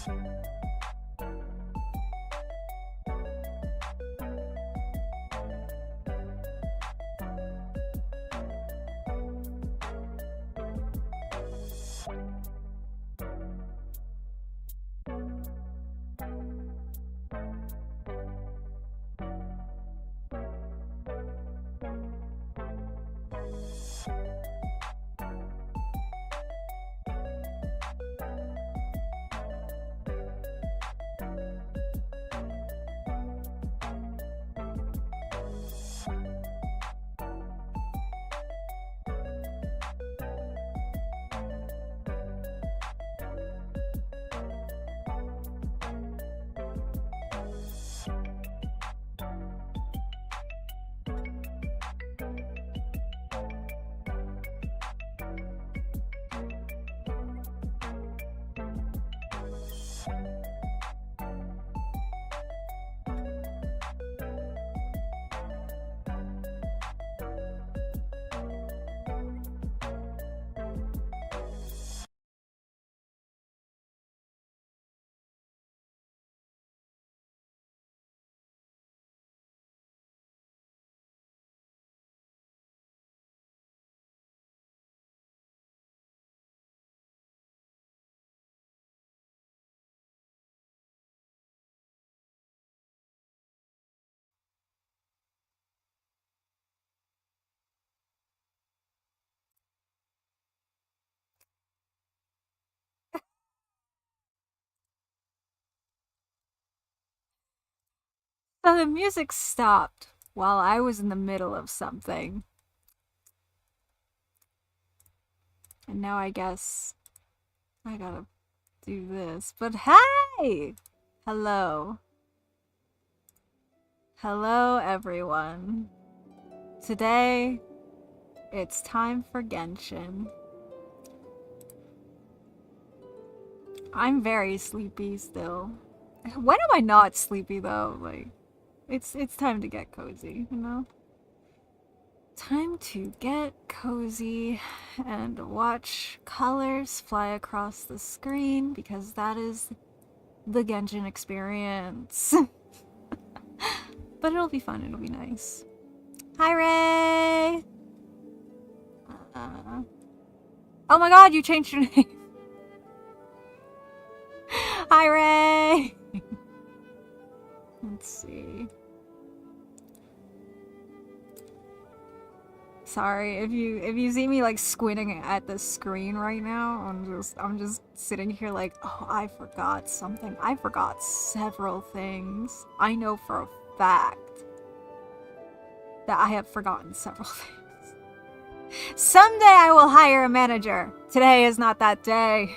So the music stopped while I was in the middle of something. And now I guess I gotta do this. But hey! Hello. Hello, everyone. Today, it's time for Genshin. I'm very sleepy still. When am I not sleepy though? Like, it's time to get cozy, you know? Time to get cozy and watch colors fly across the screen because that is the Genshin experience. But it'll be fun, it'll be nice. Hi, Ray! Oh my god, you changed your name! Hi, Ray! Let's see. Sorry if you see me like squinting at the screen right now. I'm just sitting here like, oh, I forgot something. I forgot several things. I know for a fact that I have forgotten several things. Someday I will hire a manager. Today is not that day.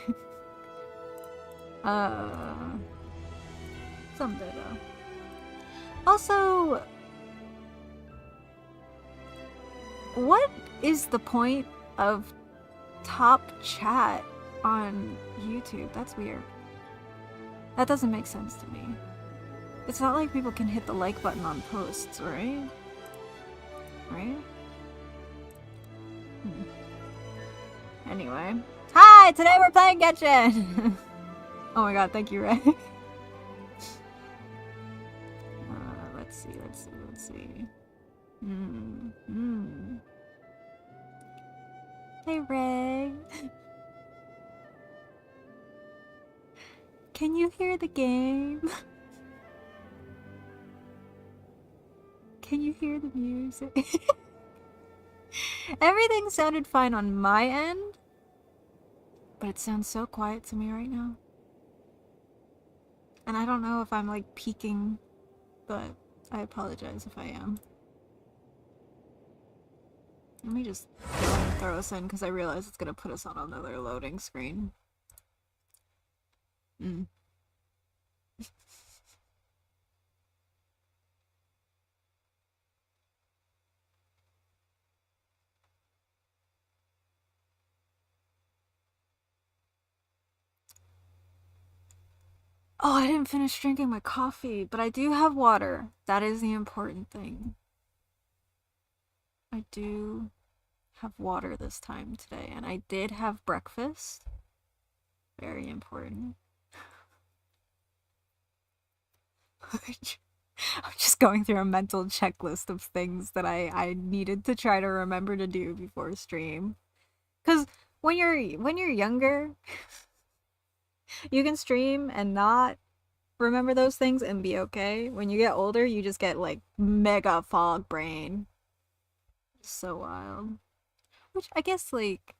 Someday though. Also, what is the point of top chat on YouTube? That's weird. That doesn't make sense to me. It's not like people can hit the like button on posts, right? Right? Anyway. Hi! Today we're playing Genshin! Oh my god, thank you, Ray. Let's see. Hey, Ray. Can you hear the game? Can you hear the music? Everything sounded fine on my end, but it sounds so quiet to me right now. And I don't know if I'm like peaking, but I apologize if I am. Let me just go and throw us in because I realize it's gonna put us on another loading screen. Oh, I didn't finish drinking my coffee, but I do have water. That is the important thing. I do have water this time today, and I did have breakfast. Very important. I'm just going through a mental checklist of things that I needed to try to remember to do before stream. Cause when you're younger, you can stream and not remember those things and be okay. When you get older, you just get like mega fog brain. So wild. Which I guess like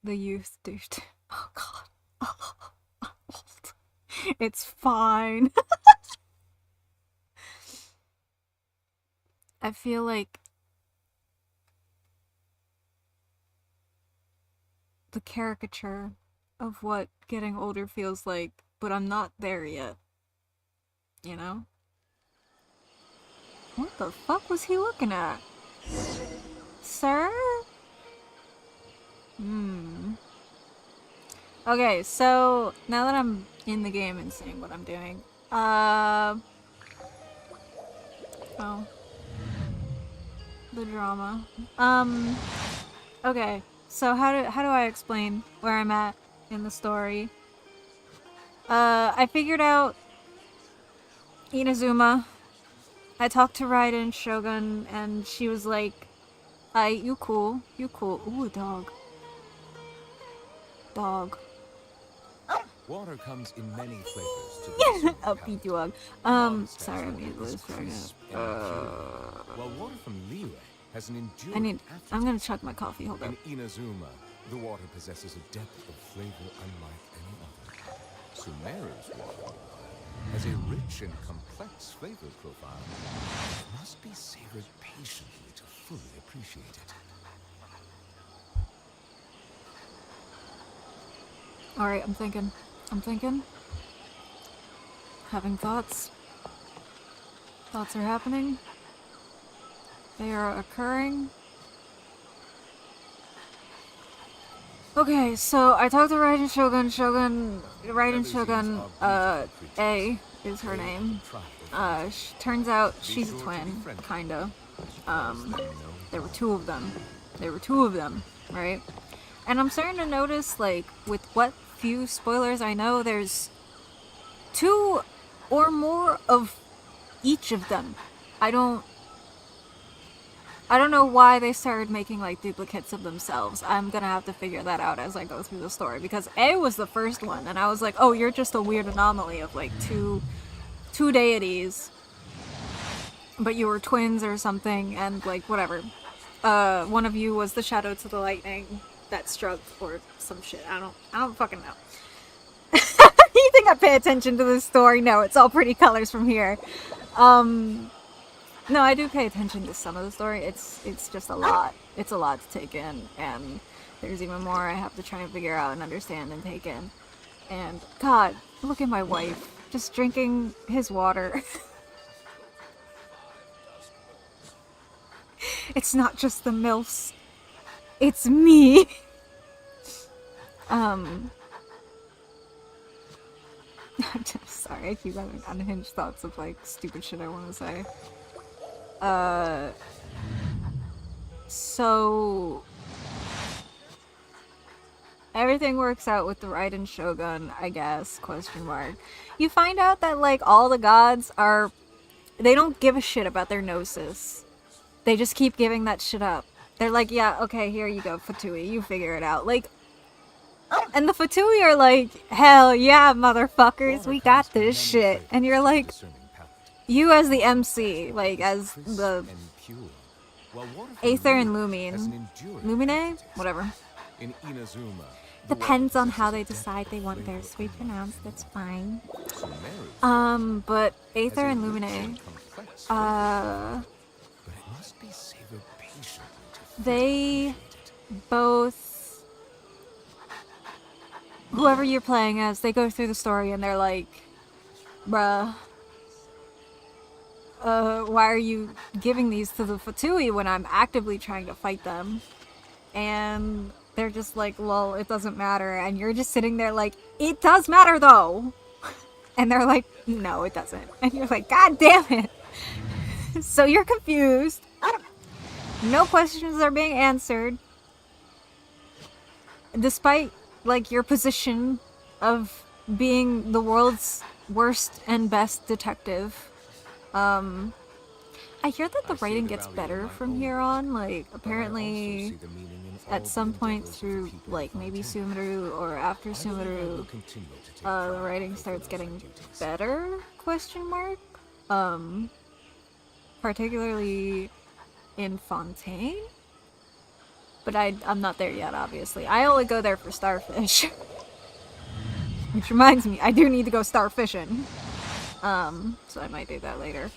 the youth dude. Oh god. Oh, I'm old. It's fine. I feel like the caricature of what getting older feels like, but I'm not there yet. You know? What the fuck was he looking at? Sir? Okay, so now that I'm in the game and seeing what I'm doing, oh. The drama. Okay, so how do I explain where I'm at in the story? I figured out Inazuma. I talked to Raiden Shogun, and she was like, you cool. Ooh, a dog. Dog. Water comes in many flavors to the Upbeat dog. Sorry, I'm useless right now. While water from Liyue has an enduring I'm gonna chug my coffee, hold up. In Inazuma, the water possesses a depth of flavor unlike any other. Sumeru's water has a rich and complex flavor profile. It must be savored patiently to fully appreciate it. Alright, I'm thinking. Having thoughts. Thoughts are happening. They are occurring. Okay, so I talked to Raiden Shogun. Raiden Shogun, A is her name. Turns out she's a twin, kinda. There were two of them, right? And I'm starting to notice, like, with what few spoilers I know, there's 2 or more of each of them. I don't know why they started making, like, duplicates of themselves. I'm gonna have to figure that out as I go through the story, because A was the first one, and I was like, oh, you're just a weird anomaly of, like, two deities. But you were twins or something, and, like, whatever. One of you was the shadow to the lightning that struck, or some shit. I don't fucking know. You think I pay attention to this story? No, it's all pretty colors from here. No, I do pay attention to some of the story. It's just a lot. It's a lot to take in, and there's even more I have to try and figure out and understand and take in. And God, look at my wife, just drinking his water. It's not just the MILFs. It's me. I'm just sorry, I keep having unhinged thoughts of, like, stupid shit I want to say. So everything works out with the Raiden Shogun, I guess, question mark. You find out that, like, all the gods are, they don't give a shit about their gnosis. They just keep giving that shit up. They're like, yeah, okay, here you go, Fatui, you figure it out. Like, and the Fatui are like, hell yeah, motherfuckers, we got this shit. And you're like, you as the MC, like, as the Aether and Lumine? Whatever. Depends on how they decide they want theirs to be pronounced, that's fine. But Aether and Lumine, they both, whoever you're playing as, they go through the story and they're like, bruh, why are you giving these to the Fatui when I'm actively trying to fight them? And they're just like, lol, it doesn't matter. And you're just sitting there like, it does matter though. And they're like, no, it doesn't. And you're like, god damn it. So you're confused. No questions are being answered. Despite, like, your position of being the world's worst and best detective. I hear that the writing gets better from here on, like, apparently at some point through, like, maybe Sumeru or after Sumeru, the writing starts getting better, question mark? Particularly in Fontaine? But I'm not there yet, obviously. I only go there for starfish. Which reminds me, I do need to go starfishing. So I might do that later.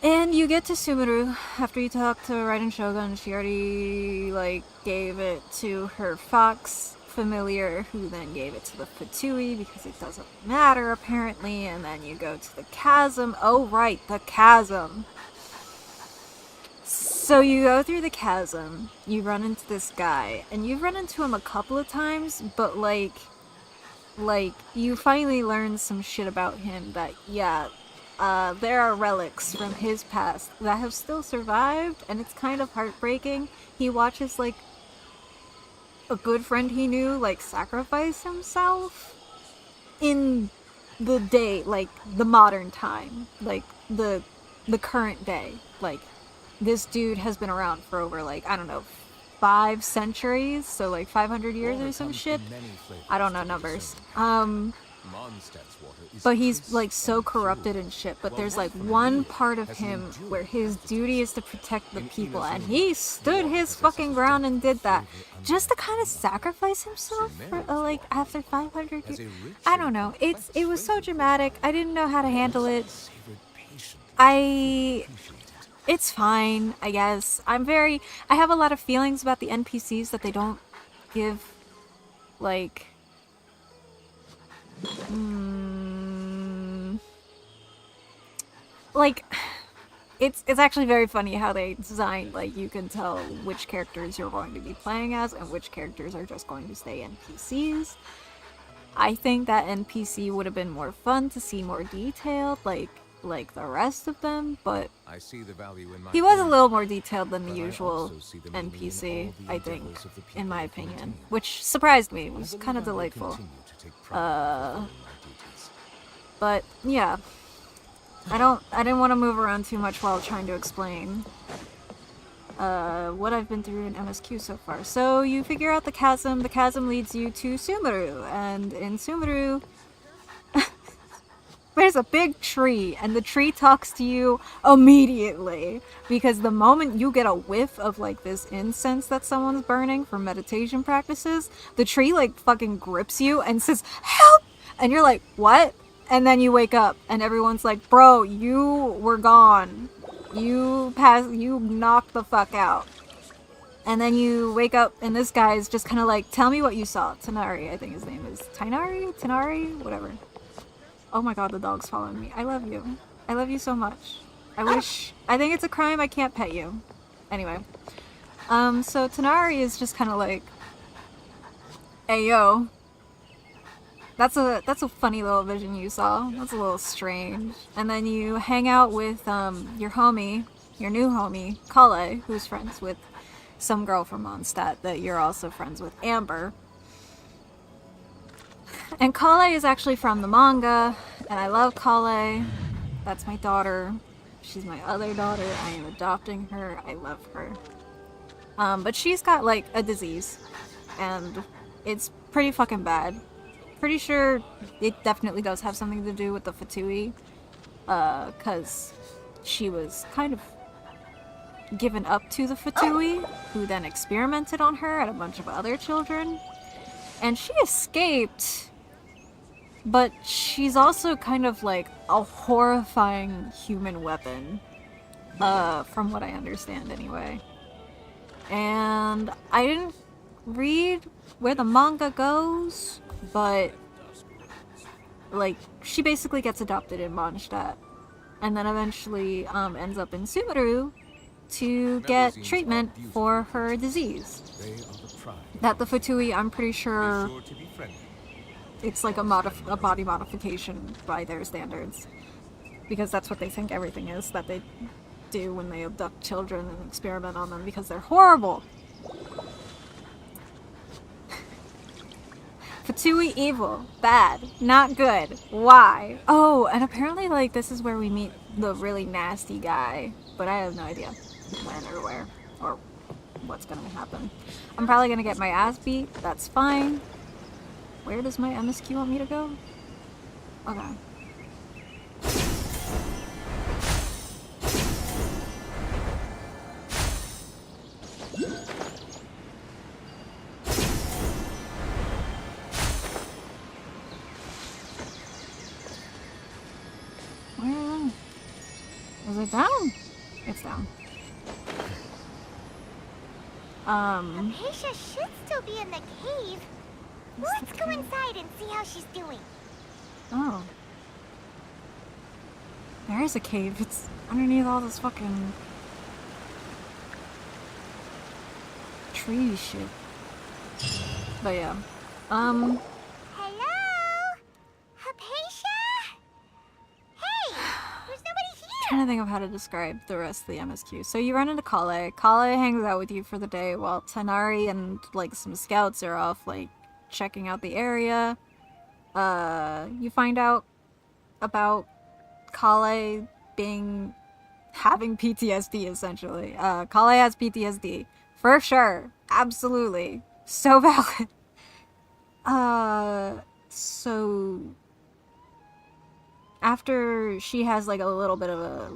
And you get to Sumeru after you talk to Raiden Shogun. She already, like, gave it to her fox familiar, who then gave it to the Fatui because it doesn't matter, apparently. And then you go to the chasm. Oh, right, the chasm. So you go through the chasm, you run into this guy, and you've run into him a couple of times, but, like, you finally learn some shit about him that, yeah, there are relics from his past that have still survived, and it's kind of heartbreaking. He watches, like, a good friend he knew, like, sacrifice himself in the day, like, the modern time, like, the current day. Like, this dude has been around for over, like, I don't know, 5 centuries, so like 500 years or some shit. I don't know numbers. But he's, like, so corrupted and shit, but there's, like, one part of him where his duty is to protect the people, and he stood his fucking ground and did that. Just to kind of sacrifice himself for, like, after 500 years. I don't know. It was so dramatic. I didn't know how to handle it. It's fine, I guess. I have a lot of feelings about the NPCs that they don't give, like, like, it's actually very funny how they designed, like, you can tell which characters you're going to be playing as and which characters are just going to stay NPCs. I think that NPC would have been more fun to see more detailed, like the rest of them, but I see the value in my he was a little more detailed than the usual NPC, I think, in my opinion, which surprised me. It was kind of delightful. But yeah, I didn't want to move around too much while trying to explain what I've been through in MSQ so far. So you figure out the chasm leads you to Sumeru, and in Sumeru there's a big tree, and the tree talks to you immediately, because the moment you get a whiff of, like, this incense that someone's burning for meditation practices, the tree, like, fucking grips you and says, "Help!" And you're like, "What?" And then you wake up, and everyone's like, "Bro, you were gone. You knocked the fuck out." And then you wake up, and this guy is just kind of like, "Tell me what you saw." Tanari, I think his name is. Tanari? Whatever. Oh my god, the dog's following me. I love you. I love you so much. I think it's a crime I can't pet you. Anyway. So Tanari is just kind of like, "Hey, yo. That's a funny little vision you saw. That's a little strange." And then you hang out with, your new homie, Kale, who's friends with some girl from Mondstadt that you're also friends with, Amber. And Kale is actually from the manga, and I love Kale. That's my daughter. She's my other daughter. I am adopting her. I love her. But she's got, like, a disease, and it's pretty fucking bad. Pretty sure it definitely does have something to do with the Fatui, because she was kind of given up to the Fatui, who then experimented on her and a bunch of other children. And she escaped, but she's also kind of like a horrifying human weapon, from what I understand anyway. And I didn't read where the manga goes, but, like, she basically gets adopted in Mondstadt, and then eventually ends up in Sumeru to get treatment for her disease. That the Fatui, I'm pretty sure it's like a body modification by their standards, because that's what they think everything is that they do when they abduct children and experiment on them, because they're horrible. Fatui evil. Bad. Not good. Why? Oh, and apparently, like, this is where we meet the really nasty guy. But I have no idea when or where or what's gonna happen. I'm probably gonna get my ass beat. That's fine. Where does my MSQ want me to go? Okay. Where is it? Down? It's down. Hypatia should still be in the cave. Let's go inside and see how she's doing. Oh. There is a cave. It's underneath all this fucking tree shit. But yeah. Hello? Hypatia? Hey! There's nobody here! Trying to think of how to describe the rest of the MSQ. So you run into Kale. Kale hangs out with you for the day while Tanari and like some scouts are off like checking out the area. You find out about Kale having PTSD essentially. Kale has PTSD. For sure. Absolutely. So valid. So after she has like a little bit of a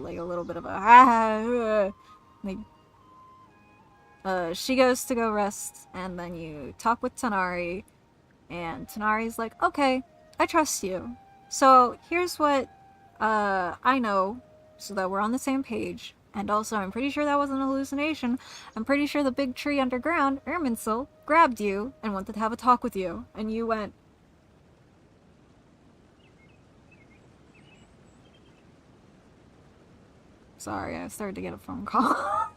she goes to go rest, and then you talk with Tanari, and Tanari's like, okay, I trust you. So here's what I know, so that we're on the same page. And also, I'm pretty sure that wasn't an hallucination. I'm pretty sure the big tree underground, Erminsul, grabbed you and wanted to have a talk with you. And you went... Sorry, I started to get a phone call.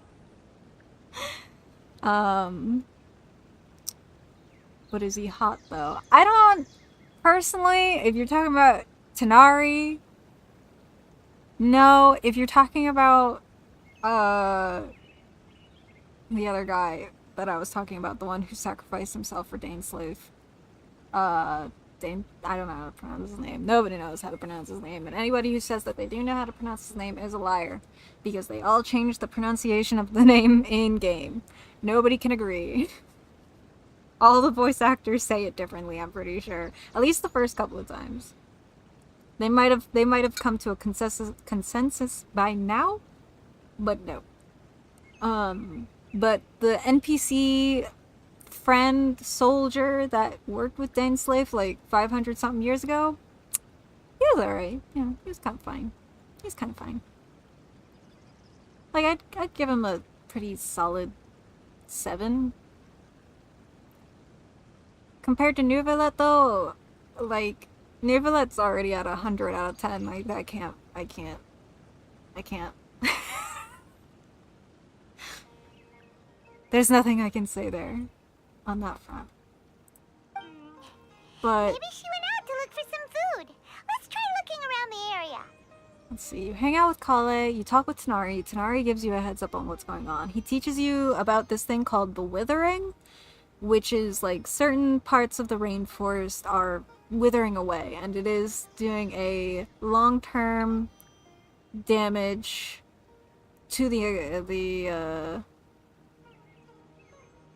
But is he hot, though? I don't... Personally, if you're talking about Tanari... No, if you're talking about... the other guy that I was talking about, the one who sacrificed himself for Daneslave. Dane, I don't know how to pronounce his name. Nobody knows how to pronounce his name, and anybody who says that they do know how to pronounce his name is a liar, because they all changed the pronunciation of the name in-game. Nobody can agree. All the voice actors say it differently, I'm pretty sure. At least the first couple of times. They might have come to a consensus by now, but no. But the NPC friend soldier that worked with Daneslave like 500 something years ago, he was alright. Yeah, he was kind of fine. He's kind of fine. Like, I'd give him a pretty solid 7. Compared to Neuvillette, though, like, Neuvillette's already at 100 out of 10. Like, I can't. There's nothing I can say there on that front. But Maybe she went out to look for some food. Let's try looking around the area. let's see. You hang out with Kale, you talk with Tanari. Tanari gives you a heads up on what's going on. He teaches you about this thing called the Withering, which is like certain parts of the rainforest are withering away, and it is doing a long-term damage to the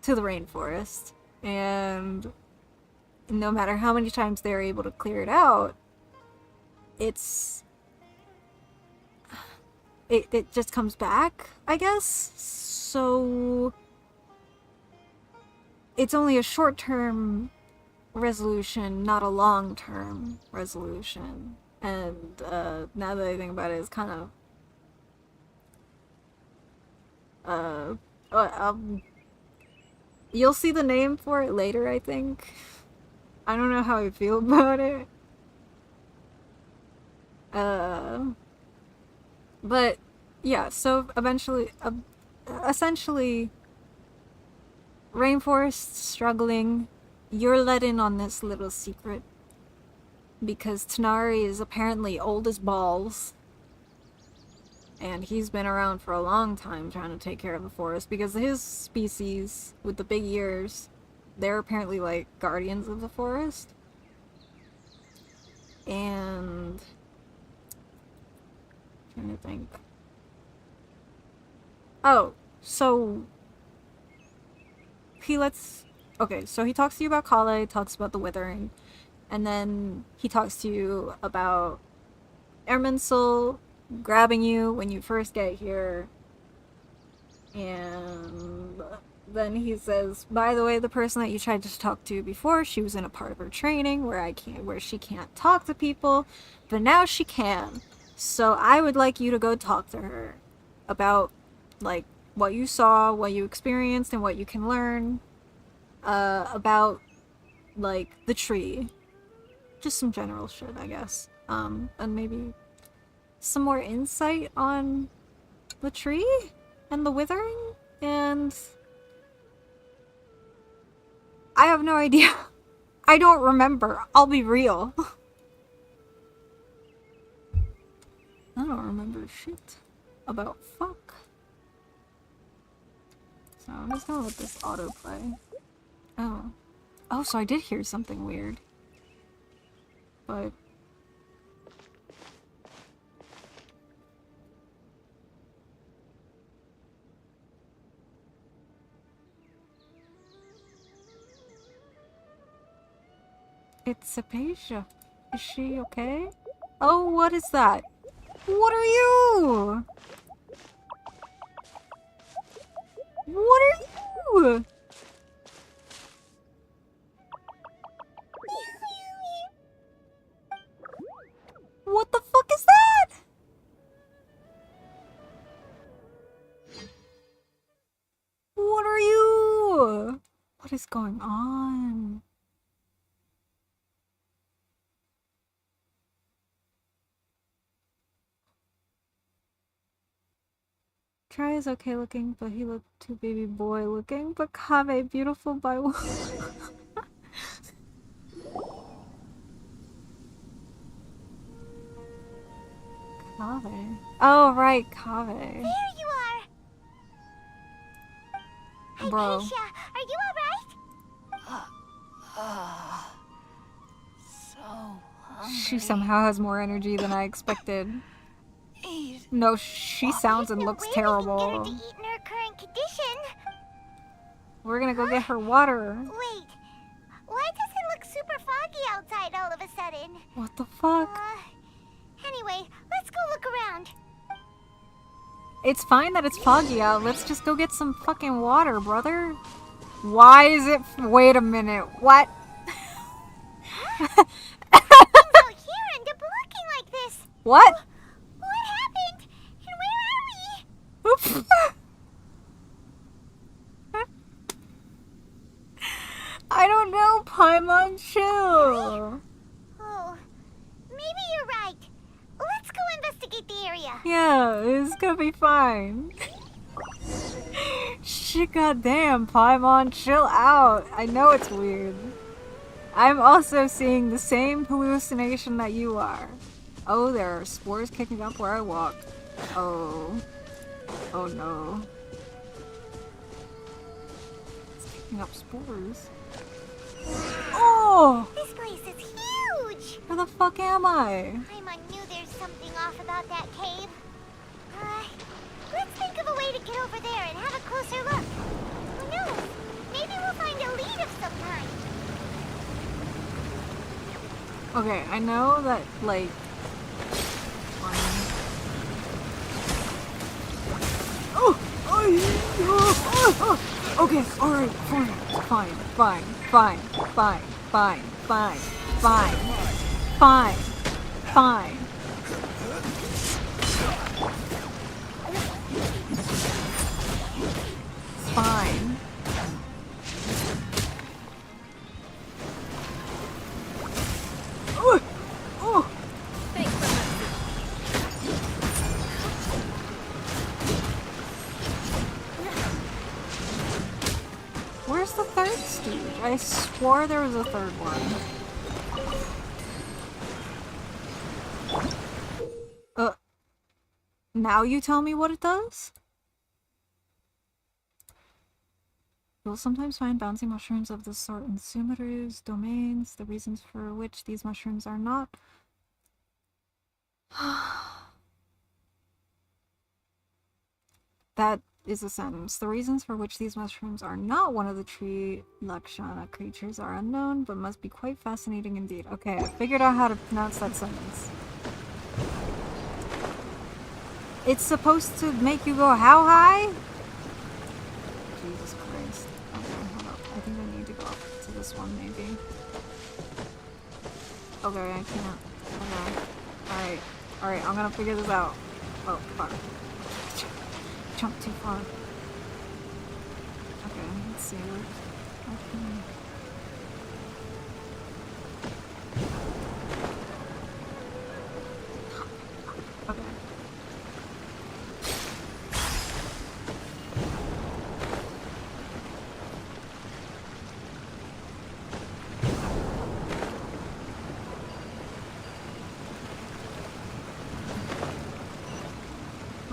rainforest, and no matter how many times they're able to clear it out, it just comes back, I guess. So it's only a short-term resolution, not a long-term resolution. And now that I think about it, it's kind of you'll see the name for it later, I think. I don't know how I feel about it. But yeah, so eventually, essentially, rainforest struggling. You're let in on this little secret because Tanari is apparently old as balls, and he's been around for a long time trying to take care of the forest because his species with the big ears, they're apparently like guardians of the forest. And trying to think. Oh, so so he talks to you about Kale, talks about the Withering, and then he talks to you about Erminsul grabbing you when you first get here. And then he says, by the way, the person that you tried to talk to before, she was in a part of her training where she can't talk to people, but now she can. So I would like you to go talk to her about, like, what you saw, what you experienced, and what you can learn about, like, the tree. Just some general shit, I guess. And maybe some more insight on the tree and the Withering, and I have no idea. I don't remember. I'll be real. I don't remember shit about fuck. So I'm just gonna let this autoplay. Oh. Oh, so I did hear something weird. But it's Apasia. Is she okay? Oh, what is that? What are you? What are you? What the fuck is that? What are you? What is going on? Try is okay looking, but he looked too baby boy looking. But Kave, beautiful by Kave. Oh, right, Kave. There you are! Bro. Hypatia, are you alright? So hungry. She somehow has more energy than I expected. Eat. No, she sounds and looks terrible. Get her to eat in her current condition. We're gonna go get her water. Wait, why does it look super foggy outside all of a sudden? What the fuck? Anyway, let's go look around. It's fine that it's foggy out. Let's just go get some fucking water, brother. Why is it? Wait a minute. What? Things out here end up looking like this. What? What happened? And where are we? Oops. I don't know, Paimon, chill. Oh, maybe you're right. Let's go investigate the area. Yeah, it's gonna be fine. Shit, goddamn, Paimon, chill out. I know it's weird. I'm also seeing the same hallucination that you are. Oh, there are spores kicking up where I walk. Oh. Oh no. It's kicking up spores. Oh! This place is huge. Where the fuck am I? Paimon knew there's something off about that cave. Let's think of a way to get over there and have a closer look. Who knows? Maybe we'll find a lead of some kind. Okay, I know that, like... Oh! Okay, alright, fine. Fine. It's fine. Thanks for listening. Where's the third stage? I swore there was a third one. Now you tell me what it does? You'll sometimes find bouncy mushrooms of this sort in Sumeru's domains, the reasons for which these mushrooms are not That is a sentence. The reasons for which these mushrooms are not one of the tree Lakshana creatures are unknown, but must be quite fascinating indeed. Okay, I figured out how to pronounce that sentence. It's supposed to make you go how high? Jesus Christ. Okay, hold up. I think I need to go up to this one, maybe. Okay, I can't. Okay. Alright. Alright, I'm gonna figure this out. Oh, fuck. Jump too far. Okay, let's see. Okay.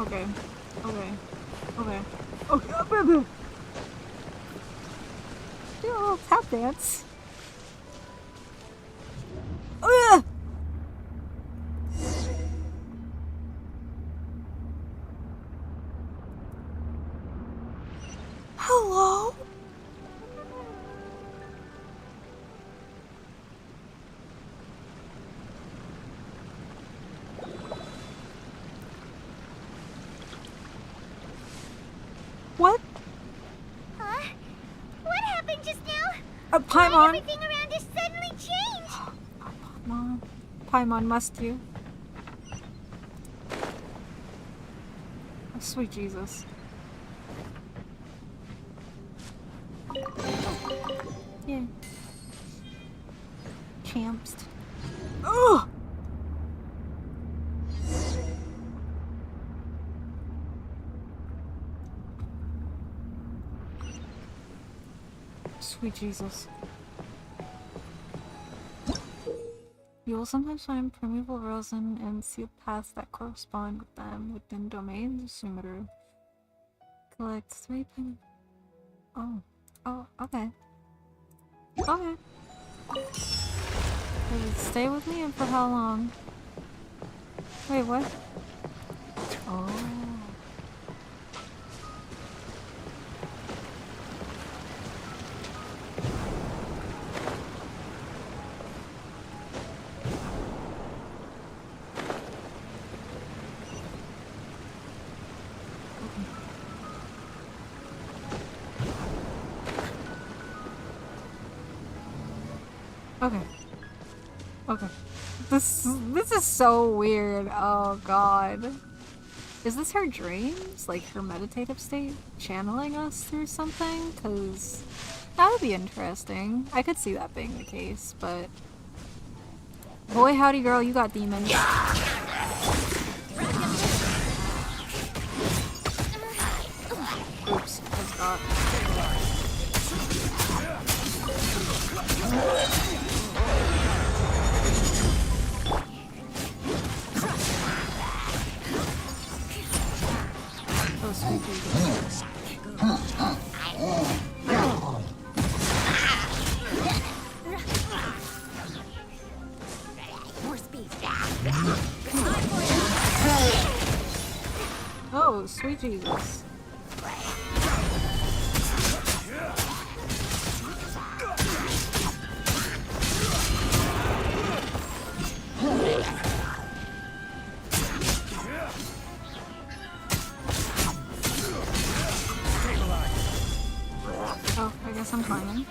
Okay. Okay. Okay. Okay, baby! Do a little tap dance. Ugh! Hello? What? Huh? What happened just now? Paimon. Everything around us suddenly changed. Paimon. Paimon, must you? Oh, sweet Jesus. Yeah. Champs. Ugh! Sweet Jesus. You will sometimes find primeval rosin and sealed paths that correspond with them within domains of SUMERU. Collect 3 pin. Oh. Oh, okay. Okay. Wait, stay with me and for how long? Wait, what? Oh. Okay. Okay. This is so weird. Oh god. Is this her dreams? Like her meditative state channeling us through something? Cause that would be interesting. I could see that being the case, but boy howdy girl, you got demons. Oops, I forgot. Oh, sweet Jesus. More speed. Oh, sweet Jesus. Oh, I guess I'm climbing.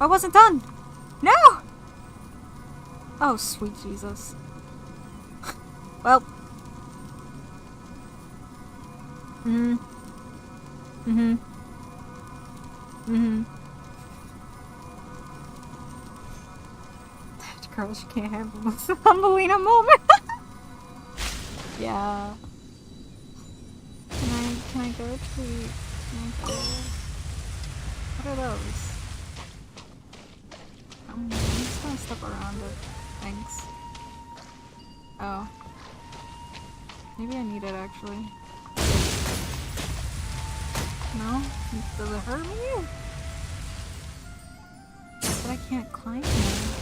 I wasn't done! No! Oh, sweet Jesus. Well. That girl, she can't handle this Thumbelina moment. Yeah. Can I go to... What are those? I'm just gonna step around it. Thanks. Oh. Maybe I need it actually. No? Does it hurt me? But I can't climb here.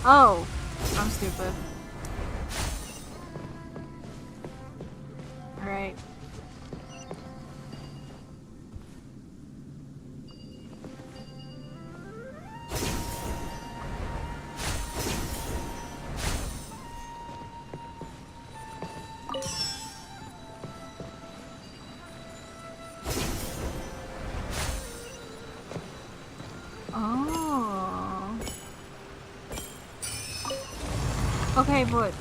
Oh! I'm stupid. Alright. Oh. Okay, but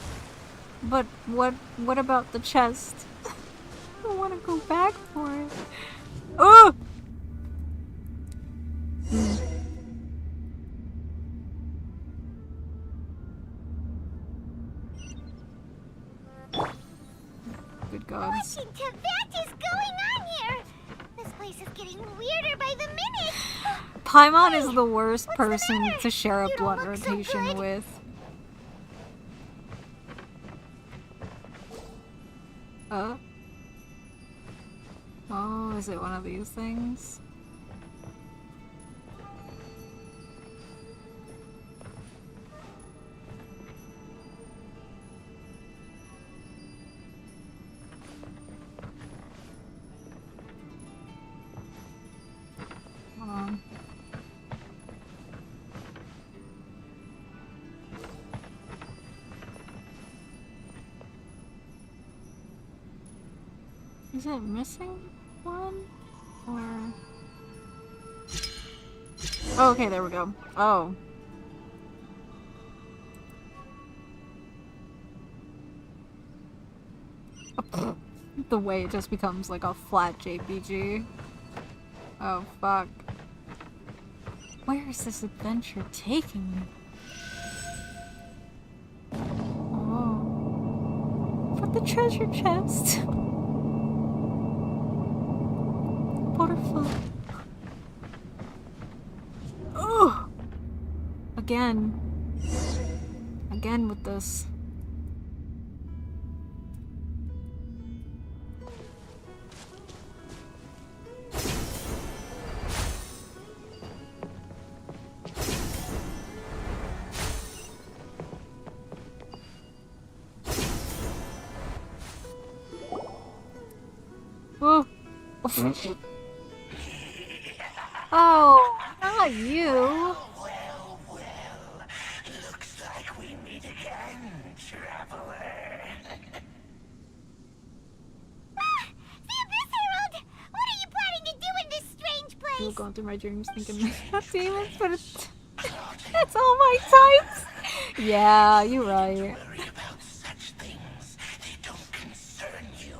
what about the chest? I want to go back for it. Oh! Good God. What in Tibet is going on here? This place is getting weirder by the minute. Paimon is the worst What's the person matter? to share a You don't blunt look so rotation good. with. Oh, is it one of these things? Hold on. Is it missing one? Or... Oh, okay, there we go. Oh. The way it just becomes like a flat JPG. Oh, fuck. Where is this adventure taking me? Oh. For the treasure chest. Waterfall. Oh! Again. Again with this. Oh! Oh, not you. Well, looks like we meet again, traveler. The Abyss Herald! What are you planning to do in this strange You were place? going through my dreams thinking I have demons, but it's all my types. Yeah, you're right. Worry about such things. They don't concern you.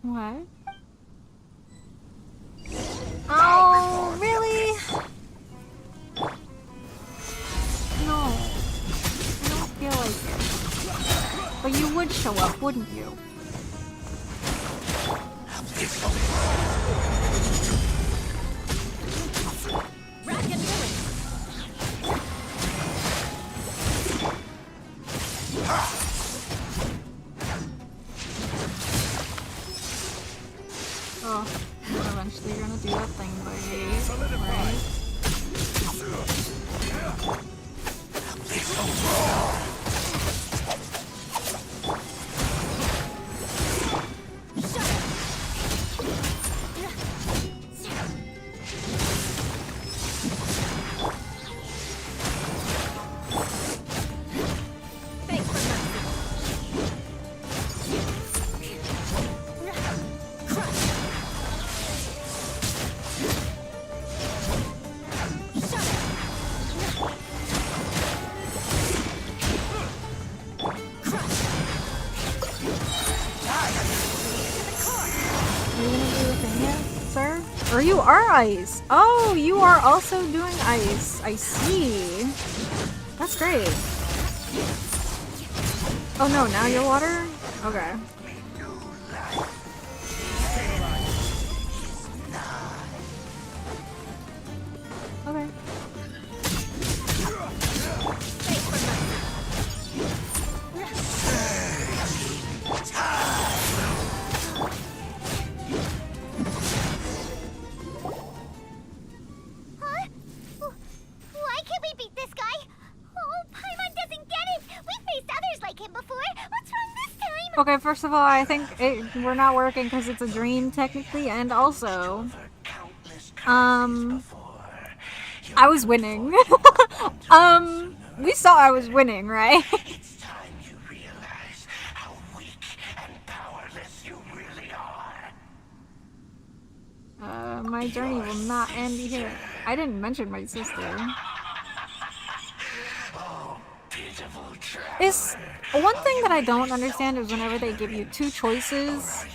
What? Oh, really? No. I don't feel like it. But you would show up, wouldn't you? Oh, eventually you're gonna do that thing, buddy. Right? you are ice. Oh, you are also doing ice. I see. That's great. Oh no, now you're water? Okay. Okay. Huh? Why can't we beat this guy? Oh, Paimon doesn't get it! We've faced others like him before! What's wrong this time? Okay, first of all, I think we're not working because it's a dream, technically, and also... I was winning. We saw I was winning, right? It's time you realize how weak and powerless you really are. My journey will not end here. I didn't mention my sister. Oh, pitiful traveler. Is one thing that I don't understand is whenever they give you two choices,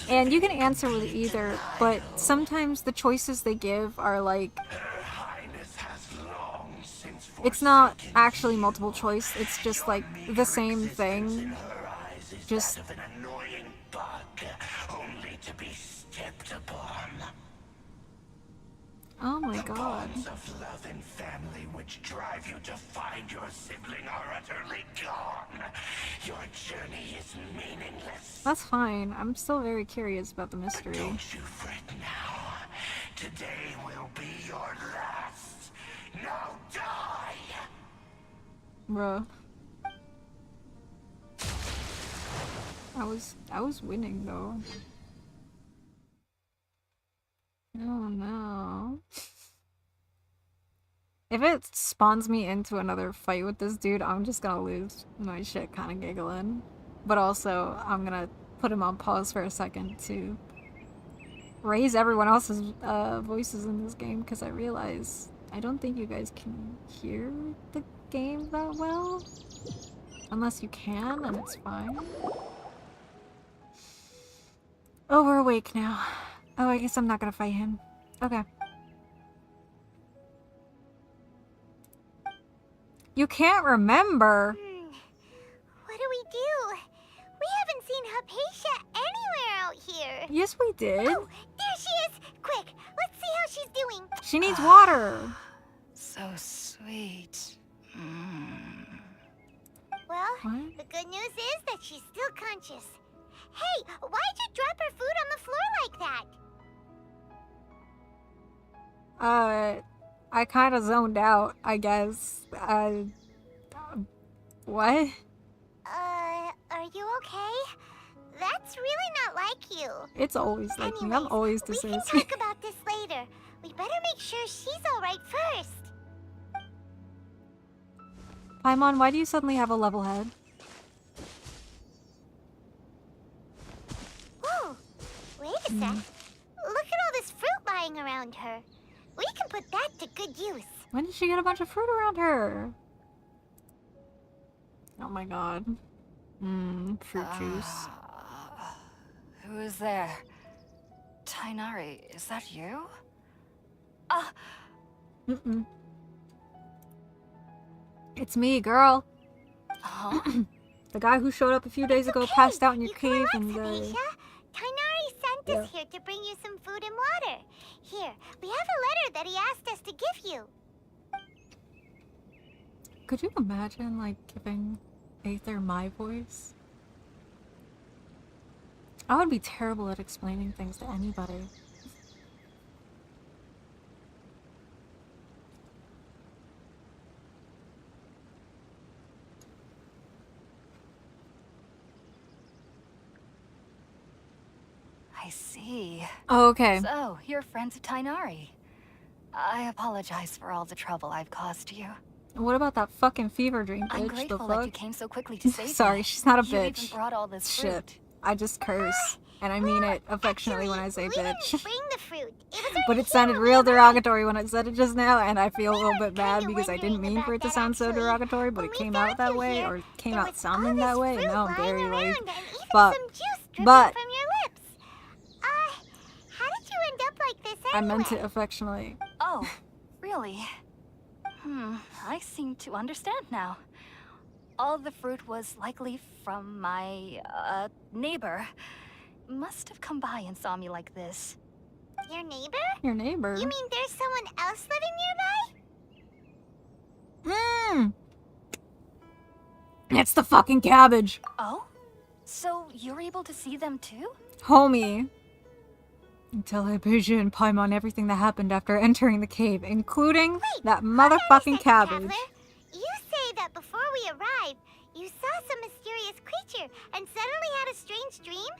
and you can answer with either, but sometimes the choices they give are like, Her Highness has long since it's not actually multiple choice, it's just like the same thing. her eyes is Just that of an annoying bug, only to be stepped upon. oh my god. Bonds of love and family which drive you to find your sibling are utterly gone. Your journey is meaningless. That's fine. I'm still very curious about the mystery. Don't you fret now. Today will be your last. Now die! Bruh. I was winning though. Oh no. If it spawns me into another fight with this dude, I'm just gonna lose my shit kinda giggling. But also, I'm gonna put him on pause for a second to raise everyone else's voices in this game, because I realize I don't think you guys can hear the game that well. Unless you can, and it's fine. Oh, we're awake now. Oh, I guess I'm not gonna fight him. Okay. You can't remember? What do we do? We haven't seen Hypatia anywhere out here. Yes, we did. Oh, there she is! Quick, let's see how she's doing. She needs water. So sweet. Well, What? the good news is that she's still conscious. Hey, why'd you drop her food on the floor like that? I kind of zoned out, I guess. What? Are you okay? That's really not like you. It's always like me. I'm always we can dissociating. talk about this later. We better make sure she's alright first. Paimon, why do you suddenly have a level head? Whoa, wait a sec. Look at all this fruit lying around her. We can put that to good use. When did she get a bunch of fruit around her? Oh my god. Fruit juice. Who is there? Tainari, is that you? It's me, girl. Huh? The guy who showed up a few days ago passed out in your You can cave relax, and Hypatia. Tainari sent us here to bring you some food and water. Here, we have a letter that he asked us to give you. Could you imagine, like, giving Aether my voice? I would be terrible at explaining things to anybody. I see. Oh, okay. So, you're friends with Tainari. I apologize for all the trouble I've caused you. What about that fucking fever dream, I'm bitch? The grateful that you fuck? came so quickly to save me. Sorry, she's not a You even bitch. brought all this Shit. fruit. I just curse. And I mean it affectionately when I say we didn't bitch. bring the fruit. It was But it sounded real derogatory when I said it just now, and I feel a little bit bad because I didn't mean for it to sound so derogatory, but it came out that way, or it came out sounding that way, and now I'm very like, but, but, from your lips. How did you end up like this I anyway? meant it affectionately. Oh, really? I seem to understand now. All the fruit was likely from my, neighbor. Must have come by and saw me like this. Your neighbor? Your neighbor. You mean there's someone else living nearby? It's the fucking cabbage. Oh? So you're able to see them too? Homie. Tell Hypatia and Paimon everything that happened after entering the cave, including that motherfucking cabbage. Traveler. You say that before we arrived, you saw some mysterious creature and suddenly had a strange dream?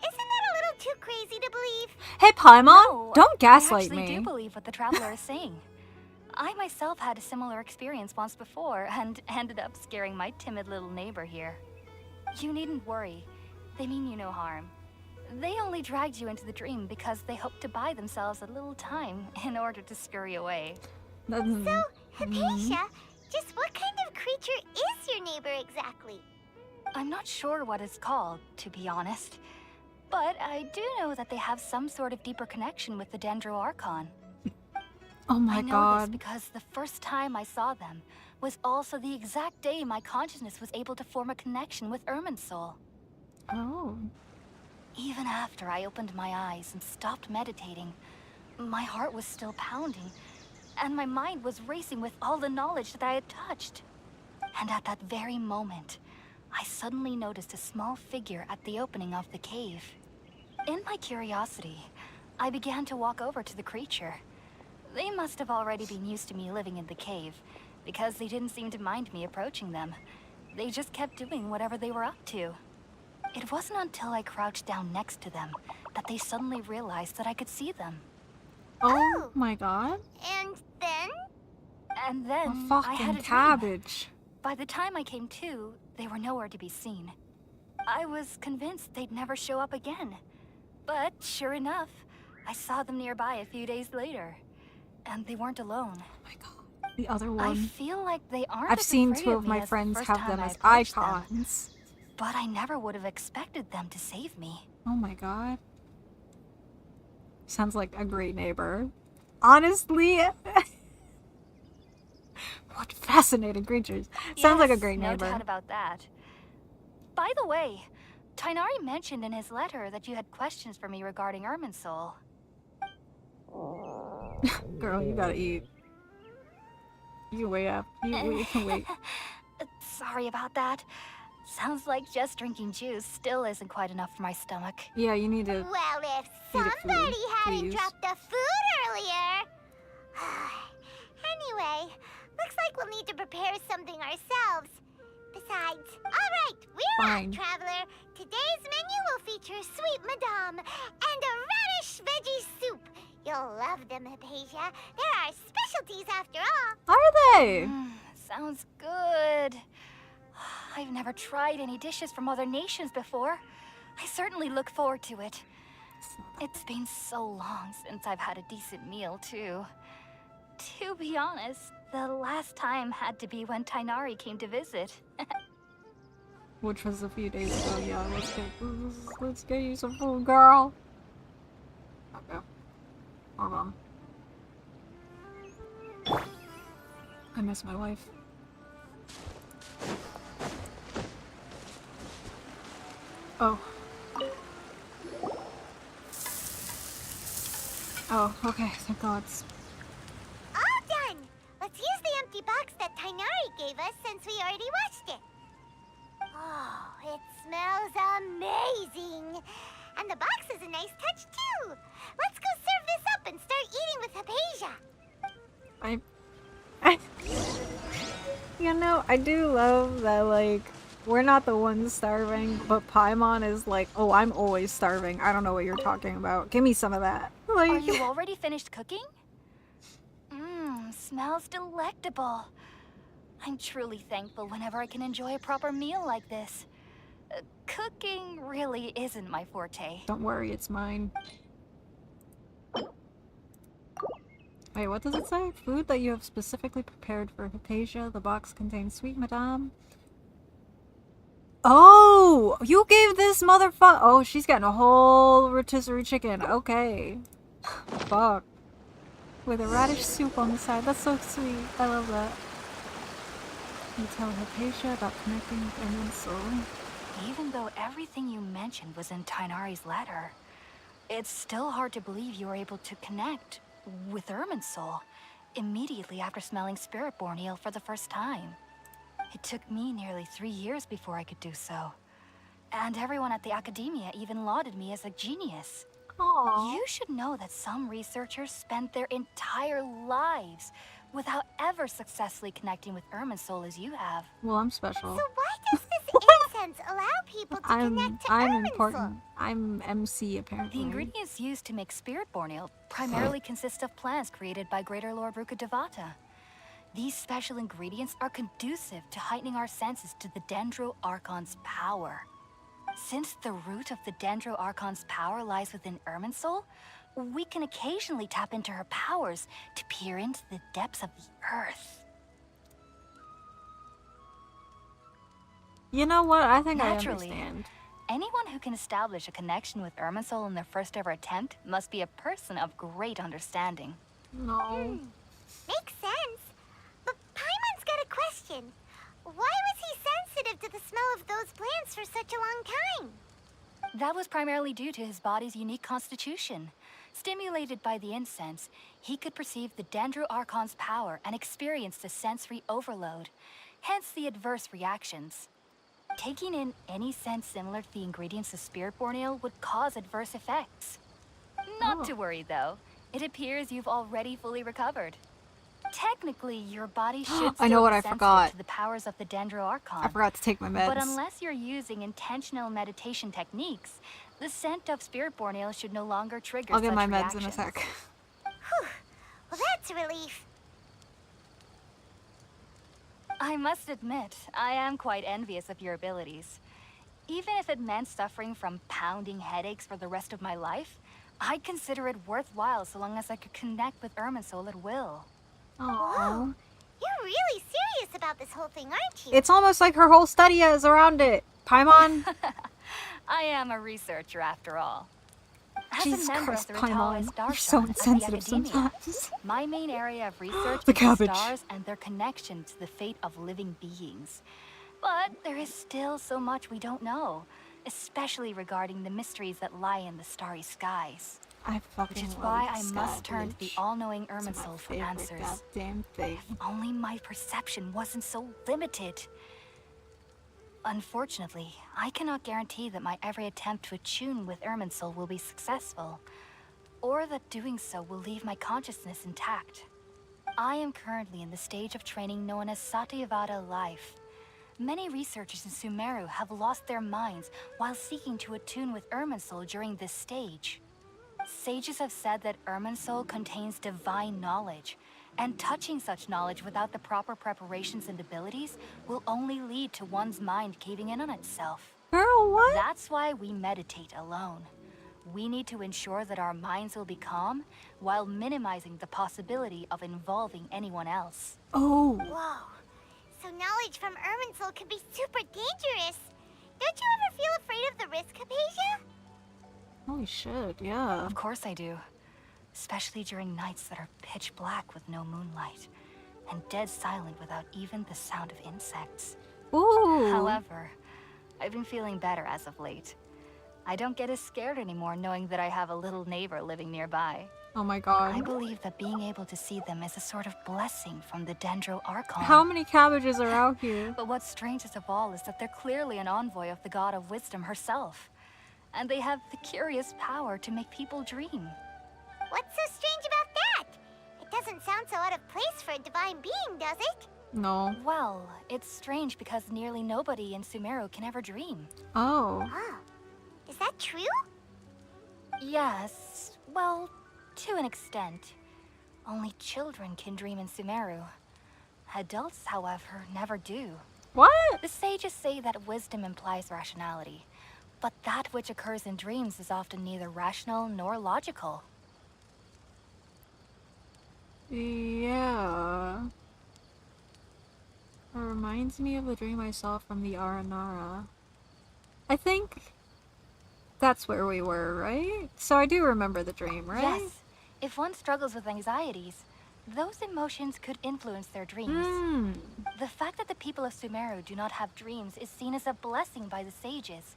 Isn't that a little too crazy to believe? Hey Paimon, No, don't gaslight I actually me. do believe what the traveler is saying. I myself had a similar experience once before and ended up scaring my timid little neighbor here. You needn't worry. They mean you no harm. They only dragged you into the dream because they hoped to buy themselves a little time in order to scurry away. So, Hypatia, just what kind of creature is your neighbor exactly? I'm not sure what it's called, to be honest. But I do know that they have some sort of deeper connection with the Dendroarchon. Oh my I know god. this because the first time I saw them was also the exact day my consciousness was able to form a connection with Irminsul. Oh. Even after I opened my eyes and stopped meditating, my heart was still pounding, and my mind was racing with all the knowledge that I had touched. And at that very moment, I suddenly noticed a small figure at the opening of the cave. In my curiosity, I began to walk over to the creature. They must have already been used to me living in the cave, because they didn't seem to mind me approaching them. They just kept doing whatever they were up to. It wasn't until I crouched down next to them that they suddenly realized that I could see them. Oh my god. And then? And A then I fucking had a dream. cabbage. By the time I came to, they were nowhere to be seen. I was convinced they'd never show up again. But sure enough, I saw them nearby a few days later. And they weren't alone. Oh my god. The other I one. feel like they aren't I've as seen afraid two of of me my as the friends first have time them I as approached them. icons. But I never would have expected them to save me. Oh my god. Sounds like a great neighbor. Honestly. What fascinating creatures. Sounds like a Yes, great no neighbor. doubt about that. By the way, Tainari mentioned in his letter that you had questions for me regarding Irminsul. Girl, you gotta eat. You can wait up. You can wait. Sorry about that. Sounds like just drinking juice still isn't quite enough for my stomach. Yeah, you need to. Well, if Eat a food, somebody hadn't please. dropped the food earlier. Anyway, looks like we'll need to prepare something ourselves. Besides, alright, we're Fine. off, traveler. Today's menu will feature sweet madame and a radish veggie soup. You'll love them, Hypatia. They're our specialties after all. Are they? Sounds good. I've never tried any dishes from other nations before. I certainly look forward to it. It's been so long since I've had a decent meal, too. To be honest, the last time had to be when Tainari came to visit. Which was a few days ago. Yeah, let's get you some food, girl. Okay. Hold on. I miss my wife. Oh. Oh, okay, thank God. All done. Let's use the empty box that Tainari gave us since we already watched it. Oh, it smells amazing. And the box is a nice touch too. Let's go serve this up and start eating with Hypatia. You know, I do love that, like, we're not the ones starving, but Paimon is like, oh, I'm always starving. I don't know what you're talking about. Give me some of that. Like, Are you already finished cooking? Smells delectable. I'm truly thankful whenever I can enjoy a proper meal like this. Cooking really isn't my forte. don't worry, it's mine. Wait, what does it say? Food that you have specifically prepared for Hypatia. The box contains sweet madame. Oh! You gave this motherfucker. Oh, she's getting a whole rotisserie chicken. Okay. fuck. With a radish soup on the side. That's so sweet. I love that. You tell Hypatia about connecting with Emin's soul. Even though everything you mentioned was in Tighnari's letter, it's still hard to believe you were able to connect with Ermin's soul immediately after smelling Spiritborn eel for the first time. It took me nearly 3 years before I could do so. And everyone at the academia even lauded me as a genius. Aww. You should know that some researchers spend their entire lives without ever successfully connecting with Ermin's soul as you have. Well, I'm special. So why does this incense allow people to connect to I'm Ermin's important. soul? I'm MC apparently. The ingredients used to make Spiritborn eel primarily consist of plants created by Greater Lord Rukkhadevata. These special ingredients are conducive to heightening our senses to the Dendro Archon's power. Since the root of the Dendro Archon's power lies within Ermin's soul, we can occasionally tap into her powers to peer into the depths of the earth. You know what? I think Naturally. I understand. Anyone who can establish a connection with Ermin's soul in their first ever attempt must be a person of great understanding. No. Makes sense. But Paimon's got a question. Why was he sensitive to the smell of those plants for such a long time? That was primarily due to his body's unique constitution. Stimulated by the incense, he could perceive the Dendro Archon's power and experience the sensory overload, hence the adverse reactions. Taking in any scent similar to the ingredients of Spiritborn eel would cause adverse effects. Not to worry though, it appears you've already fully recovered. Technically, your body should I know still what be I sensitive forgot. to the powers of the Dendro Archon. I forgot to take my meds. But unless you're using intentional meditation techniques, the scent of Spiritborn eel should no longer trigger I'll get such my meds in a reactions. sec. Whew. Well, that's a relief. I must admit, I am quite envious of your abilities. Even if it meant suffering from pounding headaches for the rest of my life, I'd consider it worthwhile so long as I could connect with Ermin's soul at will. Aww. You're really serious about this whole thing, aren't you? It's almost like her whole study is around it. Paimon. I am a researcher after all. As Jesus a member Christ, of the Ritalis Paimon. Star You're so Sun at the insensitive Academia, sometimes. my main area of research The is cabbage. the stars and their connection to the fate of living beings. But there is still so much we don't know, especially regarding the mysteries that lie in the starry skies. I fucking Which is love why I this must turn to the cabbage. all-knowing It's Ermin's my soul for favorite answers. goddamn thing. Only my perception wasn't so limited. Unfortunately, I cannot guarantee that my every attempt to attune with Ermin's soul will be successful, or that doing so will leave my consciousness intact. I am currently in the stage of training known as Satyavada life. Many researchers in Sumeru have lost their minds while seeking to attune with Ermin's soul during this stage. Sages have said that Ermin's soul contains divine knowledge, and touching such knowledge without the proper preparations and abilities will only lead to one's mind caving in on itself. Girl, what? That's why we meditate alone. We need to ensure that our minds will be calm while minimizing the possibility of involving anyone else. Oh. Whoa. So knowledge from Ermin's soul can be super dangerous. Don't you ever feel afraid of the risk, Hypatia? Holy shit, yeah. Of course I do. Especially during nights that are pitch black with no moonlight, and dead silent without even the sound of insects. Ooh. However, I've been feeling better as of late. I don't get as scared anymore knowing that I have a little neighbor living nearby. Oh my I god. believe that being able to see them is a sort of blessing from the Dendro Archon. How many cabbages are out here? But what's strangest of all is that they're clearly an envoy of the god of wisdom herself. And they have the curious power to make people dream. What's so strange about that? It doesn't sound so out of place for a divine being, does it? No. Well, it's strange because nearly nobody in Sumeru can ever dream. Oh. Oh. Is that true? Yes, well, to an extent. Only children can dream in Sumeru. Adults, however, never do. What? The sages say that wisdom implies rationality, but that which occurs in dreams is often neither rational nor logical. Yeah. It reminds me of a dream I saw from the Aranara. I think that's where we were, right? So I do remember the dream, right? Yes, If one struggles with anxieties, those emotions could influence their dreams. The fact that the people of Sumeru do not have dreams is seen as a blessing by the sages.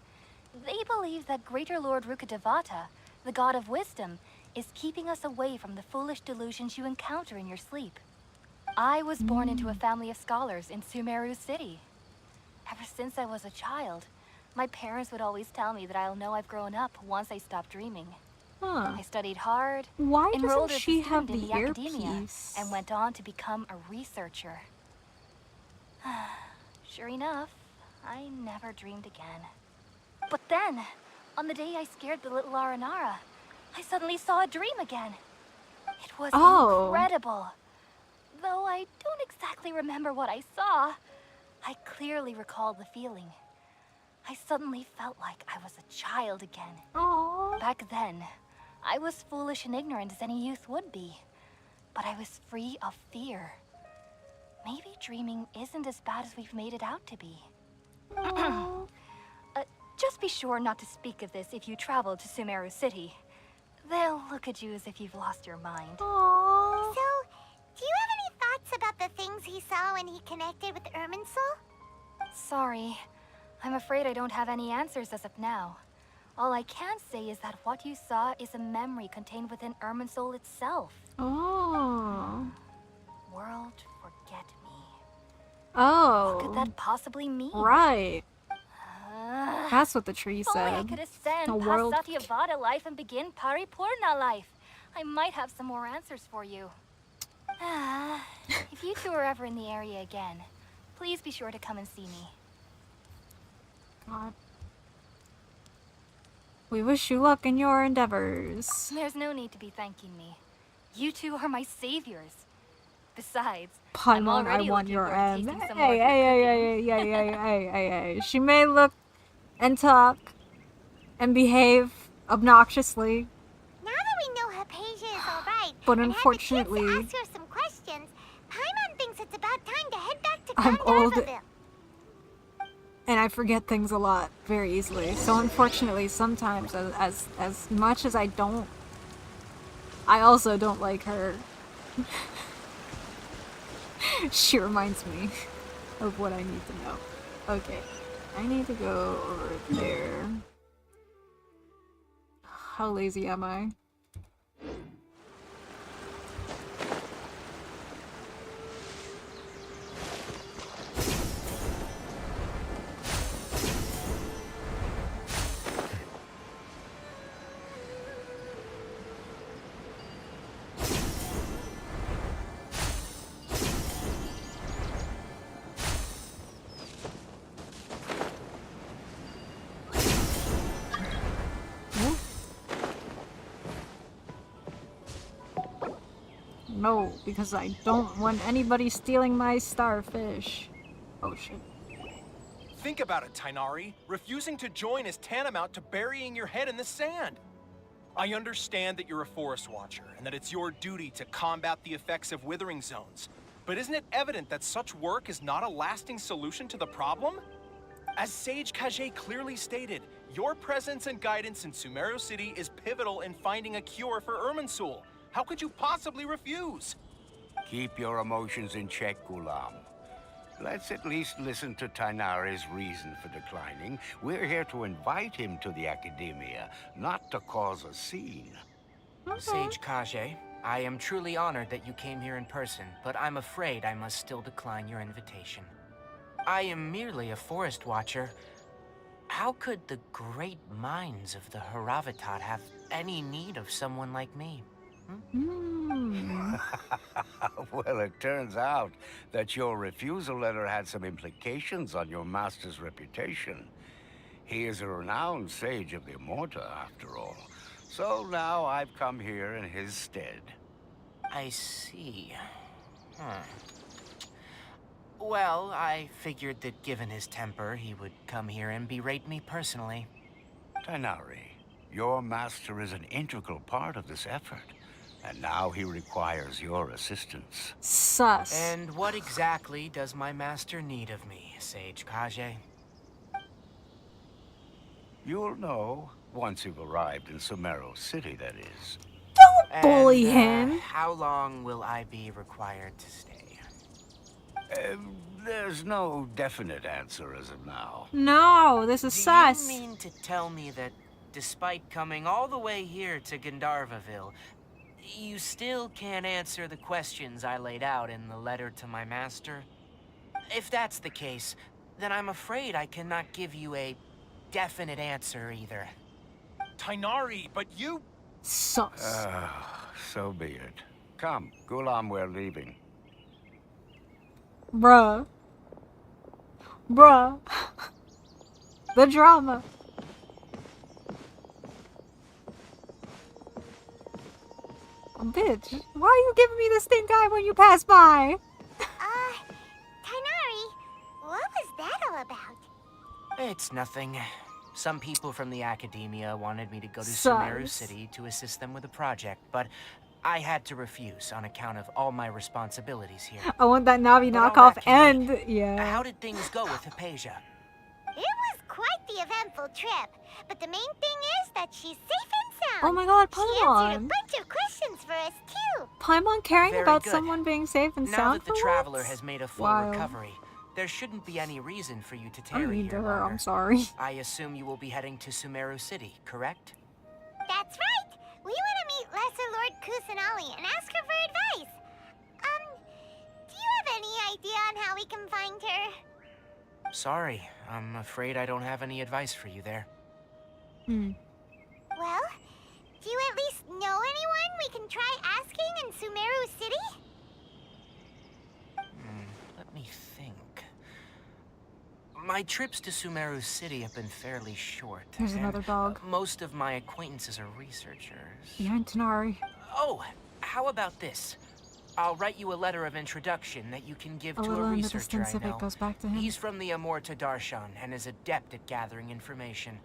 They believe that Greater Lord Rukkhadevata, the god of wisdom, is keeping us away from the foolish delusions you encounter in your sleep. I was born into a family of scholars in Sumeru City. Ever since I was a child, my parents would always tell me that I'll know I've grown up once I stop dreaming. Huh. I studied hard, Why enrolled doesn't as a she have student in the the academia, earpiece? and went on to become a researcher. Sure enough, I never dreamed again. But then, on the day I scared the little Aranara, I suddenly saw a dream again. It was incredible. Though I don't exactly remember what I saw, I clearly recall the feeling. I suddenly felt like I was a child again. Aww. Back then, I was foolish and ignorant as any youth would be, but I was free of fear. Maybe dreaming isn't as bad as we've made it out to be. Just be sure not to speak of this if you travel to Sumeru City. They'll look at you as if you've lost your mind. Aww. So, do you have any thoughts about the things he saw when he connected with Irminsul? Sorry. I'm afraid I don't have any answers as of now. All I can say is that what you saw is a memory contained within Irminsul itself. Oh. World forget me. Oh. What could that possibly mean? Right. That's what the tree If only I said. could ascend The past world. Satyavada life and begin Paripurna life. I might have some more answers for you. If you two are ever in the area again, please be sure to come and see me. God. We wish you luck in your endeavors. There's no need to be thanking me. You two are my saviors. Besides, I'm Paimon, I already want looking your forward to end. tasting some more of Hey, your cooking. hey. She may look and talk and behave obnoxiously, Now that we know Hypatia is alright, but and unfortunately, had the chance to ask her some questions, Paimon thinks it's about time to head back to I'm old Gandharvaville. and I forget things a lot very easily. So unfortunately, sometimes, as much as I also don't like her. She reminds me of what I need to know. Okay, I need to go over there. How lazy am I? No, because I don't want anybody stealing my starfish. Oh shit. Think about it, Tainari. Refusing to join is tantamount to burying your head in the sand. I understand that you're a forest watcher, and that it's your duty to combat the effects of withering zones. But isn't it evident that such work is not a lasting solution to the problem? As Sage Kage clearly stated, your presence and guidance in Sumeru City is pivotal in finding a cure for Irminsul. How could you possibly refuse? Keep your emotions in check, Gulam. Let's at least listen to Tainari's reason for declining. We're here to invite him to the Academia, not to cause a scene. Sage Kage, I am truly honored that you came here in person, but I'm afraid I must still decline your invitation. I am merely a forest watcher. How could the great minds of the Haravatat have any need of someone like me? Well, it turns out that your refusal letter had some implications on your master's reputation. He is a renowned sage of the Immorta, after all. So now I've come here in his stead. I see. Well, I figured that given his temper, he would come here and berate me personally. Tainari, your master is an integral part of this effort. And now he requires your assistance. Sus. And what exactly does my master need of me, Sage Kage? You'll know once you've arrived in Sumeru City, that is. Don't bully And, him. how long will I be required to stay? There's no definite answer as of now. No, this is Do sus. you mean to tell me that despite coming all the way here to Gandharvaville, you still can't answer the questions I laid out in the letter to my master? If that's the case, then I'm afraid I cannot give you a definite answer either. Tainari, but you... Sus. So be it. Come, Gulam, we're leaving. Bruh. Bruh. The drama. Bitch, why are you giving me the stink eye when you pass by? Tainari, what was that all about? It's nothing. Some people from the academia wanted me to go to Sus. Sumeru City to assist them with a project, but I had to refuse on account of all my responsibilities here. I want that Navi But all knockoff that can and wait. yeah. How did things go with Hypatia? It was quite the eventful trip, but the main thing is that she's safe and sound. Oh my god, She answered a Paimon. bunch of questions for us too. Paimon caring Very about good. someone being safe and Now sound that the for traveler once? has made a full Wild. recovery, there shouldn't be any reason for you to I'm tarry mean to here her, I'm longer. sorry. I assume you will be heading to Sumeru City, correct? That's right. We want to meet Lesser Lord Kusanali and ask her for advice. Do you have any idea on how we can find her? Sorry, I'm afraid I don't have any advice for you there. Well, do you at least know anyone we can try asking in Sumeru City? Let me think. My trips to Sumeru City have been fairly short. There's and, another dog. Most of my acquaintances are researchers. Yeah, and Tanari. Oh, how about this? I'll write you a letter of introduction that you can give A to little a in the researcher distance I if know. it goes back to him. He's from the Amorta Darshan and is adept at gathering information.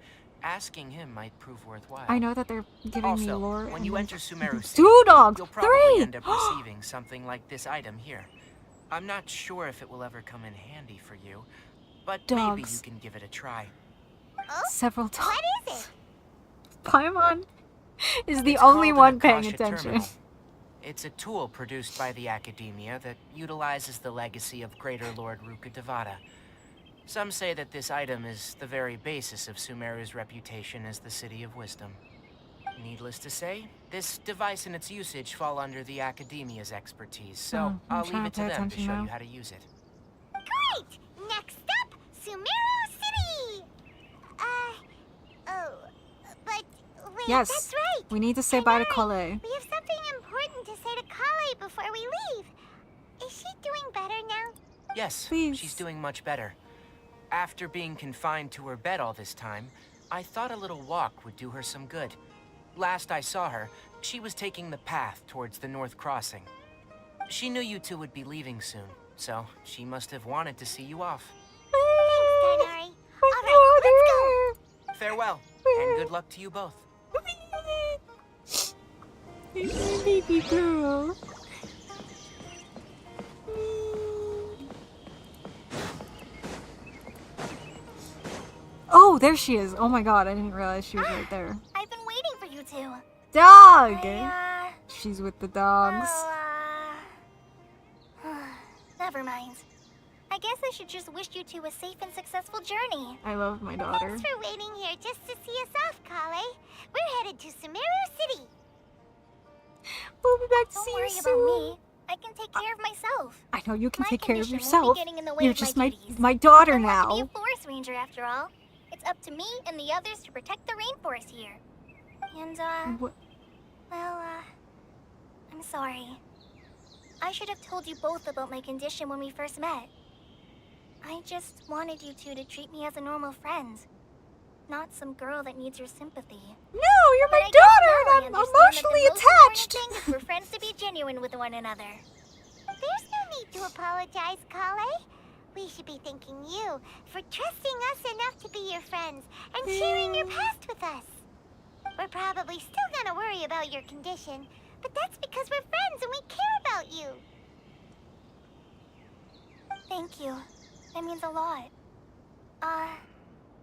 Asking him might prove worthwhile. I know that they're giving me Also, lore. when and you then- enter Sumeru City, Two dogs! you'll probably 3! end up receiving something like this item here. I'm not sure if it will ever come in handy for you, but maybe you Dogs. can give it a try. Oh, Several dogs. what is it? Paimon is the It's only called one an paying Akasha attention. Terminal. It's a tool produced by the Academia that utilizes the legacy of Greater Lord Rukkhadevata. Some say that this item is the very basis of Sumeru's reputation as the City of Wisdom. Needless to say, this device and its usage fall under the Academia's expertise, so I'm I'll trying leave to it to pay them to attention show now. you how to use it. Great! Next up, Sumeru City! But wait, Yes. that's right. We need to say bye to Tainari, Kale. We have something important to say to Kale before we leave. Is she doing better now? Yes, Please. she's doing much better. After being confined to her bed all this time, I thought a little walk would do her some good. Last I saw her, she was taking the path towards the North Crossing. She knew you two would be leaving soon, so she must have wanted to see you off. Thanks, Tainari. All right, let's go. Farewell, and good luck to you both. Baby girl. Oh, there she is. Oh my god, I didn't realize she was right there. I've been waiting for you two. Dog! I, She's with the dogs. Never mind. I guess I should just wish you two a safe and successful journey. I love my daughter. Thanks for waiting here just to see us off, Kale. We're headed to Sumeru City. We'll be back to Don't see worry you about soon. me. I can take care of myself. I know you can My take care of condition won't be yourself. getting in the way You're of just my my duties. daughter I want to be now. a forest ranger after all. It's up to me and the others to protect the rainforest here. And, What? well, I'm sorry. I should have told you both about my condition when we first met. I just wanted you two to treat me as a normal friend. Not some girl that needs your sympathy. No, you're But my I guess daughter now I and I'm understand emotionally that the most important attached. thing is for friends to be genuine with one another. There's no need to apologize, Kale. We should be thanking you for trusting us enough to be your friends and sharing your past with us. We're probably still gonna worry about your condition, but that's because we're friends and we care about you. Thank you. That means a lot.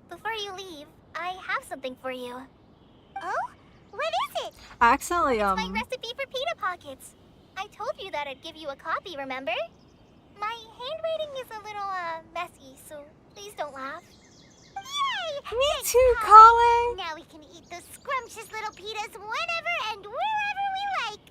Before you leave, I have something for you. Oh? What is it? I accidentally My recipe for pita pockets. I told you that I'd give you a copy, remember? My handwriting is a little, messy, so please don't laugh. Yay! Me Thanks, too, Colin. Colin. Now we can eat those scrumptious little pitas whenever and wherever we like.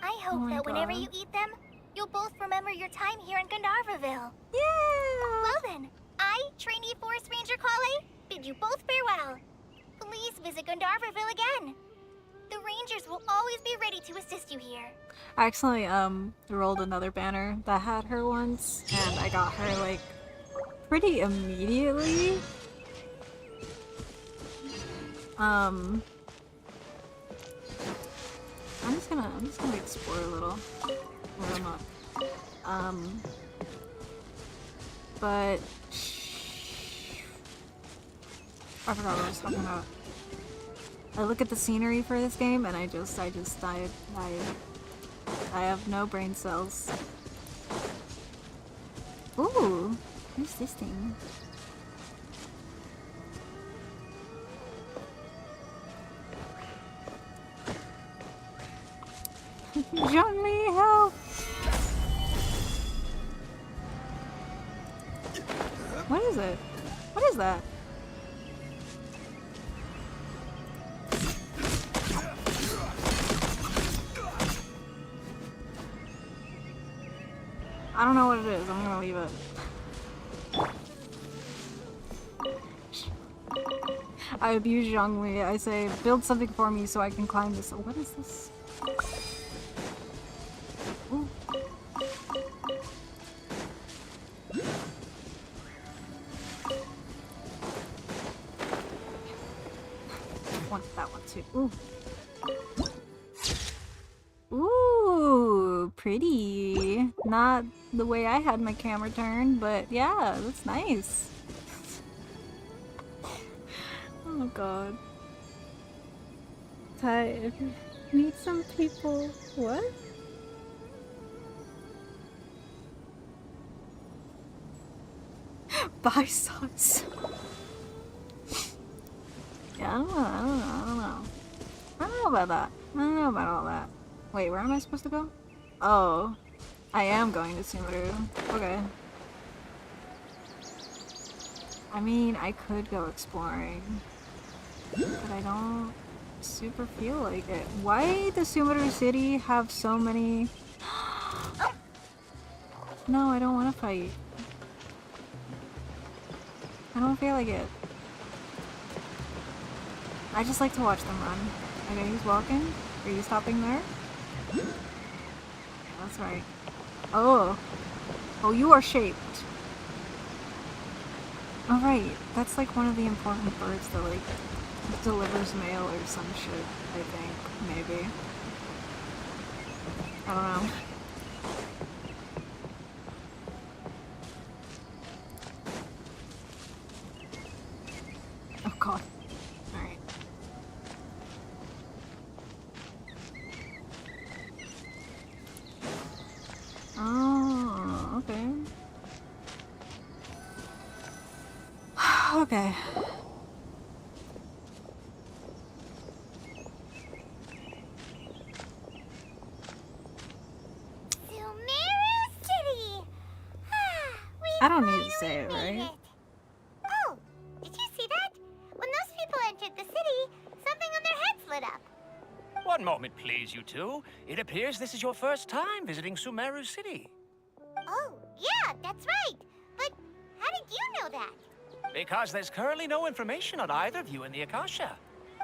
I Oh hope my that whenever God. you eat them, you'll both remember your time here in Gandharvaville. Yeah. Well then, I, trainee Forest Ranger Kale, bid you both farewell. Please visit Gandharvaville again. The Rangers will always be ready to assist you here. I accidentally rolled another banner that had her once, and I got her like pretty immediately. I'm just gonna explore a little. Where I'm up. But I forgot what I was talking about. I look at the scenery for this game and I have no brain cells. Ooh, what's this thing? Zhongli, help! What is it? What is that? I don't know what it is. I'm gonna leave it. I abuse Zhongli. I say, build something for me so I can climb this. What is this? Ooh. Want that one too. Ooh. Ooh, pretty. Not the way I had my camera turned, but yeah, that's nice. Oh god. Ty, if you meet some people, what? Buy sauce. Yeah, I don't know. I don't know about that. I don't know about all that. Wait, where am I supposed to go? Oh, I am going to SUMERU. Okay. I mean, I could go exploring, but I don't super feel like it. Why does SUMERU City have so many... No, I don't want to fight. I don't feel like it. I just like to watch them run. Okay, he's walking. Are you stopping there? That's right. Oh. Oh, you are shaped. Oh, right. That's like one of the important birds that like delivers mail or some shit, I think. Maybe. I don't know. Oh god. Alright. Oh, okay. Okay. Sumeru City! I don't need to say it, Made right? it. Oh, did you see that? When those people entered the city, something on their heads lit up. One moment, please, you two. It appears this is your first time visiting Sumeru City. Oh, yeah, that's right. But how did you know that? Because there's currently no information on either of you in the Akasha.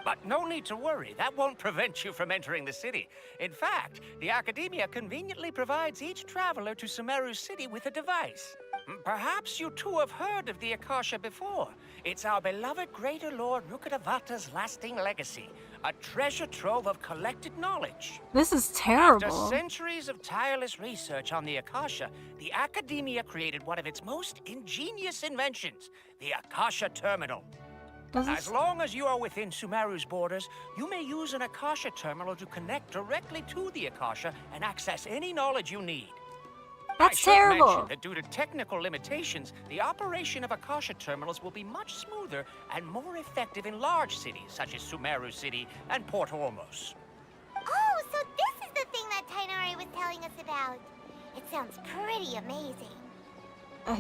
But no need to worry, that won't prevent you from entering the city. In fact, the Academia conveniently provides each traveler to Sumeru City with a device. Perhaps you two have heard of the Akasha before. It's our beloved Greater Lord Rukkhadevata's lasting legacy, a treasure trove of collected knowledge. This is After terrible. centuries of tireless research on the Akasha, the Academia created one of its most ingenious inventions, the Akasha Terminal. Does As this... long as you are within Sumeru's borders, you may use an Akasha terminal to connect directly to the Akasha and access any knowledge you need. That's I should terrible. mention that due to technical limitations, the operation of Akasha terminals will be much smoother and more effective in large cities such as Sumeru City and Port Ormos. telling us about. It sounds pretty amazing.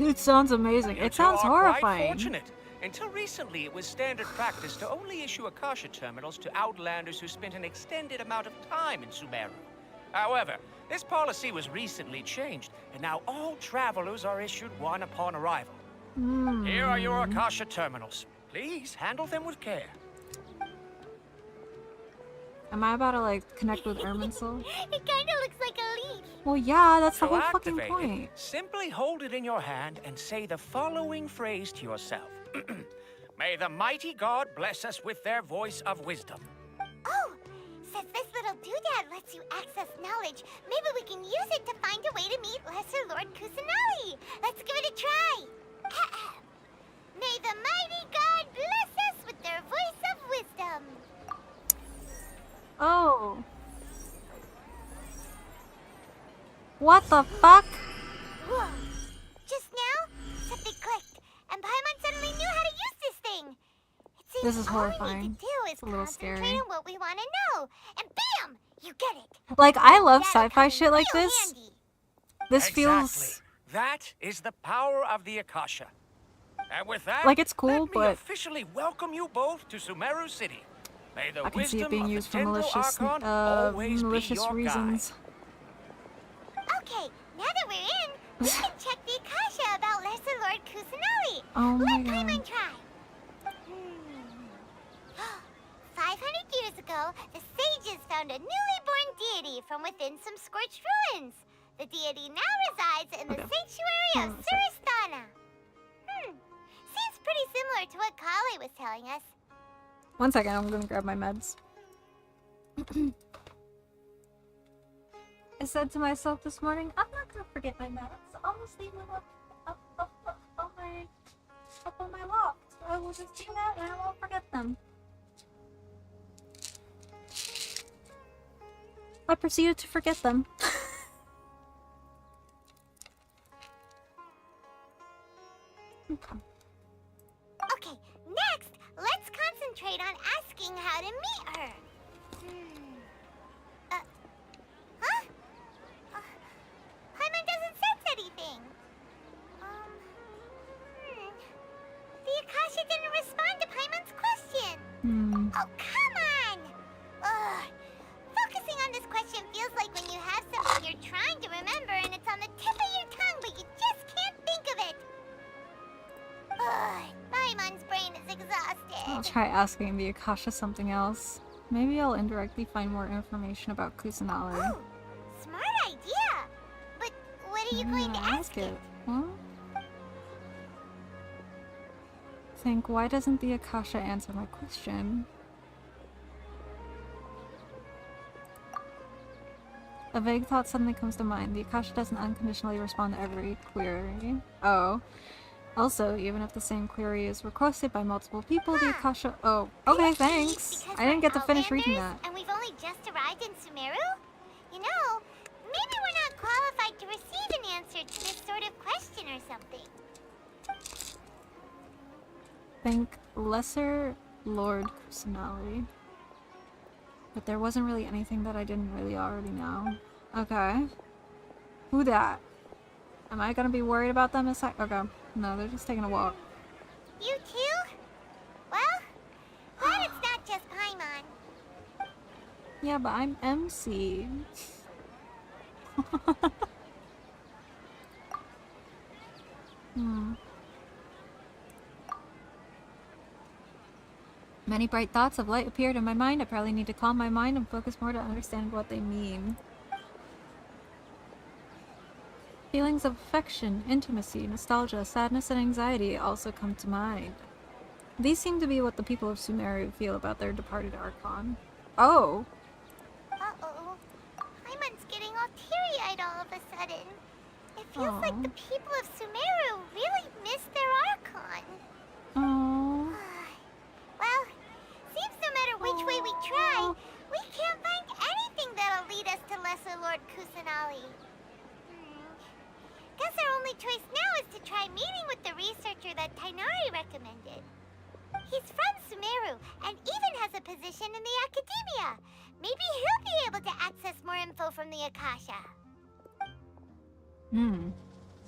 It sounds amazing. You It two sounds are quite horrifying. fortunate. Until recently, it was standard practice to only issue Akasha terminals to outlanders who spent an extended amount of time in Sumeru. However, this policy was recently changed, and now all travelers are issued one upon arrival. Here are your Akasha terminals. Please handle them with care. Am I about to like connect with Erminsul? It kinda looks like a leaf. Well, yeah, that's the To whole fucking activate point. it, simply hold it in your hand and say the following phrase to yourself. May the mighty God bless us with their voice of wisdom. Oh, since this little doodad lets you access knowledge, maybe we can use it to find a way to meet Lesser Lord Kusanali. Let's give it a try. May the mighty God bless us with their voice of wisdom. Oh. What the fuck? Whoa. Just now, something clicked, and Paimon suddenly knew how to use this thing. It seems This is all we horrifying. need to do is It's a little concentrate scary. on what we want to know, and bam, you get it. Like, I love That'll sci-fi come shit like real this. handy. This Exactly. feels That is the power of the Akasha. And with that, like it's cool, let me but officially welcome you both to Sumeru City. May the I can see it wisdom being of the used for Tendo malicious, Archon always be malicious your reasons. Okay, now that we're in, we can check the Akasha about Lesser Lord Kusanali. Oh my Let Paimon god. try. 500 years ago, the sages found a newly born deity from within some scorched ruins. The deity now resides in the Okay. sanctuary of Hold on a sec. Suristana. Seems pretty similar to what Kali was telling us. 1 second, I'm gonna grab my meds. I said to myself this morning, I'm not gonna forget my meds. I'll just leave them up on my loft. I will just do that and I won't forget them. I proceeded to forget them. Okay. Okay, next, let's concentrate on asking how to meet her. Huh? Paimon doesn't sense anything. The Akasha didn't respond to Paimon's question. Oh, come on! Ugh. Focusing on this question feels like when you have something you're trying to remember and it's on the tip of your tongue, but you just can't think of it. Ugh. Paimon's brain is exhausted. I'll try asking the Akasha something else. Maybe I'll indirectly find more information about Kusanali. Oh, smart idea. But what are you going to ask it? Huh? Think, why doesn't the Akasha answer my question? A vague thought suddenly comes to mind. The Akasha doesn't unconditionally respond to every query. Oh. Also, even if the same query is requested by multiple people, the Akasha— oh, okay, thanks. Because I didn't we're get to finish reading outlanders that. And we've only just arrived in Sumeru? You know, maybe we're not qualified to receive an answer to this sort of question or something. Think Lesser Lord Kusanali. But there wasn't really anything that I didn't really already know. Okay. Who that? Am I gonna be worried about them a sec? Okay. No, they're just taking a walk. You too? Well, glad it's not just Paimon. Yeah, but I'm MC. Many bright thoughts of light appeared in my mind. I probably need to calm my mind and focus more to understand what they mean. Feelings of affection, intimacy, nostalgia, sadness, and anxiety also come to mind. These seem to be what the people of Sumeru feel about their departed Archon. Oh! Uh-oh. Paimon's getting all teary-eyed all of a sudden. It feels Aw. like the people of Sumeru really miss their Archon. Oh. Well, seems no matter which way we try, we can't find anything that'll lead us to Lesser Lord Kusanali. Guess our only choice now is to try meeting with the researcher that Tainari recommended. He's from Sumeru and even has a position in the academia. Maybe he'll be able to access more info from the Akasha. Hmm.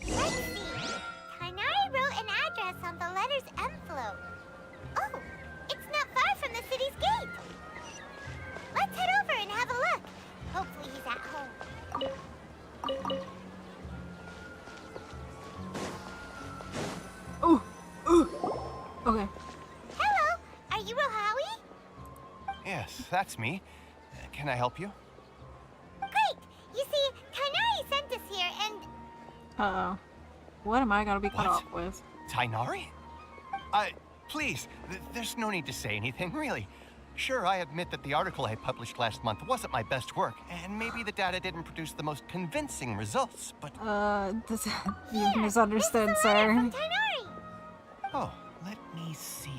Let's see. Tighnari wrote an address on the letter's envelope. Oh, it's not far from the city's gate. Let's head over and have a look. Hopefully he's at home. Ooh. Ooh. Okay. Hello, are you Rohawi? Yes, that's me. Can I help you? Great. You see, Tighnari sent us here and... Uh-oh. What am I gonna be caught What? up with? Tighnari? Please, there's no need to say anything, really. Sure, I admit that the article I published last month wasn't my best work, and maybe the data didn't produce the most convincing results, but... You misunderstood, This is a letter sir. from Tighnari. Oh, let me see.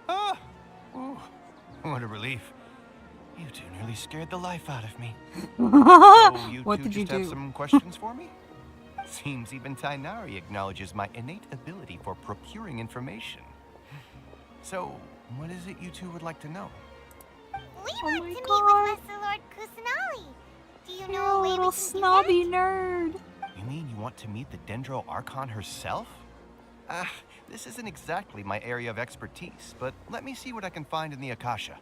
Oh! Ooh, what a relief. You two nearly scared the life out of me. So you What two did you just have do? some questions for me? Seems even Tighnari acknowledges my innate ability for procuring information. So, what is it you two would like to know? We Oh want my to meet God. with Lesser Lord Kusanali. Do you You're know a a way we little can snobby do nerd. You mean you want to meet the Dendro Archon herself? This isn't exactly my area of expertise, but let me see what I can find in the Akasha.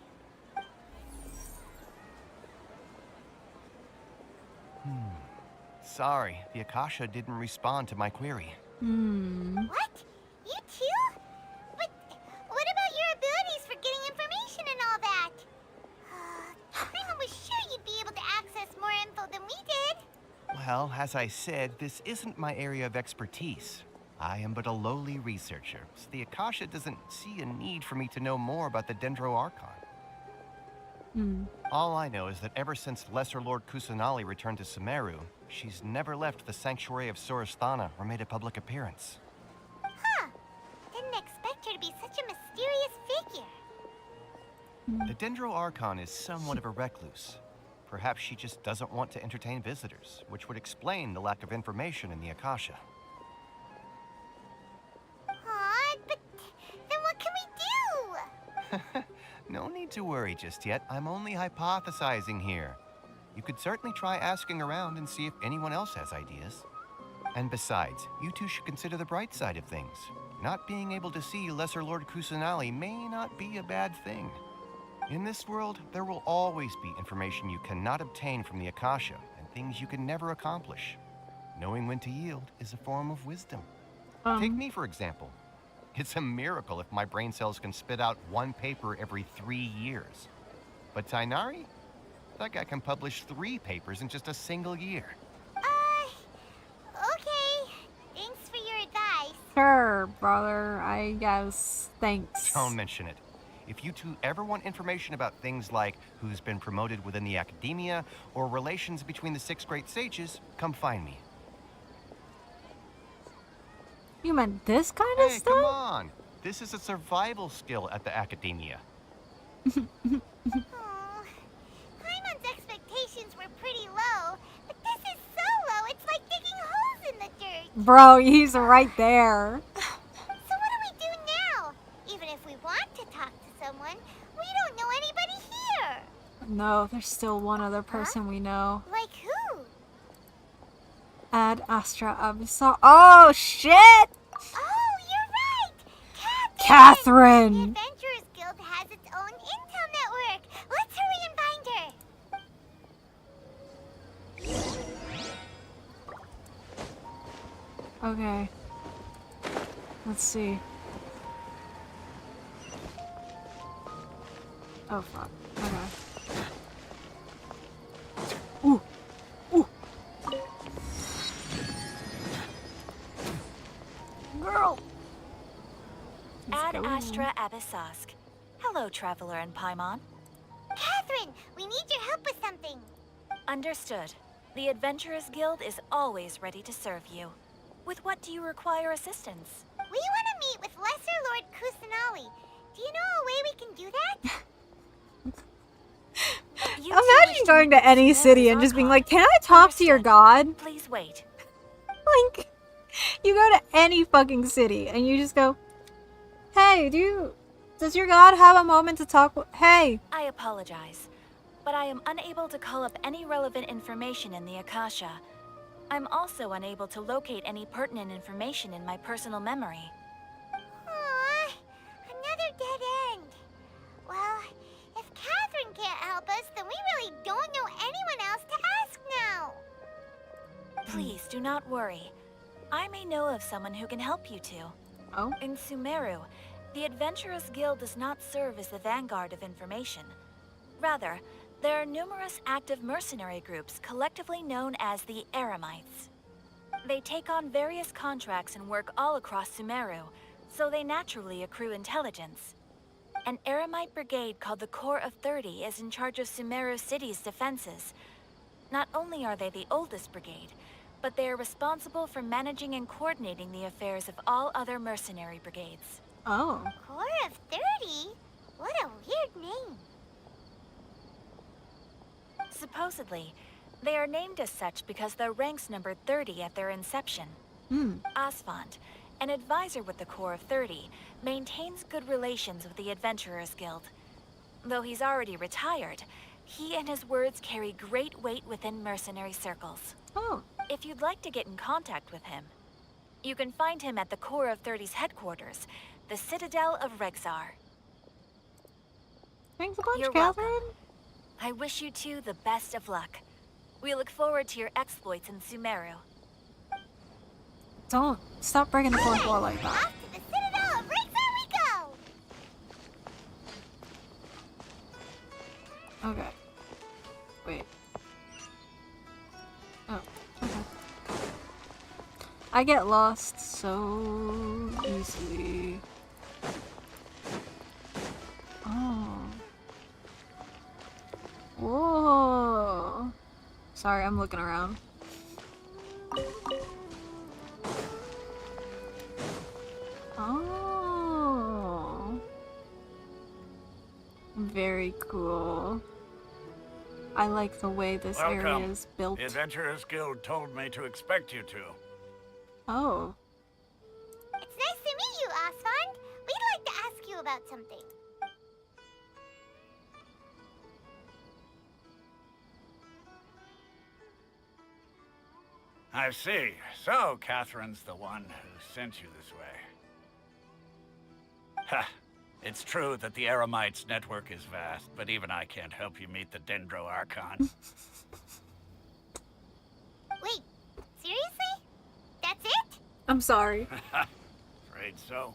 Sorry, the Akasha didn't respond to my query. Hmm. What? You too? But what about your abilities for getting information and all that? Prima was sure you'd be able to access more info than we did. Well, as I said, this isn't my area of expertise. I am but a lowly researcher, so the Akasha doesn't see a need for me to know more about the Dendro Archon. Hmm. All I know is that ever since Lesser Lord Kusanali returned to Sumeru, she's never left the Sanctuary of Sorasthana or made a public appearance. Huh. Didn't expect her to be such a mysterious figure. The Dendro Archon is somewhat of a recluse. Perhaps she just doesn't want to entertain visitors, which would explain the lack of information in the Akasha. Aw, but then what can we do? No need to worry just yet. I'm only hypothesizing here. You could certainly try asking around and see if anyone else has ideas. And besides, you two should consider the bright side of things. Not being able to see Lesser Lord Kusanali may not be a bad thing. In this world, there will always be information you cannot obtain from the Akasha and things you can never accomplish. Knowing when to yield is a form of wisdom. Take me, for example. It's a miracle if my brain cells can spit out one paper every 3 years. But Tighnari? That guy can publish 3 papers in just a single year. Okay. Thanks for your advice. Sure, brother. I guess. Thanks. Don't mention it. If you two ever want information about things like who's been promoted within the academia or relations between the 6 great sages, come find me. You meant this kind of Hey, stuff? come on! This is a survival skill at the academia. Aw. Paimon's expectations were pretty low, but this is so low, it's like digging holes in the dirt. Bro, he's right there. So what do we do now? Even if we want to talk to someone, we don't know anybody here. No, there's still one other person we know. Like who? Ad Astra Abyssal. Oh, shit! Oh, you're right! The Catherine! Adventurers Guild has its own intel network. Let's hurry and find her. Okay. Let's see. Oh, fuck. Okay. Ooh. Ooh. Girl. Let's Ad go. Astra Abyssosk. Hello, Traveler and Paimon. Catherine, we need your help with something. Understood. The Adventurers Guild is always ready to serve you. With what do you require assistance? We want to meet with Lesser Lord Kusanali. Do you know a way we can do that? You two Imagine wish to going meet to any with city Sumeru's and just being Archon. like, can I talk to your Understood. god? Please wait. Like, you go to any fucking city and you just go, hey, does your god have a moment to talk with? Hey. I apologize, but I am unable to call up any relevant information in the Akasha. I'm also unable to locate any pertinent information in my personal memory. Aw, another dead end. Well, if Catherine can't help us, then we really don't know anyone else to ask now. Please do not worry. I may know of someone who can help you two. Oh? In Sumeru, the Adventurers Guild does not serve as the vanguard of information. Rather, there are numerous active mercenary groups collectively known as the Eremites. They take on various contracts and work all across Sumeru, so they naturally accrue intelligence. An Eremite brigade called the Corps of 30 is in charge of Sumeru City's defenses. Not only are they the oldest brigade, but they are responsible for managing and coordinating the affairs of all other mercenary brigades. Oh. Corps of 30? What a weird name. Supposedly, they are named as such because their ranks numbered 30 at their inception. Asfand, an advisor with the Corps of 30, maintains good relations with the Adventurers Guild. Though he's already retired, he and his words carry great weight within mercenary circles. Oh. If you'd like to get in contact with him, you can find him at the Corps of 30's headquarters, the Citadel of Rexar. Thanks a bunch, You're Catherine. welcome. I wish you two the best of luck. We look forward to your exploits in Sumeru. Don't stop breaking the fourth wall like that. Off to the Citadel of Rexar we go! Okay. Wait. Oh, okay. I get lost so easily. Oh. Whoa. Sorry, I'm looking around. Oh. Very cool. I like the way this area is built. The Adventurers Guild told me to expect you to. Oh. It's nice to meet you, Asfand. We'd like to ask you about something. I see. So, Catherine's the one who sent you this way. Ha! It's true that the Eremites' network is vast, but even I can't help you meet the Dendro Archon. Wait, seriously? That's it? I'm sorry. Afraid so.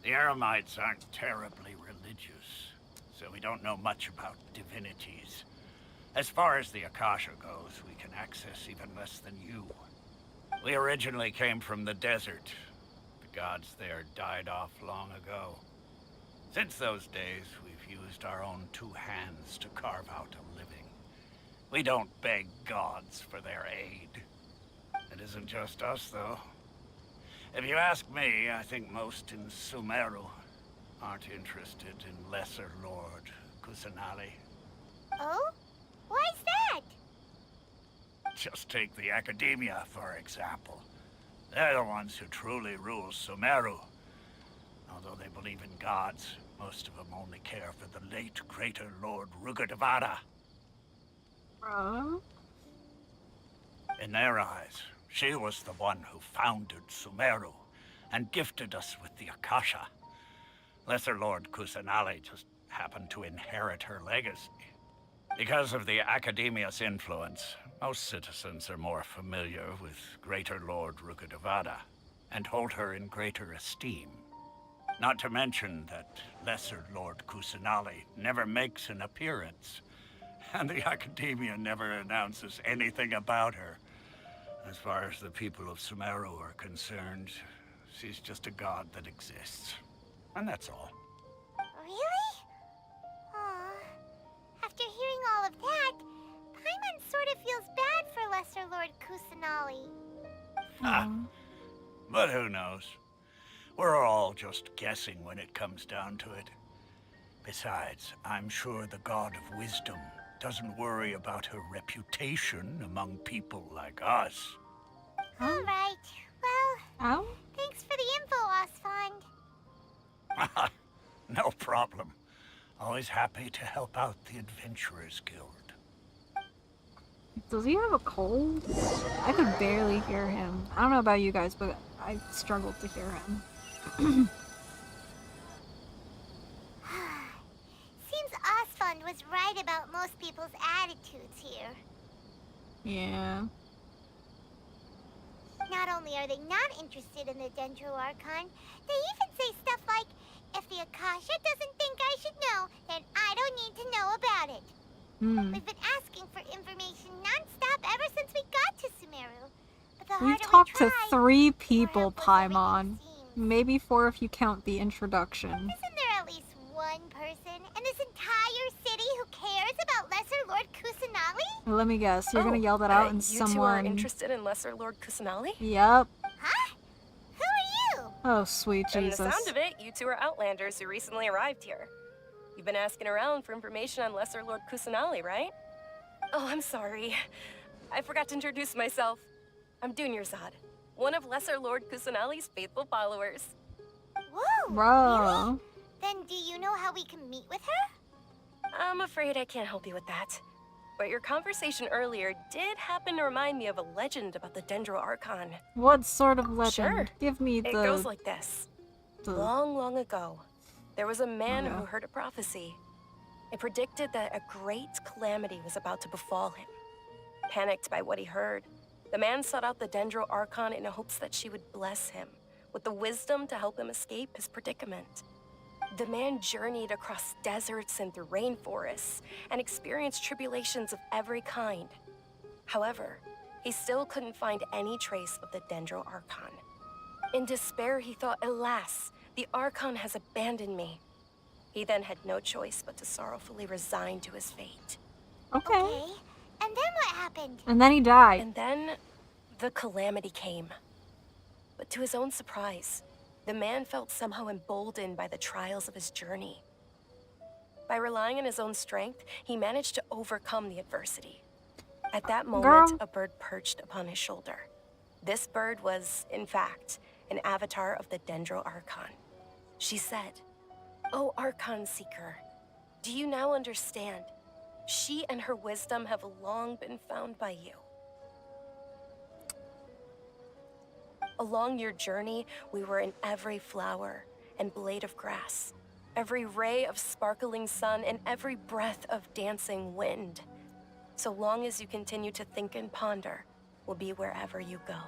The Eremites aren't terribly religious, so we don't know much about divinities. As far as the Akasha goes, we can access even less than you. We originally came from the desert. The gods there died off long ago. Since those days, we've used our own two hands to carve out a living. We don't beg gods for their aid. It isn't just us, though. If you ask me, I think most in Sumeru aren't interested in Lesser Lord Kusanali. Oh? Why's that? Just take the Academia, for example. They're the ones who truly rule Sumeru. Although they believe in gods, most of them only care for the late Greater Lord Rugurdevada. In their eyes, she was the one who founded Sumeru and gifted us with the Akasha. Lesser Lord Kusanali just happened to inherit her legacy. Because of the Academia's influence, most citizens are more familiar with Greater Lord Rugurdevada and hold her in greater esteem. Not to mention that Lesser Lord Kusanali never makes an appearance, and the Academia never announces anything about her. As far as the people of Sumeru are concerned, she's just a god that exists. And that's all. Really? Aw. After hearing all of that, Paimon sort of feels bad for Lesser Lord Kusanali. But who knows? We're all just guessing when it comes down to it. Besides, I'm sure the God of Wisdom doesn't worry about her reputation among people like us. All right. Well, Oh? thanks for the info, Asfand. No problem. Always happy to help out the Adventurers Guild. Does he have a cold? I could barely hear him. I don't know about you guys, but I struggled to hear him. Seems Osfond was right about most people's attitudes here. Yeah. Not only are they not interested in the Dendro Archon, they even say stuff like, if the Akasha doesn't think I should know, then I don't need to know about it. We've been asking for information non-stop ever since we got to Sumeru. But the We've harder talked we to try, 3 the more people, helpless everything Paimon. seems. Maybe 4 if you count the introduction. Isn't there at least one person in this entire city who cares about Lesser Lord Kusanali? Let me guess, you're gonna yell that out and you someone... two are interested in Lesser Lord Kusanali? Yep. Huh? Who are you? Oh, sweet From Jesus. the sound of it, you two are Outlanders who recently arrived here. You've been asking around for information on Lesser Lord Kusanali, right? Oh, I'm sorry. I forgot to introduce myself. I'm Dunyarzad, one of Lesser Lord Kusanali's faithful followers. Whoa, Bro. really? Then do you know how we can meet with her? I'm afraid I can't help you with that. But your conversation earlier did happen to remind me of a legend about the Dendro Archon. What sort of legend? Sure. Give me It the... goes like this. the... Long, long ago, there was a man yeah. who heard a prophecy. It predicted that a great calamity was about to befall him. Panicked by what he heard, the man sought out the Dendro Archon in hopes that she would bless him with the wisdom to help him escape his predicament. The man journeyed across deserts and through rainforests and experienced tribulations of every kind. However, he still couldn't find any trace of the Dendro Archon. In despair, he thought, alas, the Archon has abandoned me. He then had no choice but to sorrowfully resign to his fate. Okay. And then what happened? And then he died. And then the calamity came. But to his own surprise, the man felt somehow emboldened by the trials of his journey. By relying on his own strength, he managed to overcome the adversity. At that moment, a bird perched upon his shoulder. This bird was, in fact, an avatar of the Dendro Archon. She said, "O Archon Seeker, do you now understand? She and her wisdom have long been found by you. Along your journey, we were in every flower and blade of grass, every ray of sparkling sun, and every breath of dancing wind. So long as you continue to think and ponder, we'll be wherever you go."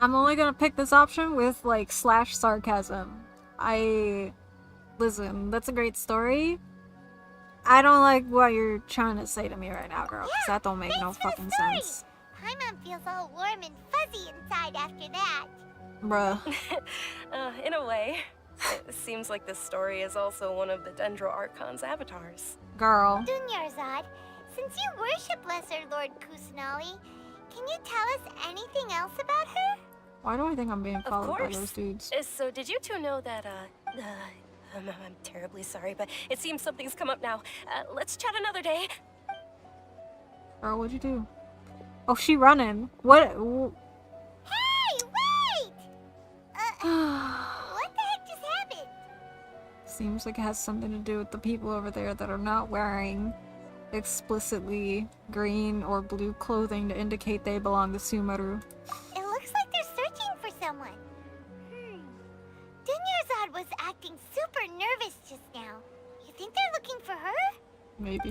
I'm only gonna pick this option with, like, / sarcasm. Listen, that's a great story. I don't like what you're trying to say to me right now, girl, because that don't make no fucking sense. Paimon feels all warm and fuzzy inside after that. Bruh. In a way, it seems like this story is also one of the Dendro Archon's avatars. Girl. Dunyarzad, since you worship Lesser Lord Kusanali, can you tell us anything else about her? Why do I think I'm being Of followed by course. those dudes? So did you two know that, I'm terribly sorry, but it seems something's come up now. Let's chat another day. Girl, what'd you do? Oh, she running. What? Hey, wait! What the heck just happened? Seems like it has something to do with the people over there that are not wearing explicitly green or blue clothing to indicate they belong to Sumeru. It looks like they're searching for someone. Dunyarzad was acting super nervous just now. You think they're looking for her? Maybe.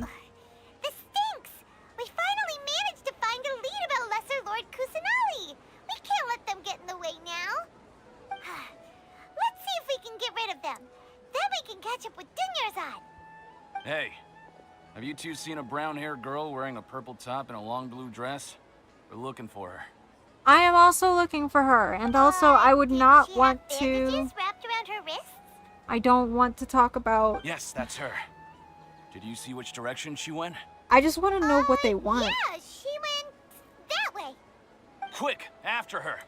This stinks! We finally managed to find a lead about Lesser Lord Kusanali! We can't let them get in the way now! Let's see if we can get rid of them. Then we can catch up with Dunyarzad! Hey, have you two seen a brown-haired girl wearing a purple top and a long blue dress? We're looking for her. I am also looking for her, and also I would not want Did she to... have bandages wrapped around her wrists? I don't want to talk about... Yes, that's her. Did you see which direction she went? I just want to know what they want. Yeah, she went that way. Quick, after her!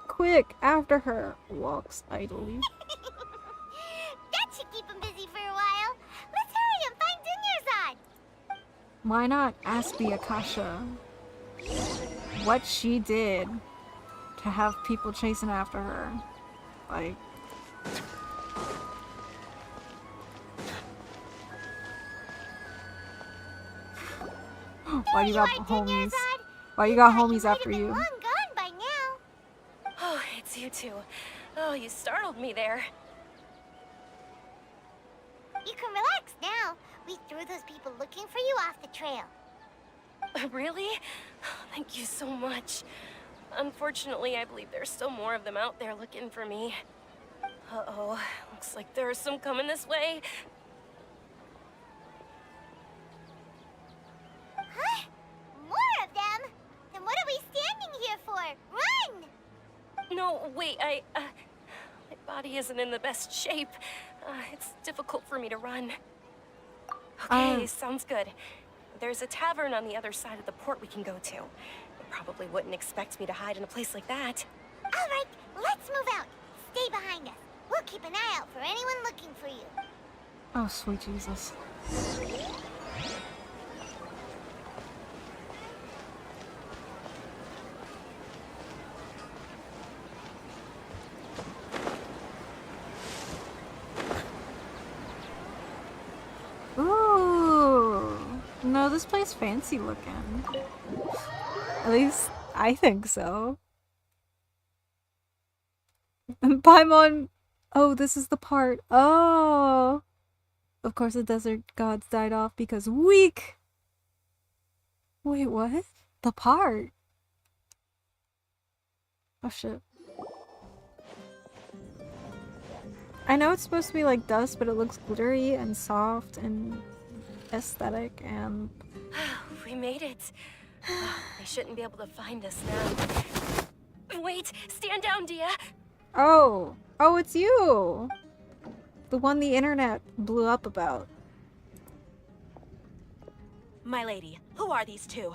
Quick, after her. Walks idly. That should keep him busy for a while. Let's hurry and find Dunyarzad. Why not ask the Akasha what she did to have people chasing after her? Like... Why do you got are, homies? Junior-Zod. Why you got Thought homies might have after been you? long gone by now. Oh, it's you two. Oh, you startled me there. You can relax now. We threw those people looking for you off the trail. Really? Thank you so much. Unfortunately, I believe there's still more of them out there looking for me. Uh-oh, looks like there are some coming this way. Huh? More of them? Then what are we standing here for? Run! No, wait, my body isn't in the best shape. It's difficult for me to run. Okay, sounds good. There's a tavern on the other side of the port we can go to. They probably wouldn't expect me to hide in a place like that. All right, let's move out. Stay behind us. We'll keep an eye out for anyone looking for you. Oh, sweet Jesus. Ooh. No, this place fancy looking. At least I think so. Paimon. Oh, this is the part. Oh. Of course the desert gods died off because weak. Wait, what? The part? Oh shit. I know it's supposed to be like dust, but it looks glittery and soft and aesthetic and... We made it. They shouldn't be able to find us now. Wait, stand down, Dia. Oh. Oh, it's you! The one the internet blew up about. My lady, who are these two?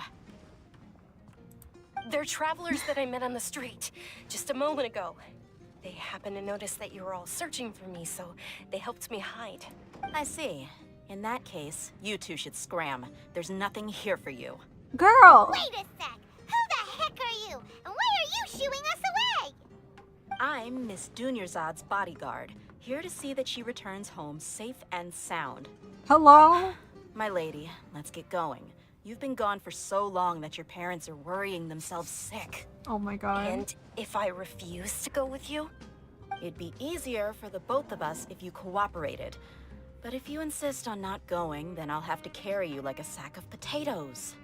They're travelers that I met on the street just a moment ago. They happened to notice that you were all searching for me, so they helped me hide. I see. In that case, you two should scram. There's nothing here for you. Girl! Wait a sec. Who the heck are you? And why are you shooing us away? I'm Miss Dunyarzad's bodyguard, here to see that she returns home safe and sound. Hello? My lady, let's get going. You've been gone for so long that your parents are worrying themselves sick. Oh my god. And if I refuse to go with you? It'd be easier for the both of us if you cooperated. But if you insist on not going, then I'll have to carry you like a sack of potatoes.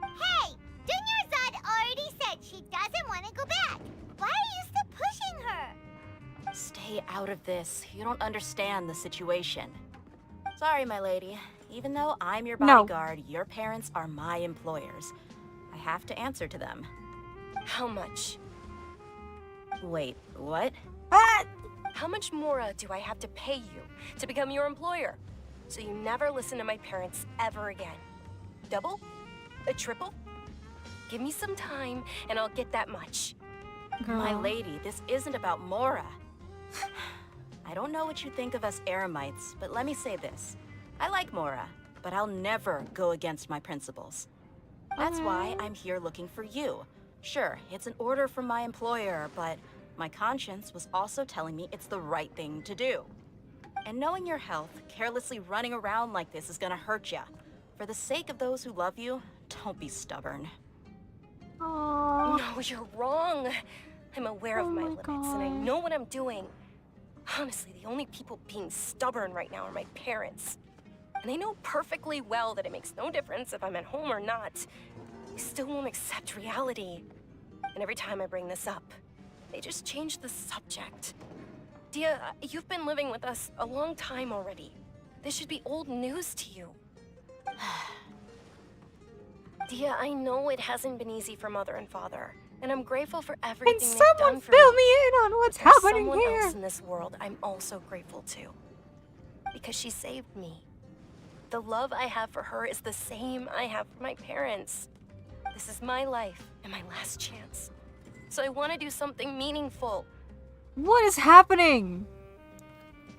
Hey! Dunyarzad already said she doesn't want to go back. Why are you still pushing her? Stay out of this. You don't understand the situation. Sorry, my lady. Even though I'm your bodyguard, your parents are my employers. I have to answer to them. How much? Wait, what? How much more do I have to pay you to become your employer? So you never listen to my parents ever again. Double? A triple? Give me some time and I'll get that much. Girl. My lady, this isn't about Mora. I don't know what you think of us Eremites, but let me say this. I like Mora, but I'll never go against my principles. That's why I'm here looking for you. Sure, it's an order from my employer, but my conscience was also telling me it's the right thing to do. And knowing your health, carelessly running around like this is gonna hurt ya. For the sake of those who love you, don't be stubborn. Aww. No, you're wrong. I'm aware of my limits and I know what I'm doing. Honestly, the only people being stubborn right now are my parents. And they know perfectly well that it makes no difference if I'm at home or not. They still won't accept reality. And every time I bring this up, they just change the subject. Dia, you've been living with us a long time already. This should be old news to you. Dia, I know it hasn't been easy for Mother and Father, and I'm grateful for everything Can they've done someone for fill me. me in on what's There's happening someone here? else in this world I'm also grateful to. Because she saved me. The love I have for her is the same I have for my parents. This is my life and my last chance. So I want to do something meaningful. What is happening?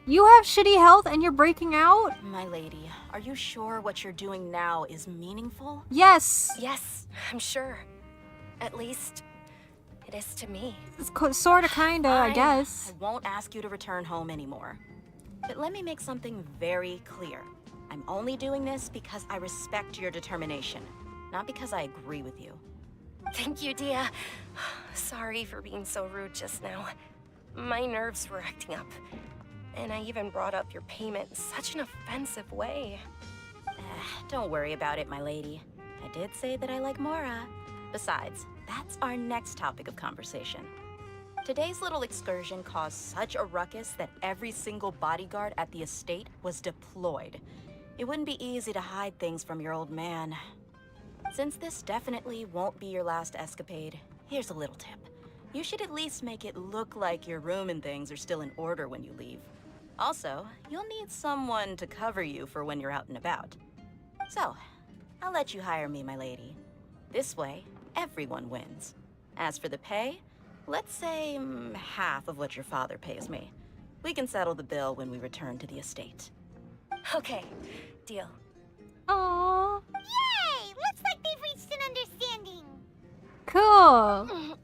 You have shitty health and you're breaking out? My lady, are you sure what you're doing now is meaningful? Yes. Yes, I'm sure. At least, it is to me. It's sorta, kinda, I Fine. guess. I won't ask you to return home anymore. But let me make something very clear. I'm only doing this because I respect your determination. not because I agree with you. Thank you, Dia. Sorry for being so rude just now. My nerves were acting up. And I even brought up your payment in such an offensive way. Don't worry about it, my lady. I did say that I like Mora. Besides, that's our next topic of conversation. Today's little excursion caused such a ruckus that every single bodyguard at the estate was deployed. It wouldn't be easy to hide things from your old man. Since this definitely won't be your last escapade, here's a little tip. You should at least make it look like your room and things are still in order when you leave. Also, you'll need someone to cover you for when you're out and about. So, I'll let you hire me, my lady. This way, everyone wins. As for the pay, let's say half of what your father pays me. We can settle the bill when we return to the estate. Okay, deal. Aww. Yay! Looks like they've reached an understanding. Cool.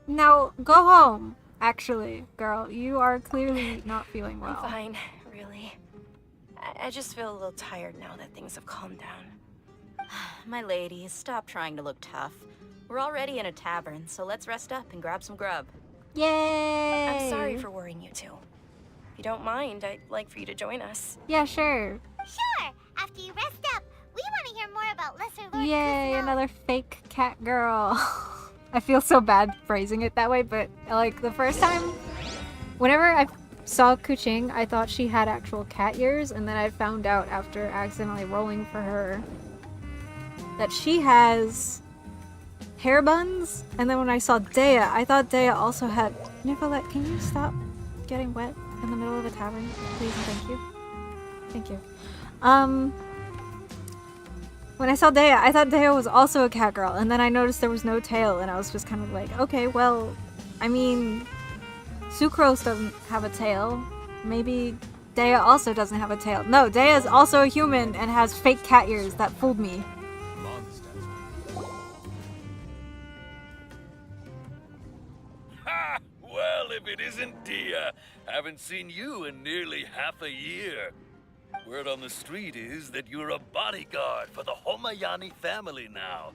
Now, go home. Actually, girl, you are clearly not feeling well. I'm fine, really. I just feel a little tired now that things have calmed down. My lady, stop trying to look tough. We're already in a tavern, so let's rest up and grab some grub. Yay! I'm sorry for worrying you two. If you don't mind, I'd like for you to join us. Yeah, sure. Sure. After you rest up, we want to hear more about Lesser Lord Yay, Kusanali. another fake cat girl. I feel so bad phrasing it that way, but like the first time, whenever I saw Kuching, I thought she had actual cat ears, and then I found out after accidentally rolling for her that she has hair buns. And then when I saw Dea, I thought Dea also had... Nicolette, can you stop getting wet in the middle of a tavern? Please and thank you. Thank you. When I saw Dea, I thought Dea was also a cat girl, and then I noticed there was no tail, and I was just kind of like, okay, well, I mean, Sucrose doesn't have a tail. Maybe Dea also doesn't have a tail. No, Dea is also a human and has fake cat ears. That fooled me. Ha! Well, if it isn't Dia, haven't seen you in nearly half a year. Word on the street is that you're a bodyguard for the Homayani family now.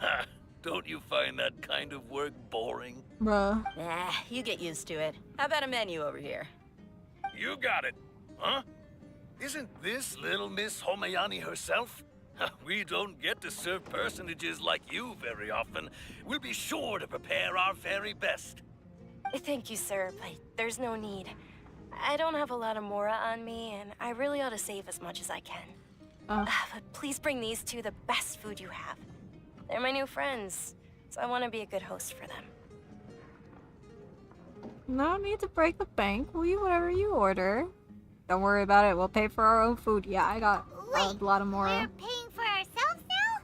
Ha! Don't you find that kind of work boring? Bruh. Nah, you get used to it. How about a menu over here? You got it. Huh? Isn't this little Miss Homayani herself? We don't get to serve personages like you very often. We'll be sure to prepare our very best. Thank you, sir, but there's no need. I don't have a lot of Mora on me, and I really ought to save as much as I can. But please bring these two the best food you have. They're my new friends, so I want to be a good host for them. No need to break the bank. We'll eat whatever you order. Don't worry about it. We'll pay for our own food. Yeah, I got a lot of more. We're paying for ourselves now?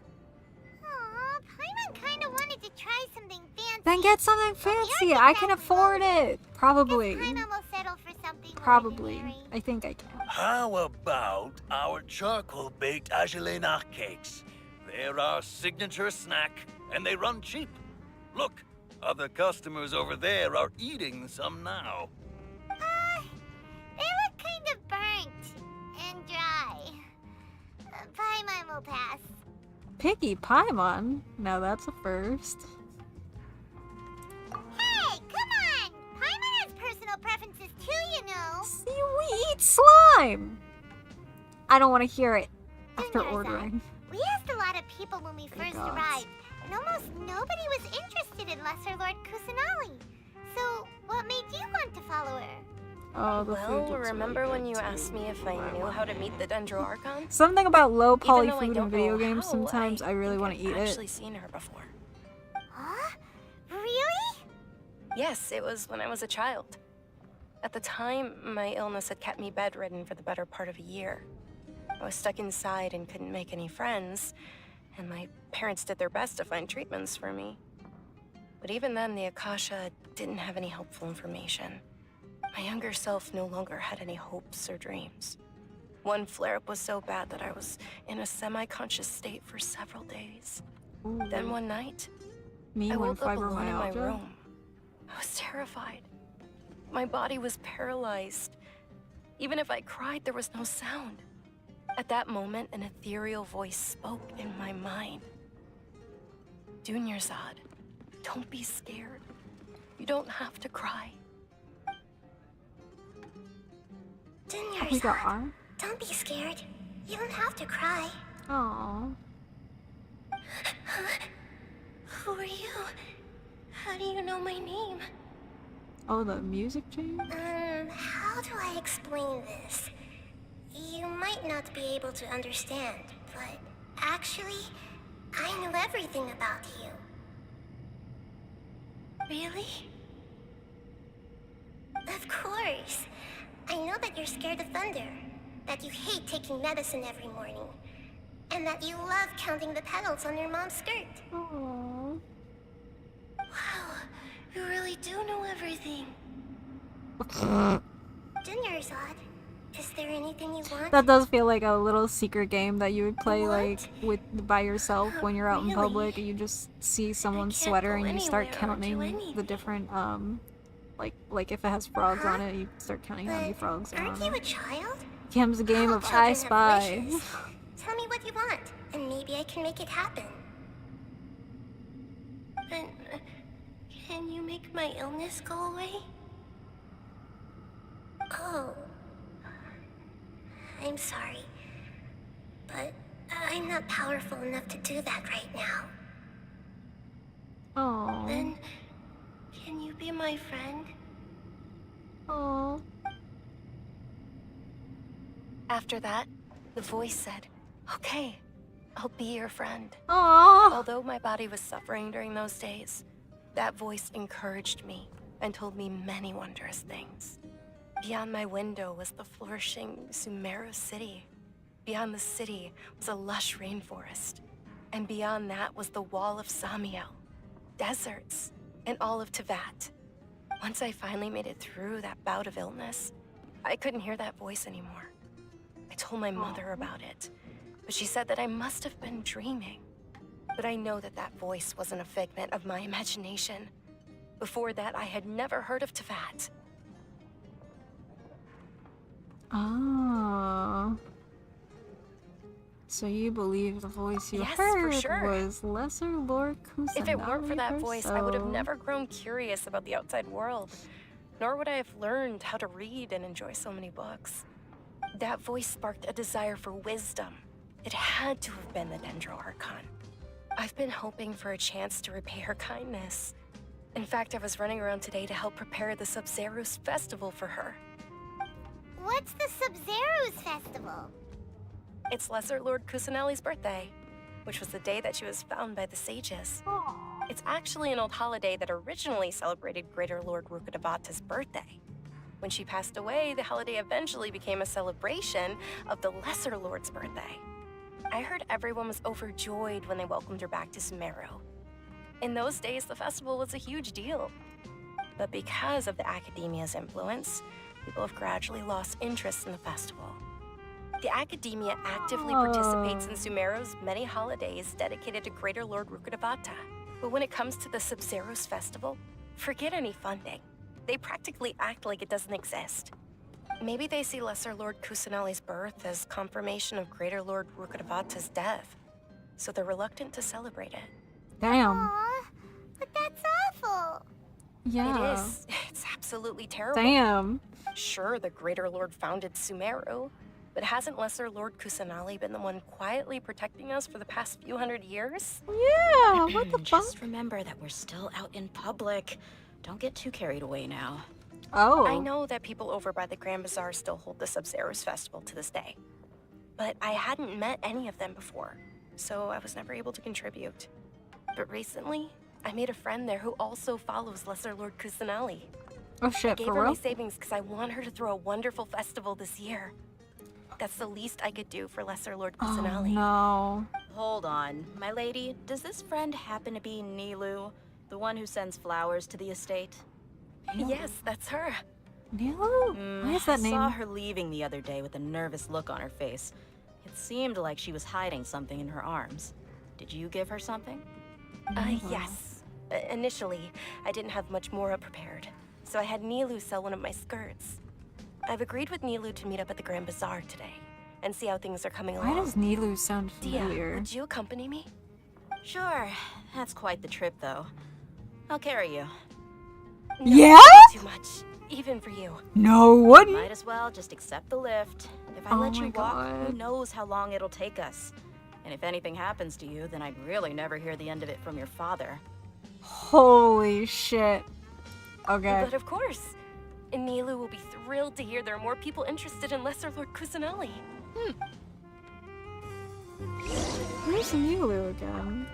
Aw, Paimon kinda wanted to try something fancy. Then get something fancy. I can afford it. Probably. Paimon will settle for something Probably. I think I can. How about our charcoal-baked Agelena cakes? They're our signature snack, and they run cheap. Look, other customers over there are eating some now. They look kind of burnt and dry. Paimon will pass. Picky Paimon? Now that's a first. Hey, come on! Paimon has personal preferences too, you know. See, we eat slime! I don't want to hear it after ordering. We asked a lot of people when we first arrived, and almost nobody was interested in Lesser Lord Kusanali. So, what made you want to follow her? Oh, the food Well, looks remember really when good you too. asked me if I knew how to meet the Dendro Archon? Something about low poly Even though I food in don't video know games, how, sometimes I really want to eat I've it. actually seen her before. Huh? Really? Yes, it was when I was a child. At the time, my illness had kept me bedridden for the better part of a year. I was stuck inside and couldn't make any friends, and my parents did their best to find treatments for me. But even then, the Akasha didn't have any helpful information. My younger self no longer had any hopes or dreams. One flare-up was so bad that I was in a semi-conscious state for several days. Then one night, I woke up alone in my room. I was terrified. My body was paralyzed. Even if I cried, there was no sound. At that moment, an ethereal voice spoke in my mind. Dunyarzad, don't be scared. You don't have to cry. We got Dunyarzad, R. don't be scared. You don't have to cry. Aww. Who are you? How do you know my name? Oh, the music change? How do I explain this? You might not be able to understand, but actually, I know everything about you. Really? Of course. I know that you're scared of thunder, that you hate taking medicine every morning, and that you love counting the petals on your mom's skirt. Aww. Wow, you really do know everything. Dunyarzad, is there anything you want? That does feel like a little secret game that you would play like by yourself when you're out in public and you just see someone's sweater and you start counting the different like if it has frogs on it, you start counting how many frogs are on Aren't you a it. child? Becomes a game All of children I have Spy. wishes. Tell me what you want, and maybe I can make it happen. And can you make my illness go away? Oh. I'm sorry. But I'm not powerful enough to do that right now. Oh. Then, can you be my friend? Oh. After that, the voice said, "Okay, I'll be your friend." Aww. Although my body was suffering during those days, that voice encouraged me and told me many wondrous things. Beyond my window was the flourishing SUMERU city. Beyond the city was a lush rainforest. And beyond that was the wall of Samiel, deserts, and all of Tevat. Once I finally made it through that bout of illness, I couldn't hear that voice anymore. I told my mother about it, but she said that I must have been dreaming. But I know that that voice wasn't a figment of my imagination. Before that, I had never heard of Tevat. Oh. So you believe the voice you Yes, heard for sure. was Lesser Lord Kusanagi If it weren't for that voice, I would have herself. never grown curious about the outside world. Nor would I have learned how to read and enjoy so many books. That voice sparked a desire for wisdom. It had to have been the Dendro Archon. I've been hoping for a chance to repay her kindness. In fact, I was running around today to help prepare the Sub-Zero's festival for her. What's the Sub-Zero's festival? It's Lesser Lord Kusanali's birthday, which was the day that she was found by the sages. It's actually an old holiday that originally celebrated Greater Lord Rukkhadevata's birthday. When she passed away, the holiday eventually became a celebration of the Lesser Lord's birthday. I heard everyone was overjoyed when they welcomed her back to Sumeru. In those days, the festival was a huge deal. But because of the Academia's influence, people have gradually lost interest in the festival. The Academia actively participates in Sumeru's many holidays dedicated to Greater Lord Rukkhadevata. But when it comes to the Sub-Zero's festival, forget any funding. They practically act like it doesn't exist. Maybe they see Lesser Lord Kusanali's birth as confirmation of Greater Lord Rukkhadevata's death, so they're reluctant to celebrate it. Damn. Aw, but that's awful. Yeah. It is. It's absolutely terrible. Damn. Sure, the Greater Lord founded Sumeru, but hasn't Lesser Lord Kusanali been the one quietly protecting us for the past few hundred years? Yeah, what the fuck? Just remember that we're still out in public. Don't get too carried away now. Oh. I know that people over by the Grand Bazaar still hold the Sub-Zero's festival to this day. But I hadn't met any of them before, so I was never able to contribute. But recently, I made a friend there who also follows Lesser Lord Kusanali. Oh shit, I gave for her my real? savings because I want her to throw a wonderful festival this year. That's the least I could do for Lesser Lord Oh Kusanali. no. Hold on, my lady. Does this friend happen to be Nilu, the one who sends flowers to the estate? Yes, that's her. Nilu? Why is that I name? saw her leaving the other day with a nervous look on her face. It seemed like she was hiding something in her arms. Did you give her something? Yes. Initially, I didn't have much Mora prepared, so I had Nilu sell one of my skirts. I've agreed with Nilu to meet up at the Grand Bazaar today, and see how things are coming Why along. does Nilou sound Dia, familiar? would you accompany me? Sure. That's quite the trip, though. I'll carry you. No, Yeah? too much, even for you. No, wouldn't. Might as well just accept the lift. If I Oh let my you walk, who God. knows how long it'll take us. And if anything happens to you, then I'd really never hear the end of it from your father. Holy shit. Okay. But of course, Nilou will be thrilled to hear there are more people interested in Lesser Lord Kusanali. Where's Nilou again?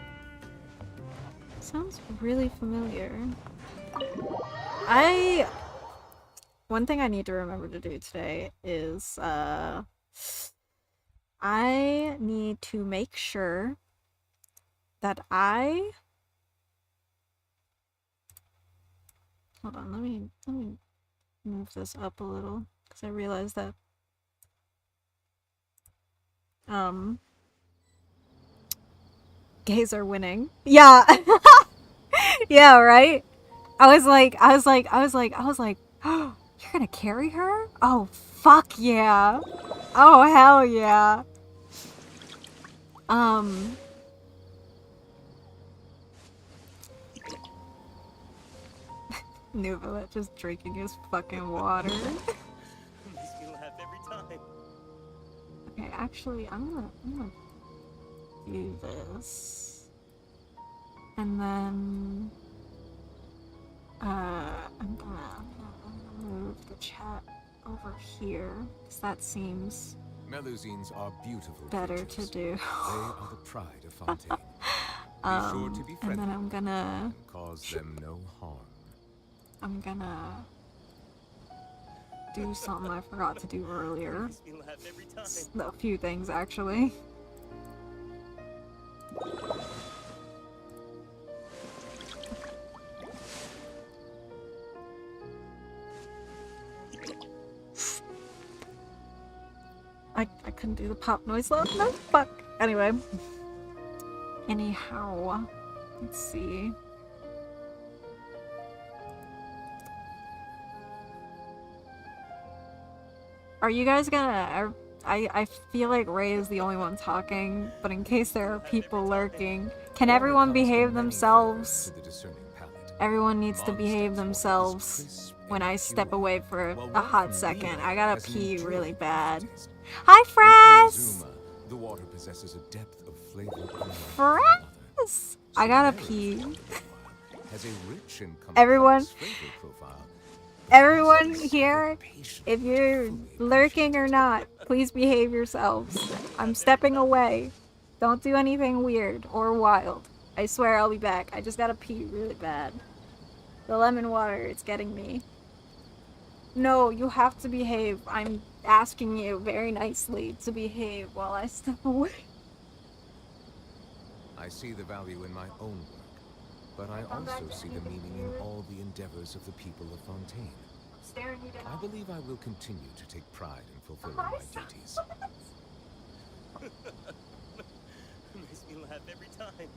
Sounds really familiar. One thing I need to remember to do today is, I need to make sure that hold on, let me move this up a little, because I realized that, gays are winning. Yeah. Yeah, right? I was like, oh, you're gonna carry her? Oh, fuck yeah. Oh, hell yeah. Nuvalet just drinking his fucking water. Makes me laugh every time. Okay, actually, I'm gonna do this. And then I'm gonna move the chat over here, because that seems Melusines are beautiful better creatures. to do. They are the pride of Fontaine. Be sure to be And friendly then I'm gonna and cause them no harm. I'm gonna do something I forgot to do earlier. Makes me laugh every time. A few things, actually. I couldn't do the pop noise loud enough? Fuck. Anyway. Anyhow. Let's see. Are you guys gonna... I feel like Ray is the only one talking, but in case there are people lurking, can everyone behave themselves? Everyone needs to behave themselves when I step away for a hot second. I gotta pee really bad. Hi, Frass! The water possesses a depth of flavor. Frass! I gotta pee. Has a rich and Everyone, flavor profile. everyone here, if you're lurking or not, please behave yourselves. I'm stepping away. Don't do anything weird or wild. I swear I'll be back. I just gotta pee really bad. The lemon water, it's getting me. No, you have to behave. I'm asking you very nicely to behave while I step away. I see the value in my own work, but I also see the meaning in all the endeavors of the people of Fontaine. I believe I will continue to take pride in fulfilling my duties. Makes me laugh every time.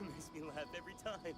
Makes me laugh every time.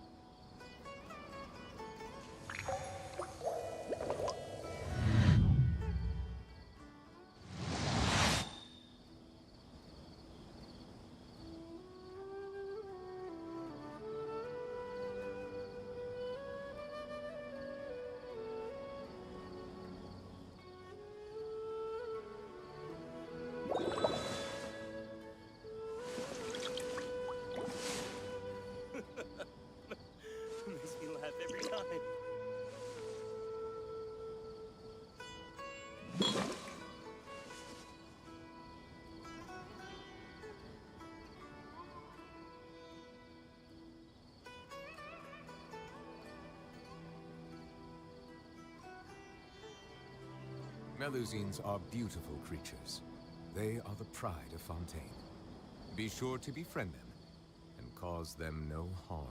Makes me laugh every time. Melusines are beautiful creatures. They are the pride of Fontaine. Be sure to befriend them and cause them no harm.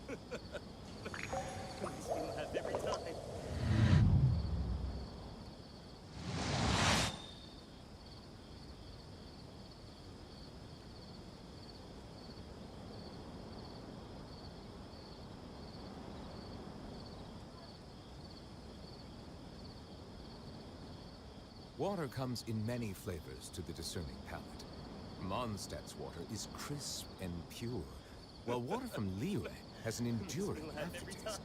Makes me laugh every time. Water comes in many flavors to the discerning palate. Mondstadt's water is crisp and pure, while water from Liyue has an enduring aftertaste.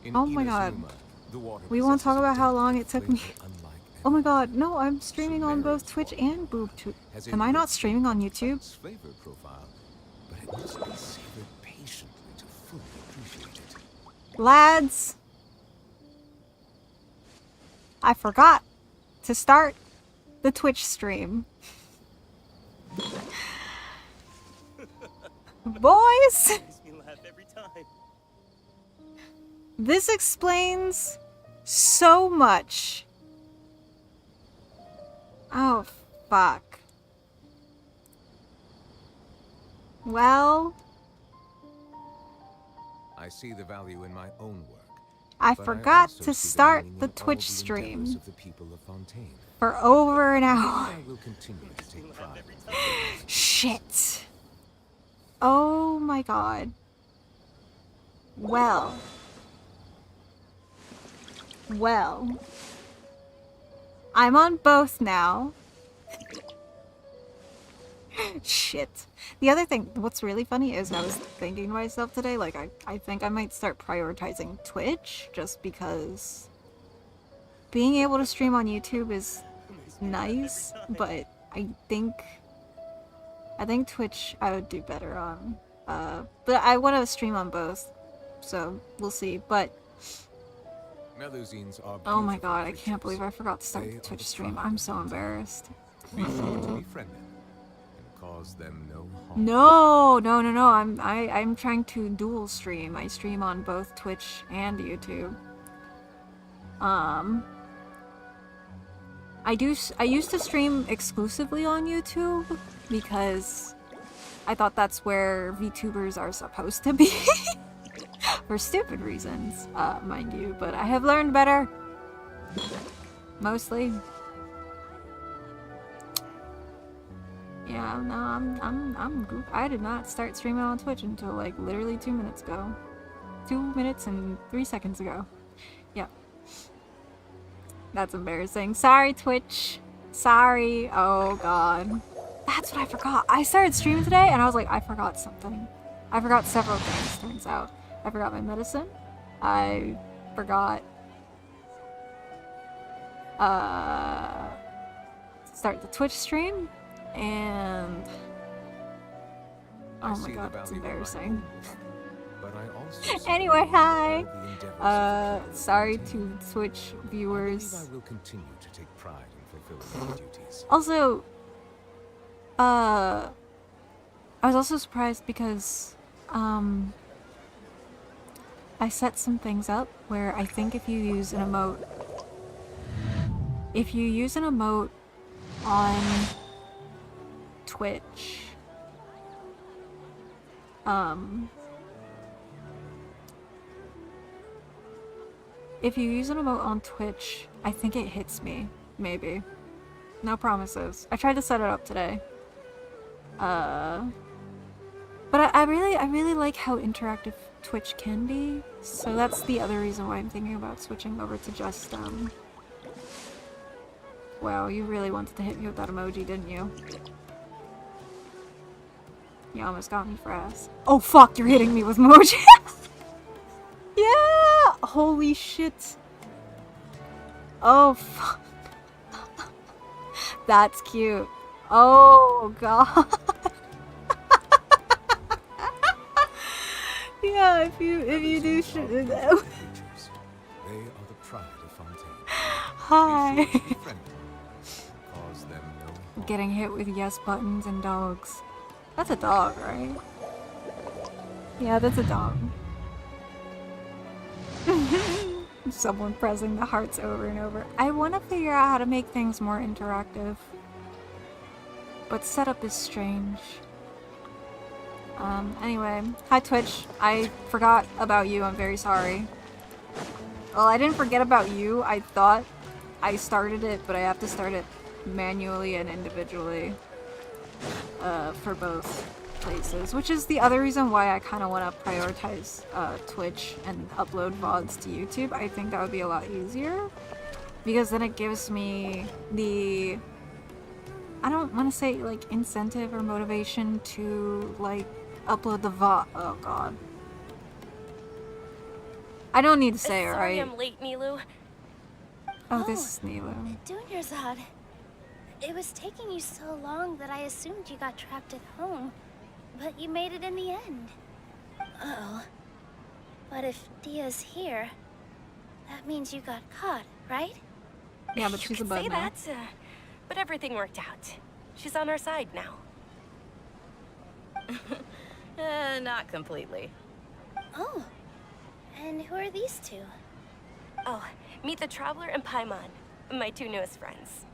In Oh my god. Inazuma, the water We won't talk possesses a about how depth long of it took me. flavor unlike Oh my god, no, I'm streaming on both Twitch and BoobTube. has a Am I not rich, streaming on YouTube? complex flavor profile, but it must be savored patiently to fully appreciate it. Lads! I forgot to start the Twitch stream. Boys! Makes me laugh every time. This explains so much. Oh, fuck. Well, I see the value in my own work. I but forgot also to see the start meaning the in all Twitch the stream endeavors of the people of Fontaine. for over an Maybe hour. I will continue to take pride in Shit. Oh my god. Well. Well. I'm on both now. Shit. The other thing, what's really funny is I was thinking to myself today, like, I think I might start prioritizing Twitch just because being able to stream on YouTube is nice, but I think Twitch I would do better on. But I want to stream on both, so we'll see. But Melusines are oh my beautiful god, I can't creatures. believe I forgot to start They the are Twitch the stream. pride I'm of so Fontaine. embarrassed. Be sure to befriend them and cause them no harm. No. I'm trying to dual stream. I stream on both Twitch and YouTube. I used to stream exclusively on YouTube because I thought that's where VTubers are supposed to be. For stupid reasons, mind you, but I have learned better. Mostly. Yeah, no, I'm goop. I did not start streaming on Twitch until like literally 2 minutes ago. 2 minutes and 3 seconds ago. Yeah. That's embarrassing. Sorry, Twitch. Sorry. Oh god. That's what I forgot. I started streaming today and I was like, I forgot something. I forgot several things, turns out. I forgot my medicine. I forgot start the Twitch stream, and oh my god, that's embarrassing. But I also Anyway, hi. all the endeavors of the Sorry to Twitch I believe viewers. I will continue to take pride in fulfilling my duties. Also, I was also surprised because I set some things up where I think if you use an emote on Twitch, if you use an emote on Twitch, I think it hits me. Maybe. No promises. I tried to set it up today. But I really like how interactive Twitch can be, so that's the other reason why I'm thinking about switching over to just, Wow, you really wanted to hit me with that emoji, didn't you? You almost got me for ass. Oh fuck, you're hitting me with emoji! Yeah! Holy shit. Oh fuck. That's cute. Oh god. Yeah, if you do shit. They are the pride of Fontaine. Hi. Be sure to befriend them and cause them no harm. Getting hit with yes buttons and dogs. That's a dog, right? Yeah, that's a dog. Someone pressing the hearts over and over. I want to figure out how to make things more interactive. But setup is strange. Anyway. Hi Twitch. I forgot about you. I'm very sorry. Well, I didn't forget about you. I thought I started it, but I have to start it manually and individually. For both places. Which is the other reason why I kind of want to prioritize Twitch and upload VODs to YouTube. I think that would be a lot easier. Because then it gives me the... I don't want to say like incentive or motivation to like upload the VOD. Oh god. I don't need to say it, Sorry right? I'm late, Nilu. Oh, this is Nilu. Dunyarzad, it was taking you so long that I assumed you got trapped at home, but you made it in the end. Uh-oh. But if Dia's here, that means you got caught, right? Yeah, but she's a bud Say now. that, but everything worked out. She's on our side now. Not completely. Oh. And who are these two? Oh, meet the Traveler and Paimon, my two newest friends.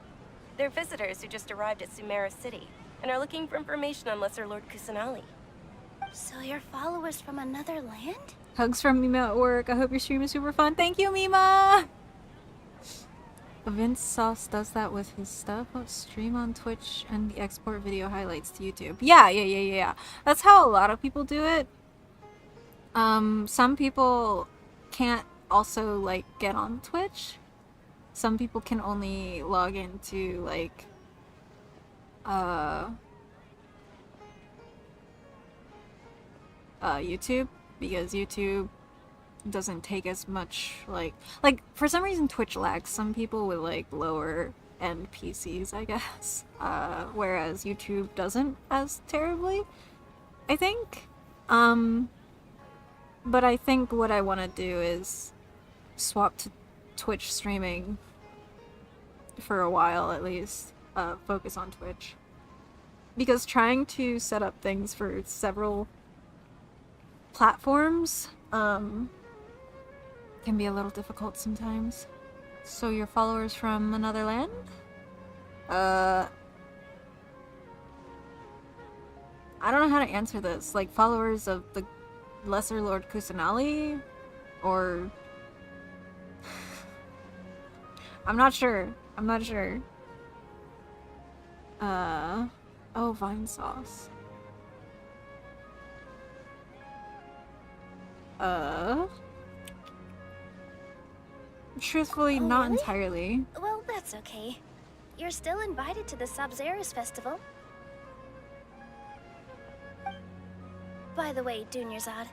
They're visitors who just arrived at Sumeru City and are looking for information on Lesser Lord Kusanali. So you're followers from another land? Hugs from Mima at work. I hope your stream is super fun. Thank you, Mima! Vince Sauce does that with his stuff. Stream on Twitch and the export video highlights to YouTube. Yeah. That's how a lot of people do it. Some people can't also, like, get on Twitch. Some people can only log into, like, YouTube, because YouTube doesn't take as much, like, for some reason Twitch lags some people with, like, lower end PCs, I guess, whereas YouTube doesn't as terribly, I think. But I think what I want to do is swap to Twitch streaming for a while, at least, focus on Twitch. Because trying to set up things for several platforms, can be a little difficult sometimes. So your followers from another land? I don't know how to answer this. Like, followers of the Lesser Lord Kusanali? Or... I'm not sure. Oh, Vine Sauce. Truthfully, Oh, not really? entirely. Well, that's okay. You're still invited to the Sabzerus festival. By the way, Dunyarzad,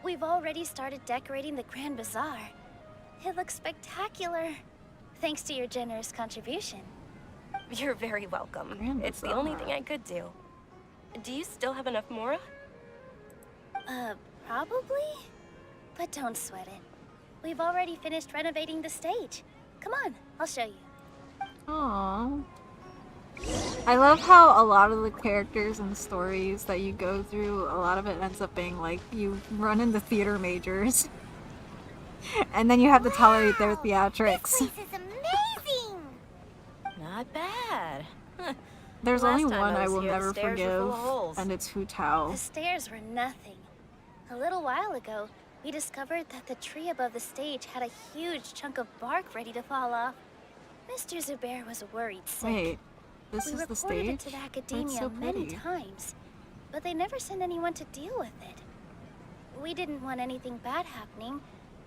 we've already started decorating the Grand Bazaar. It looks spectacular, thanks to your generous contribution. You're very welcome. Grand It's the Bazaar. only thing I could do. Do you still have enough Mora? Probably? But don't sweat it. We've already finished renovating the stage. Come on, I'll show you. Aww. I love how a lot of the characters and stories that you go through, a lot of it ends up being like you run into theater majors. And then you have to tolerate their theatrics. This place is amazing! Not bad. Huh. There's Last only time one I I was will here, the never stairs were full forgive, of holes. and it's Hu Tao. The stairs were nothing. A little while ago, we discovered that the tree above the stage had a huge chunk of bark ready to fall off. Mr. Zubair was worried sick. Wait, this We is the reported it stage? to the That's academia so many pretty. times, but they never sent anyone to deal with it. We didn't want anything bad happening,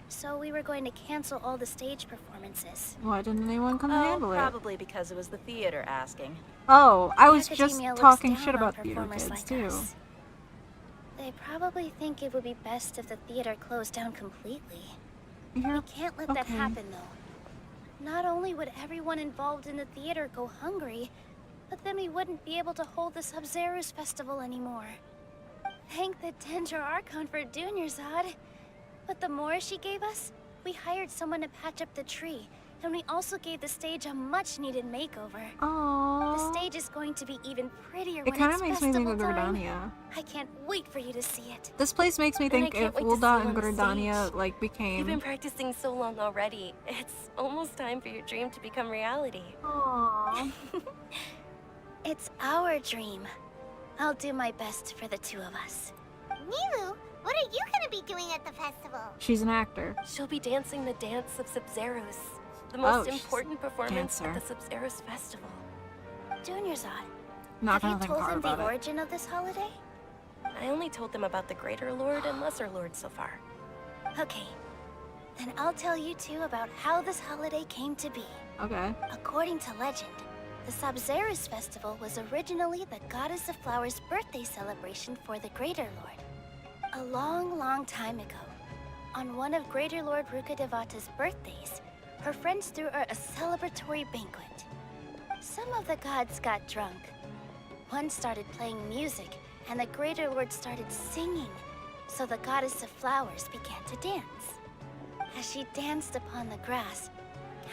so we were going to cancel all the stage performances. Why didn't anyone come and handle it? Probably because it was the theater asking. Oh, I The was just academia looks talking down shit on about theater performers kids, like too. us. They probably think it would be best if the theater closed down completely. Yeah, We can't let that okay. happen, though. Not only would everyone involved in the theater go hungry, but then we wouldn't be able to hold the Sabzerus festival anymore. Thank the Dendro Archon for Dunyarzad. But the more she gave us, we hired someone to patch up the tree, And we also gave the stage a much-needed makeover. Aww. The stage is going to be even prettier It when kind it's of makes me think of festival time. Gordania. I can't wait for you to see it. This place makes me And I think can't if wait to see Ul'dah you and on the Gordania stage. like You've been became. practicing so long already. It's almost time for your dream to become reality. Aww. It's our dream. I'll do my best for the two of us. Nilu, what are you gonna be doing at the festival? She's an actor. She'll be dancing the dance of Sub-Zeros, the most she's important performance dancer. at the Sub-Zeros festival. Junior Zod, Not have gonna you think told hard him about the it. origin of this holiday? I only told them about the Greater Lord and Lesser Lord so far. Okay. Then I'll tell you two about how this holiday came to be. Okay. According to legend, the Sub-Zeros festival was originally the Goddess of Flowers' birthday celebration for the Greater Lord. A long, long time ago, on one of Greater Lord Rukkhadevata's birthdays, her friends threw her a celebratory banquet. Some of the gods got drunk. One started playing music, and the Greater Lord started singing, so the Goddess of Flowers began to dance. As she danced upon the grass,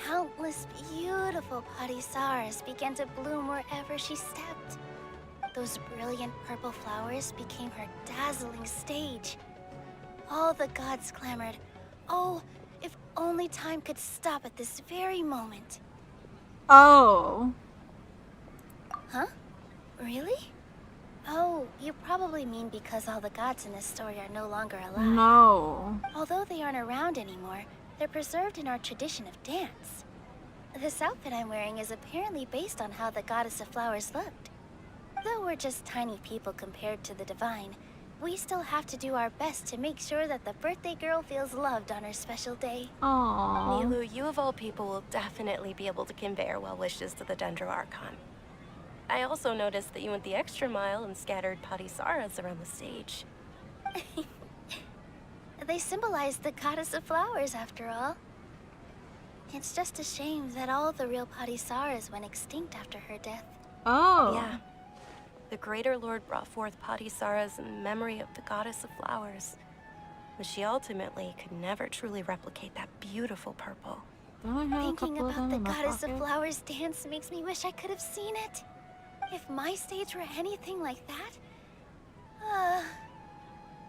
countless beautiful Parisaras began to bloom wherever she stepped. Those brilliant purple flowers became her dazzling stage. All the gods clamored, "Oh, if only time could stop at this very moment." Oh. Huh? Really? Oh, you probably mean because all the gods in this story are no longer alive. No. Although they aren't around anymore, they're preserved in our tradition of dance. This outfit I'm wearing is apparently based on how the Goddess of Flowers looked. Though we're just tiny people compared to the divine, we still have to do our best to make sure that the birthday girl feels loved on her special day. Aww. Nilu, you of all people will definitely be able to convey our well wishes to the Dendro Archon. I also noticed that you went the extra mile and scattered Parisaras around the stage. They symbolize the Goddess of Flowers, after all. It's just a shame that all the real Parisaras went extinct after her death. Oh. Yeah. The Greater Lord brought forth Parisaras in memory of the Goddess of Flowers. But she ultimately could never truly replicate that beautiful purple. Don't I have a Thinking couple of about them the in my Goddess of pocket? Flowers dance makes me wish I could have seen it. If my stage were anything like that,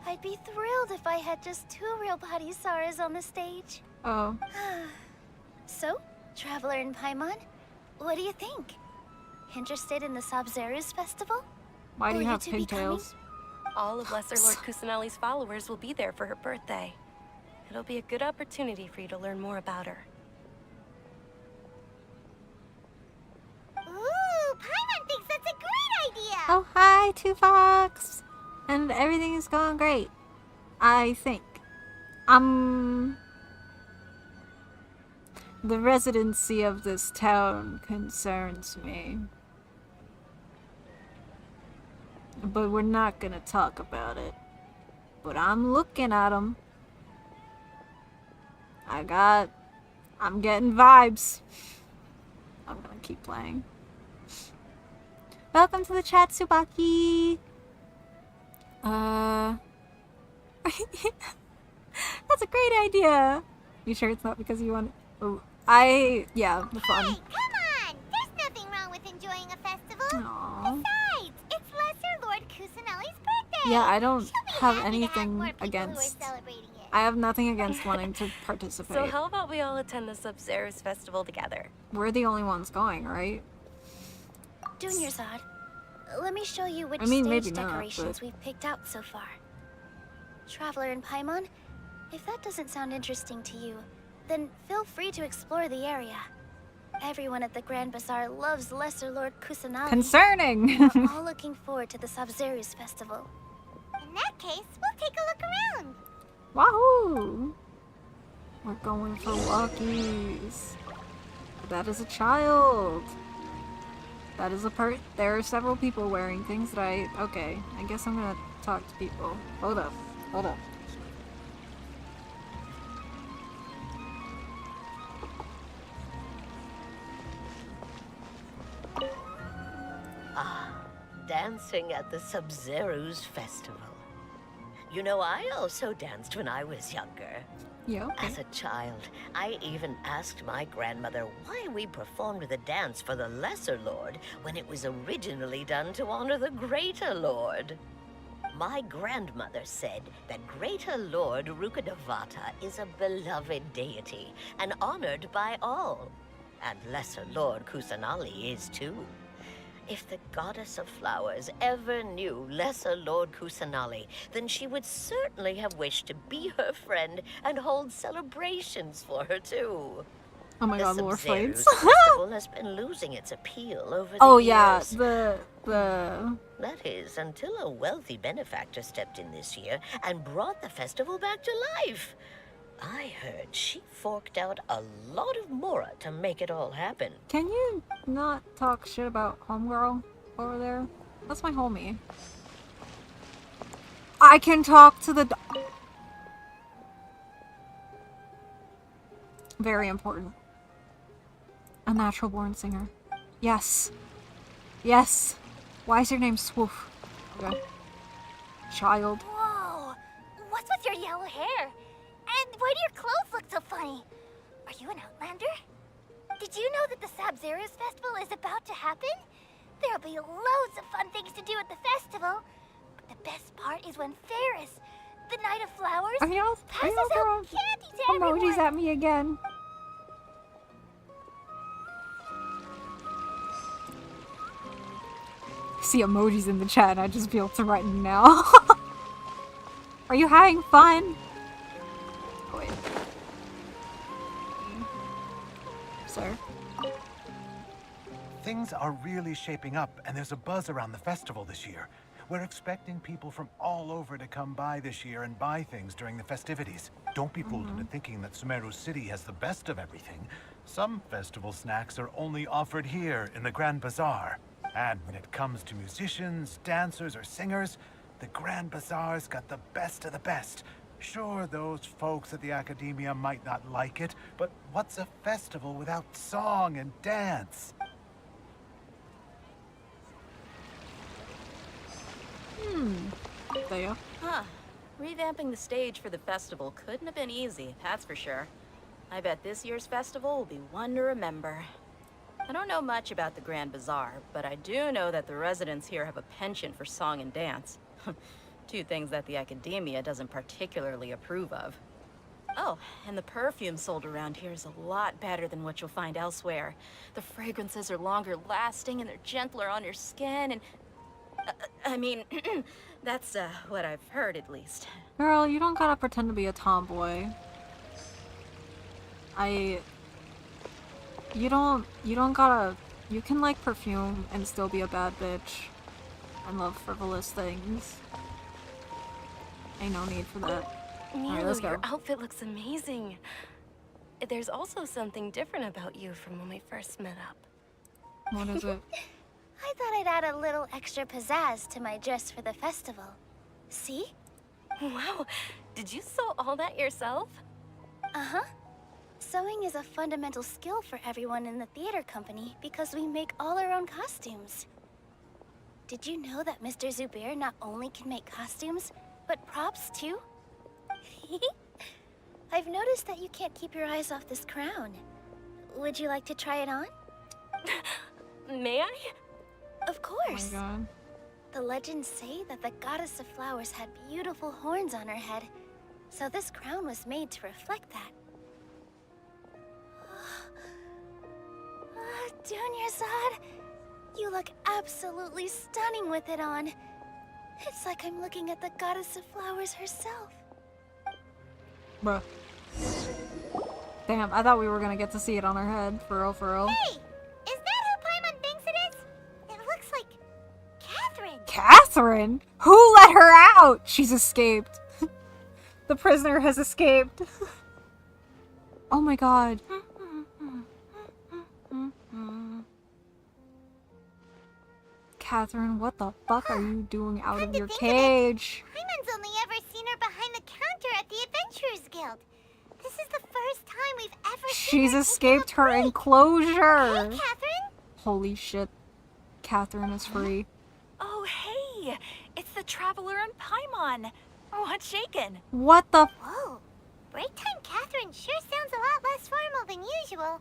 I'd be thrilled if I had just 2 real Parisaras on the stage. Oh. So, Traveler and Paimon, what do you think? Interested in the Sub-Zeros festival? Why do Will you have two be coming? pigtails? All of Lesser Lord Kusanali's followers will be there for her birthday. It'll be a good opportunity for you to learn more about her. Ooh, Paimon thinks that's a great idea! Oh, hi, Tufox! And everything is going great. I think. The residency of this town concerns me. But we're not gonna talk about it. But I'm looking at them. I'm getting vibes. I'm gonna keep playing. Welcome to the chat, Tsubaki! That's a great idea! You sure it's not because you want... Oh, yeah, the fun. Hey, come on! There's nothing wrong with enjoying a festival. Aww. Besides, it's Lesser Lord Kusanali's birthday. Yeah, I don't She'll be have happy to anything more people against... who are celebrating it. I have nothing against wanting to participate. So how about we all attend the Sub-Zeros festival together? We're the only ones going, right? Junior Zod, let me show you which I mean, stage maybe not, decorations but- we've picked out so far. Traveler and Paimon, if that doesn't sound interesting to you, then feel free to explore the area. Everyone at the Grand Bazaar loves Lesser Lord Kusanali. Concerning! We're all looking forward to the Sub-Zeros festival. In that case, we'll take a look around. Wahoo! We're going for walkies. That is a child. That is a there are several people wearing things that okay, I guess I'm gonna talk to people. Hold up. Dancing at the Sub-Zeros festival. You know, I also danced when I was younger. Yeah. Okay. As a child, I even asked my grandmother why we performed the dance for the Lesser Lord when it was originally done to honor the Greater Lord. My grandmother said that Greater Lord Rukkhadevata is a beloved deity and honored by all. And Lesser Lord Kusanali is too. If the Goddess of Flowers ever knew Lesser Lord Kusanali, then she would certainly have wished to be her friend and hold celebrations for her too. Oh my god, the lore SUMERUUUUUUUU fights. festival has been losing its appeal over the Oh years. yeah, That is, until a wealthy benefactor stepped in this year and brought the festival back to life. I heard she forked out a lot of mora to make it all happen. Can you not talk shit about homegirl over there? That's my homie. I can talk to the very important. A natural born singer. Yes. Yes. Why is your name Swoof? Okay. Child. Whoa! What's with your yellow hair? And why do your clothes look so funny? Are you an Outlander? Did you know that the SUMERUUUUUUU festival is about to happen? There'll be loads of fun things to do at the festival. But the best part is when Ferris, the Knight of Flowers, passes out throwing candy to everyone. emojis at me again? I see emojis in the chat and I just feel threatened now. Are you having fun? Oh, wait. Sir? Things are really shaping up, and there's a buzz around the festival this year. We're expecting people from all over to come by this year and buy things during the festivities. Don't be fooled into thinking that Sumeru City has the best of everything. Some festival snacks are only offered here in the Grand Bazaar. And when it comes to musicians, dancers, or singers, the Grand Bazaar's got the best of the best. Sure, those folks at the Academia might not like it, but what's a festival without song and dance? There. Huh. Revamping the stage for the festival couldn't have been easy, that's for sure. I bet this year's festival will be one to remember. I don't know much about the Grand Bazaar, but I do know that the residents here have a penchant for song and dance. Two things that the Academia doesn't particularly approve of. Oh, and the perfume sold around here is a lot better than what you'll find elsewhere. The fragrances are longer lasting and they're gentler on your skin and... I mean, that's what I've heard at least. Girl, you don't gotta pretend to be a tomboy. You don't gotta... You can like perfume and still be a bad bitch. And love frivolous things. Ain't no need for that. Alright, let's go. Your outfit looks amazing. There's also something different about you from when we first met up. What is it? I thought I'd add a little extra pizzazz to my dress for the festival. See? Wow, did you sew all that yourself? Uh-huh. Sewing is a fundamental skill for everyone in the theater company because we make all our own costumes. Did you know that Mr. Zubair not only can make costumes, but props too? I've noticed that you can't keep your eyes off this crown. Would you like to try it on? May I? Of course. Oh my god. The legends say that the Goddess of Flowers had beautiful horns on her head, so this crown was made to reflect that. Dunyarzad, you look absolutely stunning with it on. It's like I'm looking at the Goddess of Flowers herself. Bruh. Damn, I thought we were gonna get to see it on her head. For real, for real. Hey! Is that who Paimon thinks it is? It looks like... Catherine! Catherine? Who let her out? She's escaped. The prisoner has escaped. Oh my god. Catherine, what the fuck are you doing out of your cage? Paimon's only ever seen her behind the counter at the Adventurers Guild. This is the first time we've ever seen She's her escaped her enclosure. Hey, Catherine! Holy shit. Catherine is free. Oh, hey! It's the Traveler and Paimon. What's shaken? What the? Whoa. Break time Catherine sure sounds a lot less formal than usual.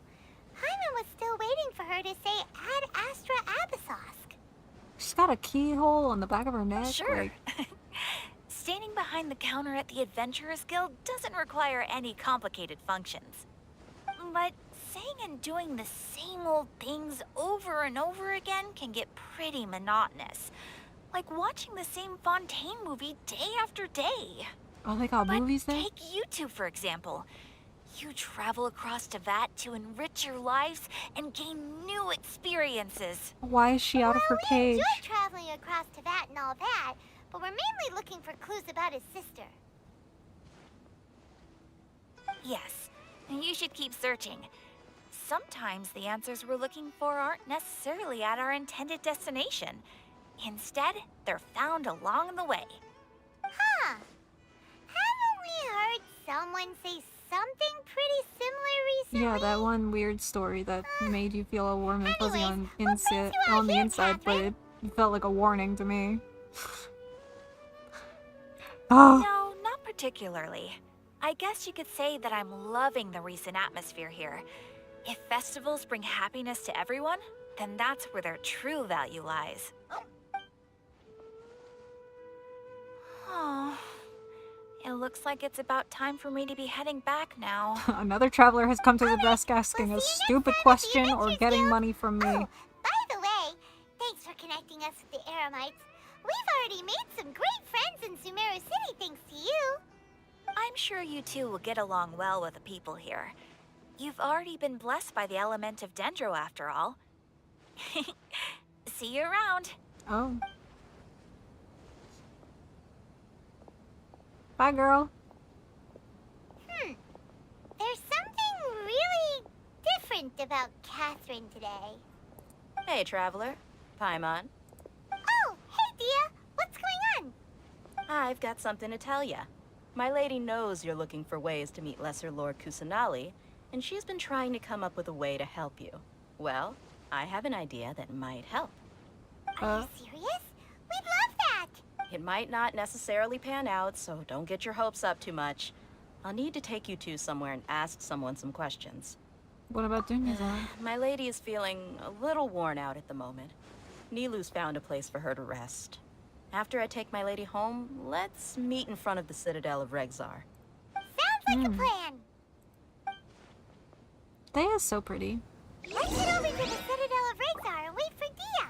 Hyman was still waiting for her to say Ad Astra Abyssosk. She's got a keyhole on the back of her neck. Sure. Like, Standing behind the counter at the Adventurers Guild doesn't require any complicated functions. But saying and doing the same old things over and over again can get pretty monotonous. Like watching the same Fontaine movie day after day. oh, they got movies there? Take you two, for example. You travel across Teyvat to enrich your lives and gain new experiences. Why is she out of her cage? We enjoy traveling across Teyvat and all that, but we're mainly looking for clues about his sister. Yes, and you should keep searching. Sometimes the answers we're looking for aren't necessarily at our intended destination. Instead, they're found along the way. Huh. Haven't we heard someone say something pretty similar recently? Yeah, that one weird story that made you feel all warm and fuzzy on, brings you out on the here, inside, but Catherine? it felt like a warning to me. Oh. No, not particularly. I guess you could say that I'm loving the recent atmosphere here. If festivals bring happiness to everyone, then that's where their true value lies. Oh, it looks like it's about time for me to be heading back now. Another traveler has come to the desk asking a stupid question or getting money from me. By the way, thanks for connecting us with the Eremites. We've already made some great friends in Sumeru City thanks to you. I'm sure you two will get along well with the people here. You've already been blessed by the element of Dendro after all. See you around. Oh. Bye, girl. There's something really different about Catherine today. Hey, traveler. Paimon. Oh, hey, Dia. What's going on? I've got something to tell ya. My lady knows you're looking for ways to meet Lesser Lord Kusanali, and she's been trying to come up with a way to help you. Well, I have an idea that might help. Are you serious? We'd love that. It might not necessarily pan out, so don't get your hopes up too much. I'll need to take you two somewhere and ask someone some questions. What about Dunyazad? My lady is feeling a little worn out at the moment. Nilu's found a place for her to rest. After I take my lady home, let's meet in front of the Citadel of Regzar. Sounds like a plan. Thea is so pretty. Let's head over to the Citadel of Regzar and wait for Dia.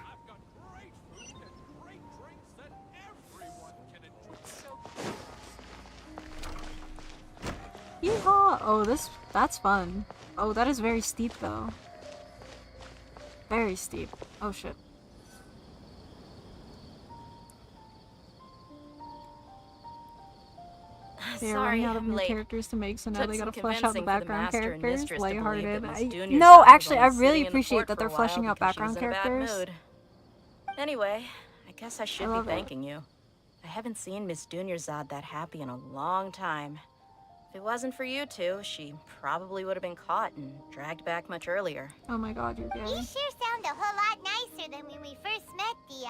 Yeehaw! Oh, that's fun. Oh, that is very steep though. Very steep. Oh shit. They're running out of new characters to make, so now they gotta flesh out the background characters. Lighthearted. No, actually, I really appreciate that they're fleshing out background characters. Anyway, I guess I should be thanking you. I haven't seen Miss Dunyazad that happy in a long time. If it wasn't for you two, she probably would have been caught and dragged back much earlier. Oh my god, you're gay. You sure sound a whole lot nicer than when we first met, Dia.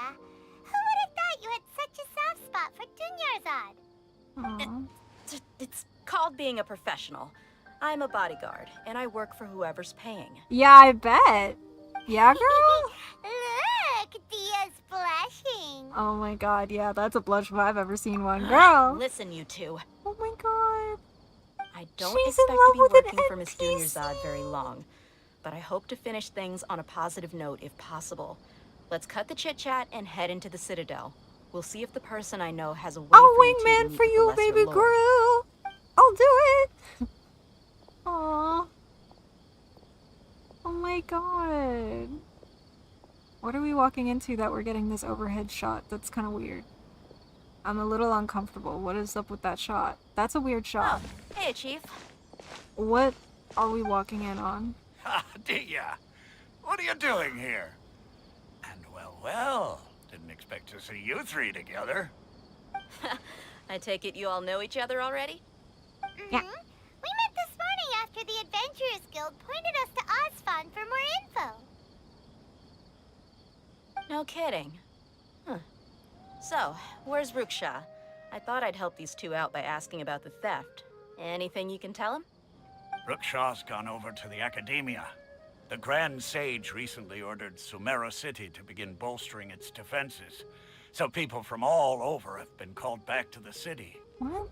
Who would have thought you had such a soft spot for Dunyarzad? It's called being a professional. I'm a bodyguard, and I work for whoever's paying. Yeah, I bet. Yeah, girl? Look, Dia's blushing. Oh my god, yeah, that's a blush if I've ever seen one. Girl! Listen, you two. Oh my god. I don't She's in expect love to be with an working for Miss Dunyazad very long, but I hope to finish things on a positive note if possible. Let's cut the chit-chat and head into the Citadel. We'll see if the person I know has a way I'll for you two to wingman meet for with the you, Lesser baby Lord. girl! I'll do it! Aww. Oh my god. What are we walking into that we're getting this overhead shot? That's kind of weird. I'm a little uncomfortable. What is up with that shot? That's a weird shot. Oh, hey, Chief. What are we walking in on? Ah, Dia, what are you doing here? And well, didn't expect to see you three together. I take it you all know each other already? Yeah. We met this morning after the Adventurers Guild pointed us to Osfon for more info. No kidding. Huh. So, where's Ruksha? I thought I'd help these two out by asking about the theft. Anything you can tell them? Rookshaw's gone over to the Academia. The Grand Sage recently ordered Sumeru City to begin bolstering its defenses. So people from all over have been called back to the city. What?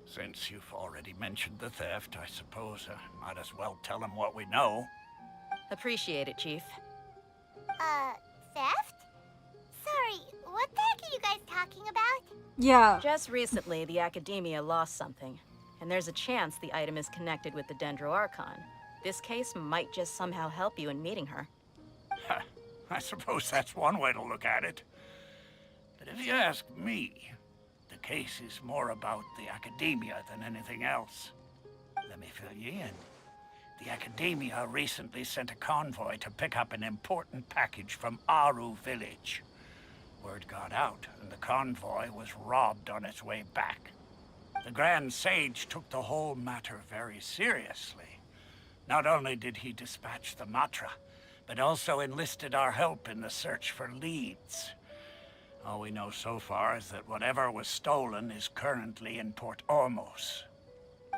Since you've already mentioned the theft, I suppose I might as well tell them what we know. Appreciate it, Chief. Theft? Sorry, what the heck are you guys talking about? Yeah. Just recently, the Academia lost something. And there's a chance the item is connected with the Dendro Archon. This case might just somehow help you in meeting her. I suppose that's one way to look at it. But if you ask me, the case is more about the Academia than anything else. Let me fill you in. The Academia recently sent a convoy to pick up an important package from Aru village. Word got out, and the convoy was robbed on its way back. The Grand Sage took the whole matter very seriously. Not only did he dispatch the Matra, but also enlisted our help in the search for leads. All we know so far is that whatever was stolen is currently in Port Ormos.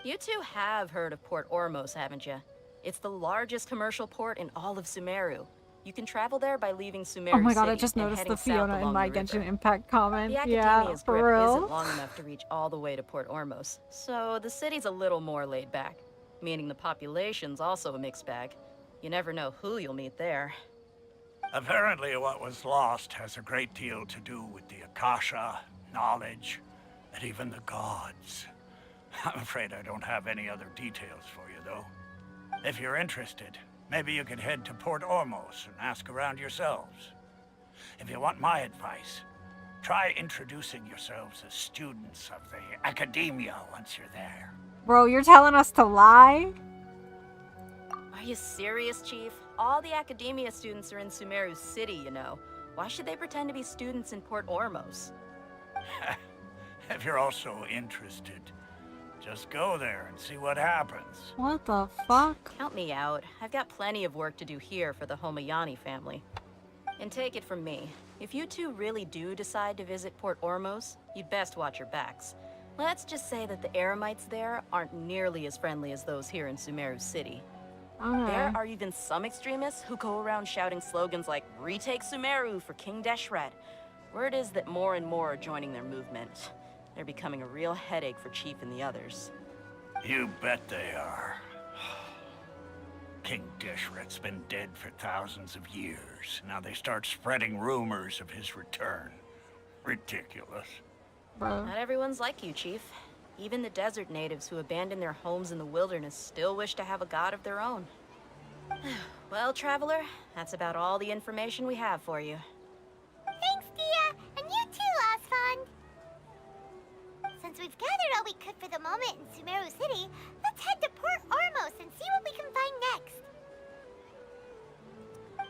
You two have heard of Port Ormos, haven't you? It's the largest commercial port in all of Sumeru. You can travel there by leaving Sumeru Oh my god, City I just and noticed heading the south Fiona in along my the river. Genshin Impact comment. The Yeah, Academia's for grip real. isn't long enough to reach all the way to Port Ormos, so the city's a little more laid back, meaning the population's also a mixed bag. You never know who you'll meet there. Apparently what was lost has a great deal to do with the Akasha, knowledge, and even the gods. I'm afraid I don't have any other details for you, though. If you're interested, maybe you could head to Port Ormos and ask around yourselves. If you want my advice, try introducing yourselves as students of the Academia once you're there. Bro, you're telling us to lie? Are you serious, Chief? All the Academia students are in Sumeru City, you know. Why should they pretend to be students in Port Ormos? If you're also interested, just go there and see what happens. What the fuck? Count me out. I've got plenty of work to do here for the Homayani family. And take it from me, if you two really do decide to visit Port Ormos, you'd best watch your backs. Let's just say that the Eremites there aren't nearly as friendly as those here in Sumeru City. Okay. There are even some extremists who go around shouting slogans like, "Retake Sumeru for King Deshret." Word is that more and more are joining their movement. They're becoming a real headache for Chief and the others. You bet they are. King Deshret's been dead for thousands of years. Now they start spreading rumors of his return. Ridiculous. Not everyone's like you, Chief. Even the desert natives who abandoned their homes in the wilderness still wish to have a god of their own. Well, Traveler, that's about all the information we have for you. Thanks, Dia, and you too, Asfand. Since we've gathered all we could for the moment in Sumeru City, let's head to Port Ormos and see what we can find next.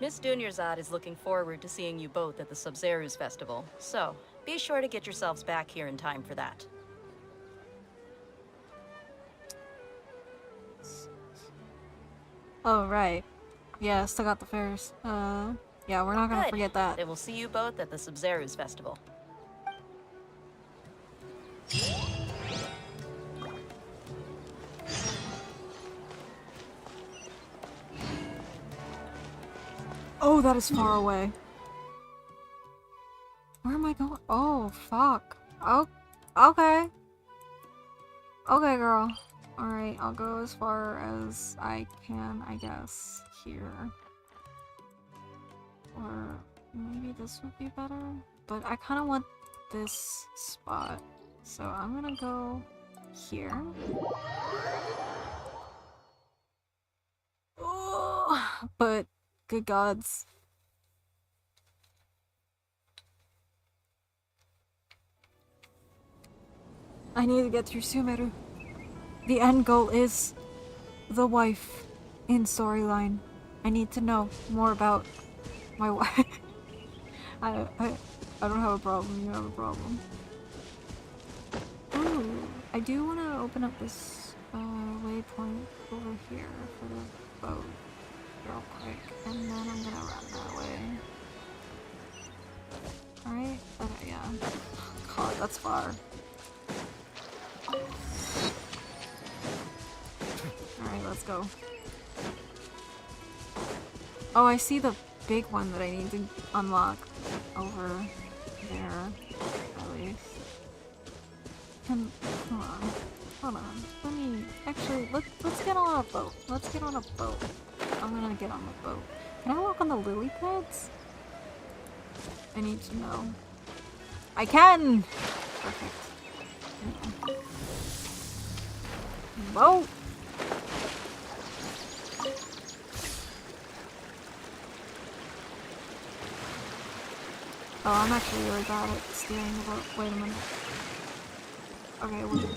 Miss Dunyarzad is looking forward to seeing you both at the Sub-Zeru's festival, so be sure to get yourselves back here in time for that. Oh, right. Yeah, still got the fairs. Yeah, we're not gonna Good. forget that. Then we'll see you both at the Sub-Zeru's festival. Oh, that is far away. Where am I going? Oh, fuck. Oh, okay. Okay, girl. Alright, I'll go as far as I can, I guess, here. Or maybe this would be better? But I kind of want this spot. So I'm gonna go here. Oh, but good gods. I need to get through Sumeru. The end goal is the wife in storyline. I need to know more about my wife. I don't have a problem. You have a problem. Ooh, I do want to open up this waypoint over here for the boat real quick, and then I'm gonna run that way. Alright? Okay, yeah. God, that's far. Alright, let's go. Oh, I see the big one that I need to unlock over there, at least. Hold on. Hold on. Let me... Actually, let's get on a boat. Let's get on a boat. I'm gonna get on the boat. Can I walk on the lily pads? I need to know. I can! Perfect. Boat! Oh, I'm actually really bad at steering the boat. Wait a minute. Okay, well...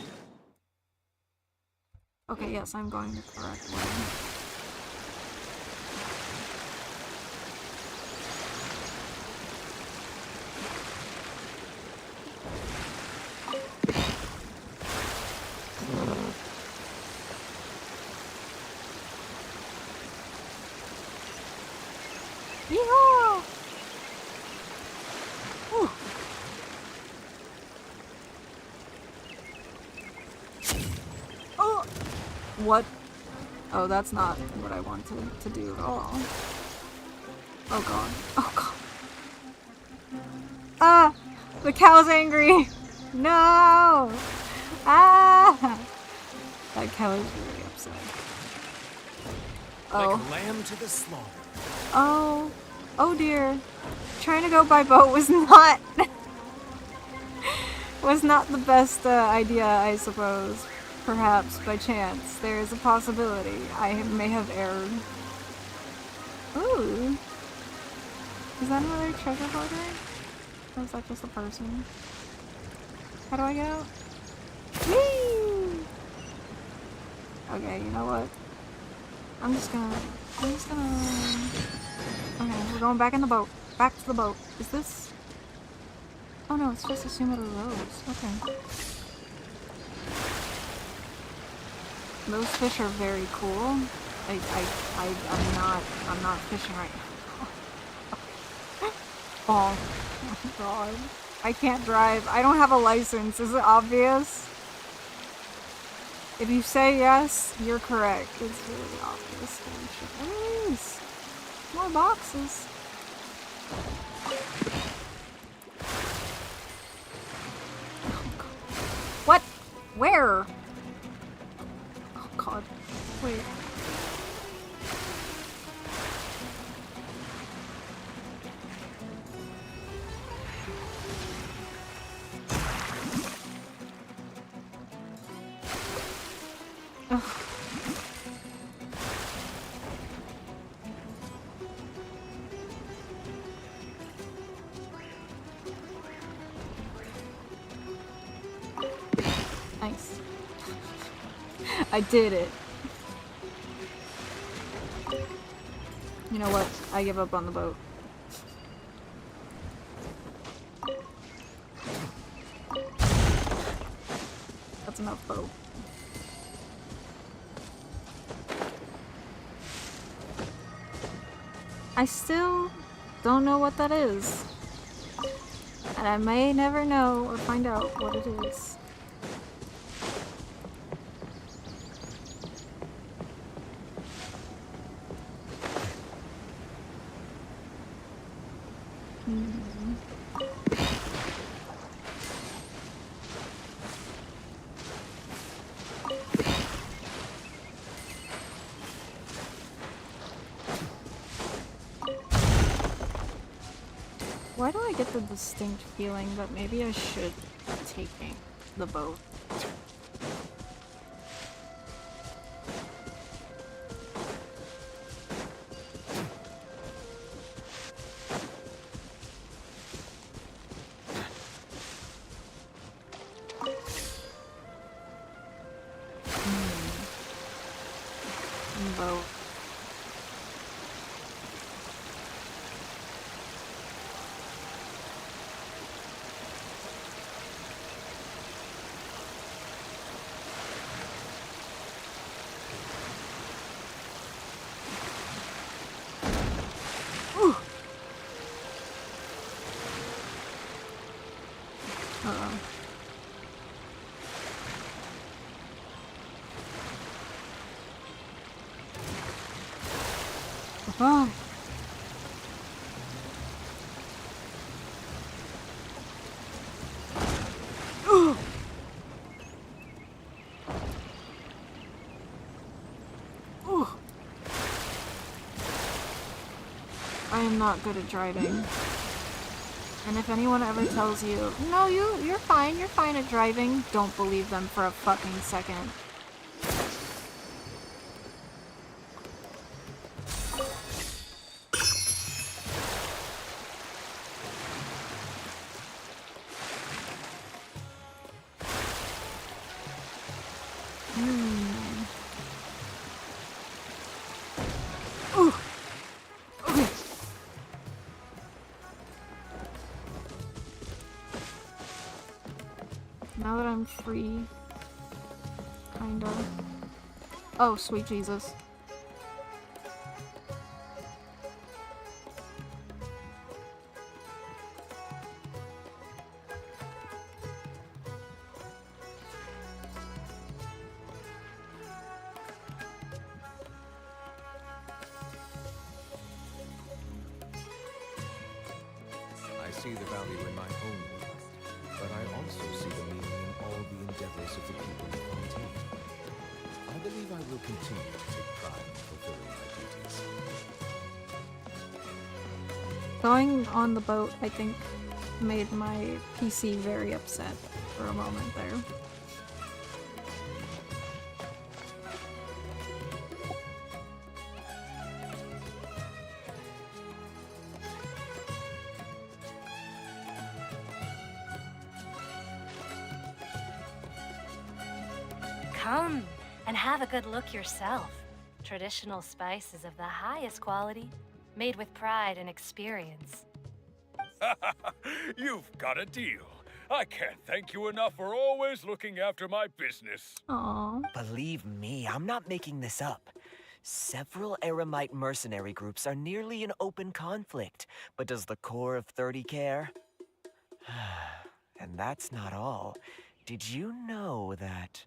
Okay, yes, I'm going the correct way. Yeehaw! Whew. Oh! What? Oh, that's not what I wanted to do at all. Oh god. Oh god. Ah! The cow's angry! No! Ah! That cow is really upset. Oh. Like lamb to the slaughter. Oh. Oh dear. Trying to go by boat was not... was not the best idea, I suppose. Perhaps, by chance. There is a possibility. I may have erred. Ooh. Is that another treasure hoarder? Or is that just a person? How do I get out? Whee! Okay, you know what? I'm just gonna... Okay, we're going back in the boat. Back to the boat. Is this... Oh no, it's just a SUMERU rose. Okay. Those fish are very cool. I'm not fishing right now. Oh my god. I can't drive. I don't have a license. Is it obvious? If you say yes, you're correct. It's really obvious. Nice. More boxes. Oh god. What? Where? Oh god. Wait. Ugh. Nice. I did it. You know what? I give up on the boat. That's enough boat. I still don't know what that is. And I may never know or find out what it is. Why do I get the distinct feeling that maybe I should be taking the boat? Boat. Uh-oh. Oh. I am not good at driving. And if anyone ever tells you, no, you're fine at driving, don't believe them for a fucking second. Now that I'm free, kinda. Oh, sweet Jesus. I see the value in my own work, but I also see the meaning in all the endeavors of the people of Monthylle. I believe I will continue to take pride in fulfilling my duties. Going on the boat, I think, made my PC very upset for a moment there. Come and have a good look yourself. Traditional spices of the highest quality, made with pride and experience. You've got a deal. I can't thank you enough for always looking after my business. Aww. Believe me, I'm not making this up. Several Eremite mercenary groups are nearly in open conflict, but does the core of 30 care? And that's not all. Did you know that...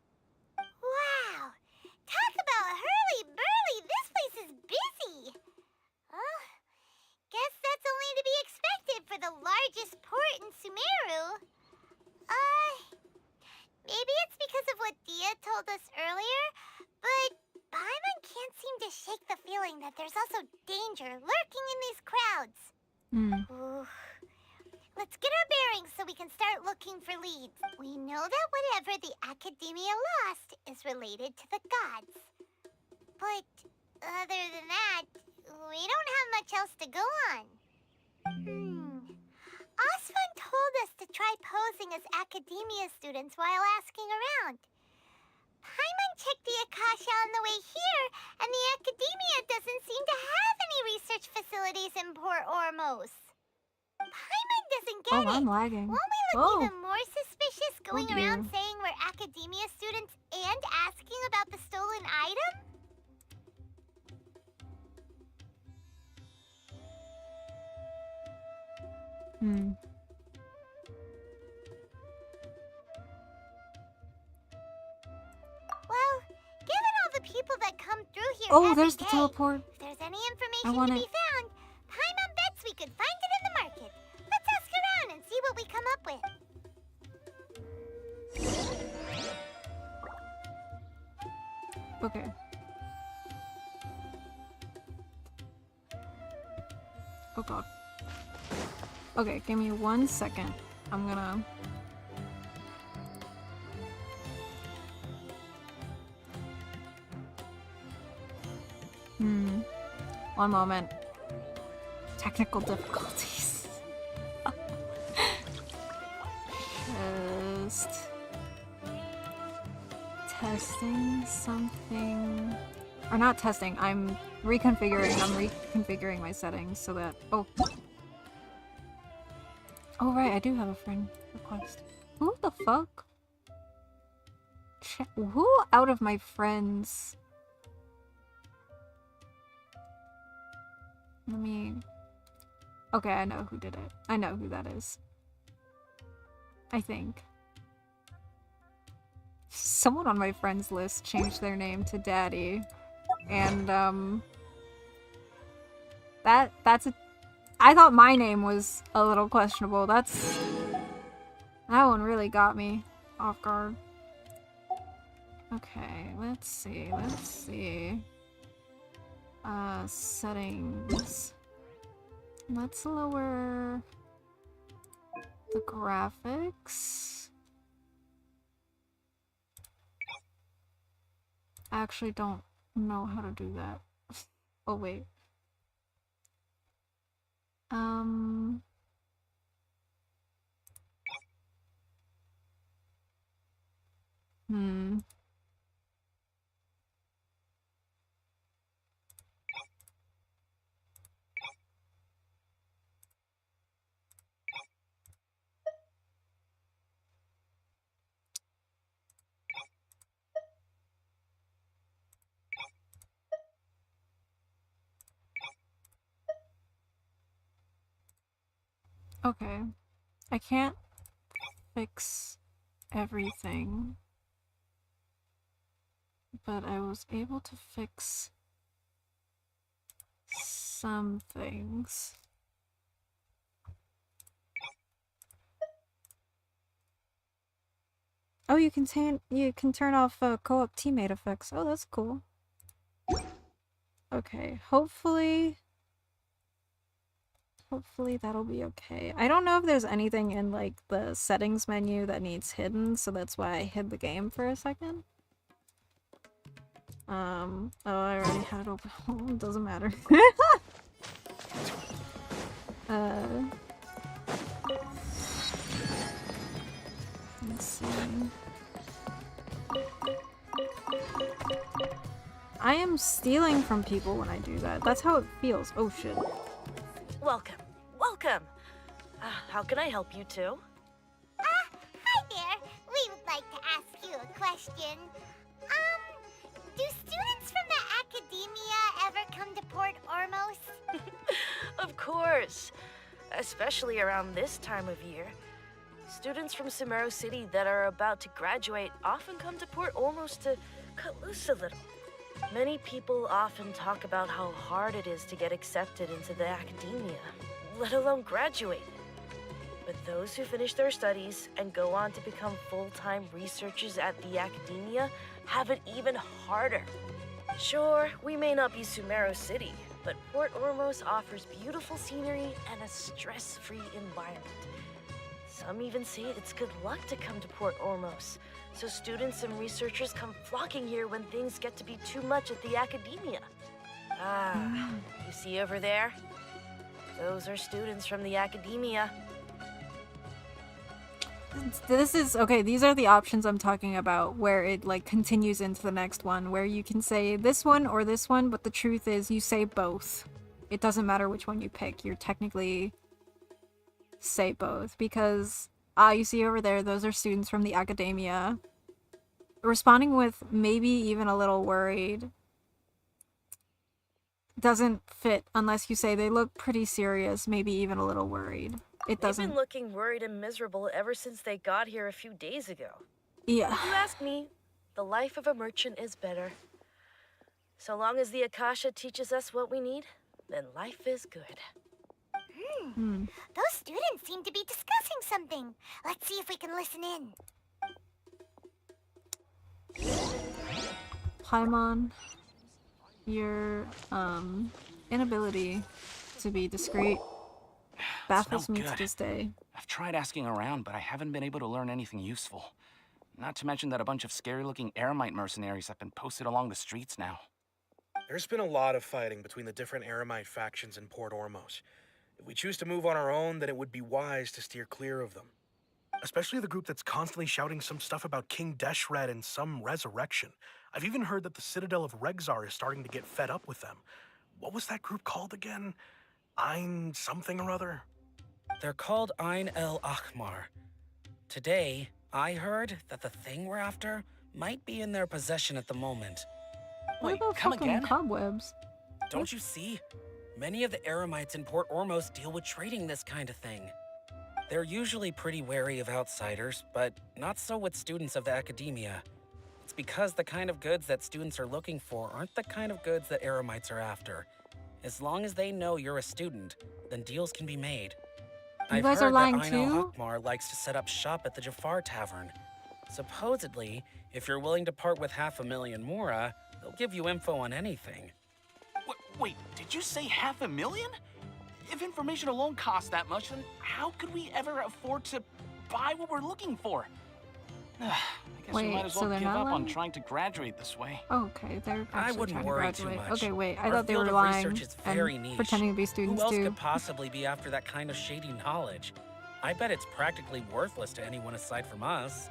Wow! Talk about hurly-burly! This place is busy! Guess that's only to be expected for the largest port in Sumeru. Maybe it's because of what Dia told us earlier, but Paimon can't seem to shake the feeling that there's also danger lurking in these crowds. Ooh. Let's get our bearings so we can start looking for leads. We know that whatever the Academia lost is related to the gods. But other than that, we don't have much else to go on. Osvan told us to try posing as Academia students while asking around. Paimon checked the Akasha on the way here, and the Academia doesn't seem to have any research facilities in Port Ormos. Paimon doesn't get it. I'm lagging. Won't we look even more suspicious going dear. around saying we're Academia students and asking about the stolen item? Well, given all the people that come through here Oh, every there's the day, teleport. if there's any I information want to be it. found, Paimon bets we could find it in the market. Let's ask around and see what we come up with. Okay. Oh god. Okay, give me 1 second. I'm gonna... One moment. Technical difficulties. Just... testing something... Or not testing, I'm reconfiguring my settings so that... Oh. Oh right, I do have a friend request. Who the fuck? Who out of my friends... Let me... Okay, I know who did it. I know who that is. I think. Someone on my friends list changed their name to Daddy. And, that's a... I thought my name was a little questionable. That one really got me off guard. Okay, let's see. Settings. Let's lower the graphics. I actually don't know how to do that. Oh, wait. Okay. I can't fix everything, but I was able to fix some things. Oh, you can turn off co-op teammate effects. Oh, that's cool. Okay, hopefully that'll be okay. I don't know if there's anything in like the settings menu that needs hidden, so that's why I hid the game for a second. Oh, I already had it open. It doesn't matter. Let's see. I am stealing from people when I do that. That's how it feels. Oh shit. Welcome. Welcome. How can I help you two? Hi there. We would like to ask you a question. Do students from the academia ever come to Port Ormos? Of course. Especially around this time of year. Students from Sumeru City that are about to graduate often come to Port Ormos to cut loose a little. Many people often talk about how hard it is to get accepted into the academia, let alone graduate. But those who finish their studies and go on to become full-time researchers at the academia have it even harder. Sure, we may not be Sumeru City, but Port Ormos offers beautiful scenery and a stress-free environment. Some even say it's good luck to come to Port Ormos, so students and researchers come flocking here when things get to be too much at the academia. You see over there? Those are students from the academia. This is okay. These are the options I'm talking about, where it like continues into the next one, where you can say this one or this one, but the truth is you say both. It doesn't matter which one you pick. You're technically say both, because you see over there, those are students from the academia. Responding with maybe even a little worried doesn't fit unless you say they look pretty serious, maybe even a little worried. It doesn't. They've been looking worried and miserable ever since they got here a few days ago. Yeah. If you ask me, the life of a merchant is better. So long as the Akasha teaches us what we need, then life is good. Those students seem to be discussing something. Let's see if we can listen in. Paimon, your inability to be discreet baffles me to this day. I've tried asking around, but I haven't been able to learn anything useful. Not to mention that a bunch of scary-looking Eremite mercenaries have been posted along the streets now. There's been a lot of fighting between the different Eremite factions in Port Ormos. If we choose to move on our own, then it would be wise to steer clear of them. Especially the group that's constantly shouting some stuff about King Deshret and some resurrection. I've even heard that the Citadel of Regzar is starting to get fed up with them. What was that group called again? Ein something or other? They're called Ein El Akhmar. Today, I heard that the thing we're after might be in their possession at the moment. What about fucking cobwebs? Don't you see? Many of the Eremites in Port Ormos deal with trading this kind of thing. They're usually pretty wary of outsiders, but not so with students of the academia. It's because the kind of goods that students are looking for aren't the kind of goods that eremites are after. As long as they know you're a student, then deals can be made. You guys are lying I've heard that too? Akmar likes to set up shop at the Jafar Tavern. Supposedly, if you're willing to part with 500,000 mora, they'll give you info on anything. Wait, did you say 500,000? If information alone costs that much, then how could we ever afford to buy what we're looking for? I guess we might as well give up on trying to graduate this way. Okay, they're actually wouldn't trying worry to too graduate. much. Okay, wait, I Our thought they field were of lying research is very and niche. pretending to be students Who else too. could possibly be after that kind of shady knowledge? I bet it's practically worthless to anyone aside from us.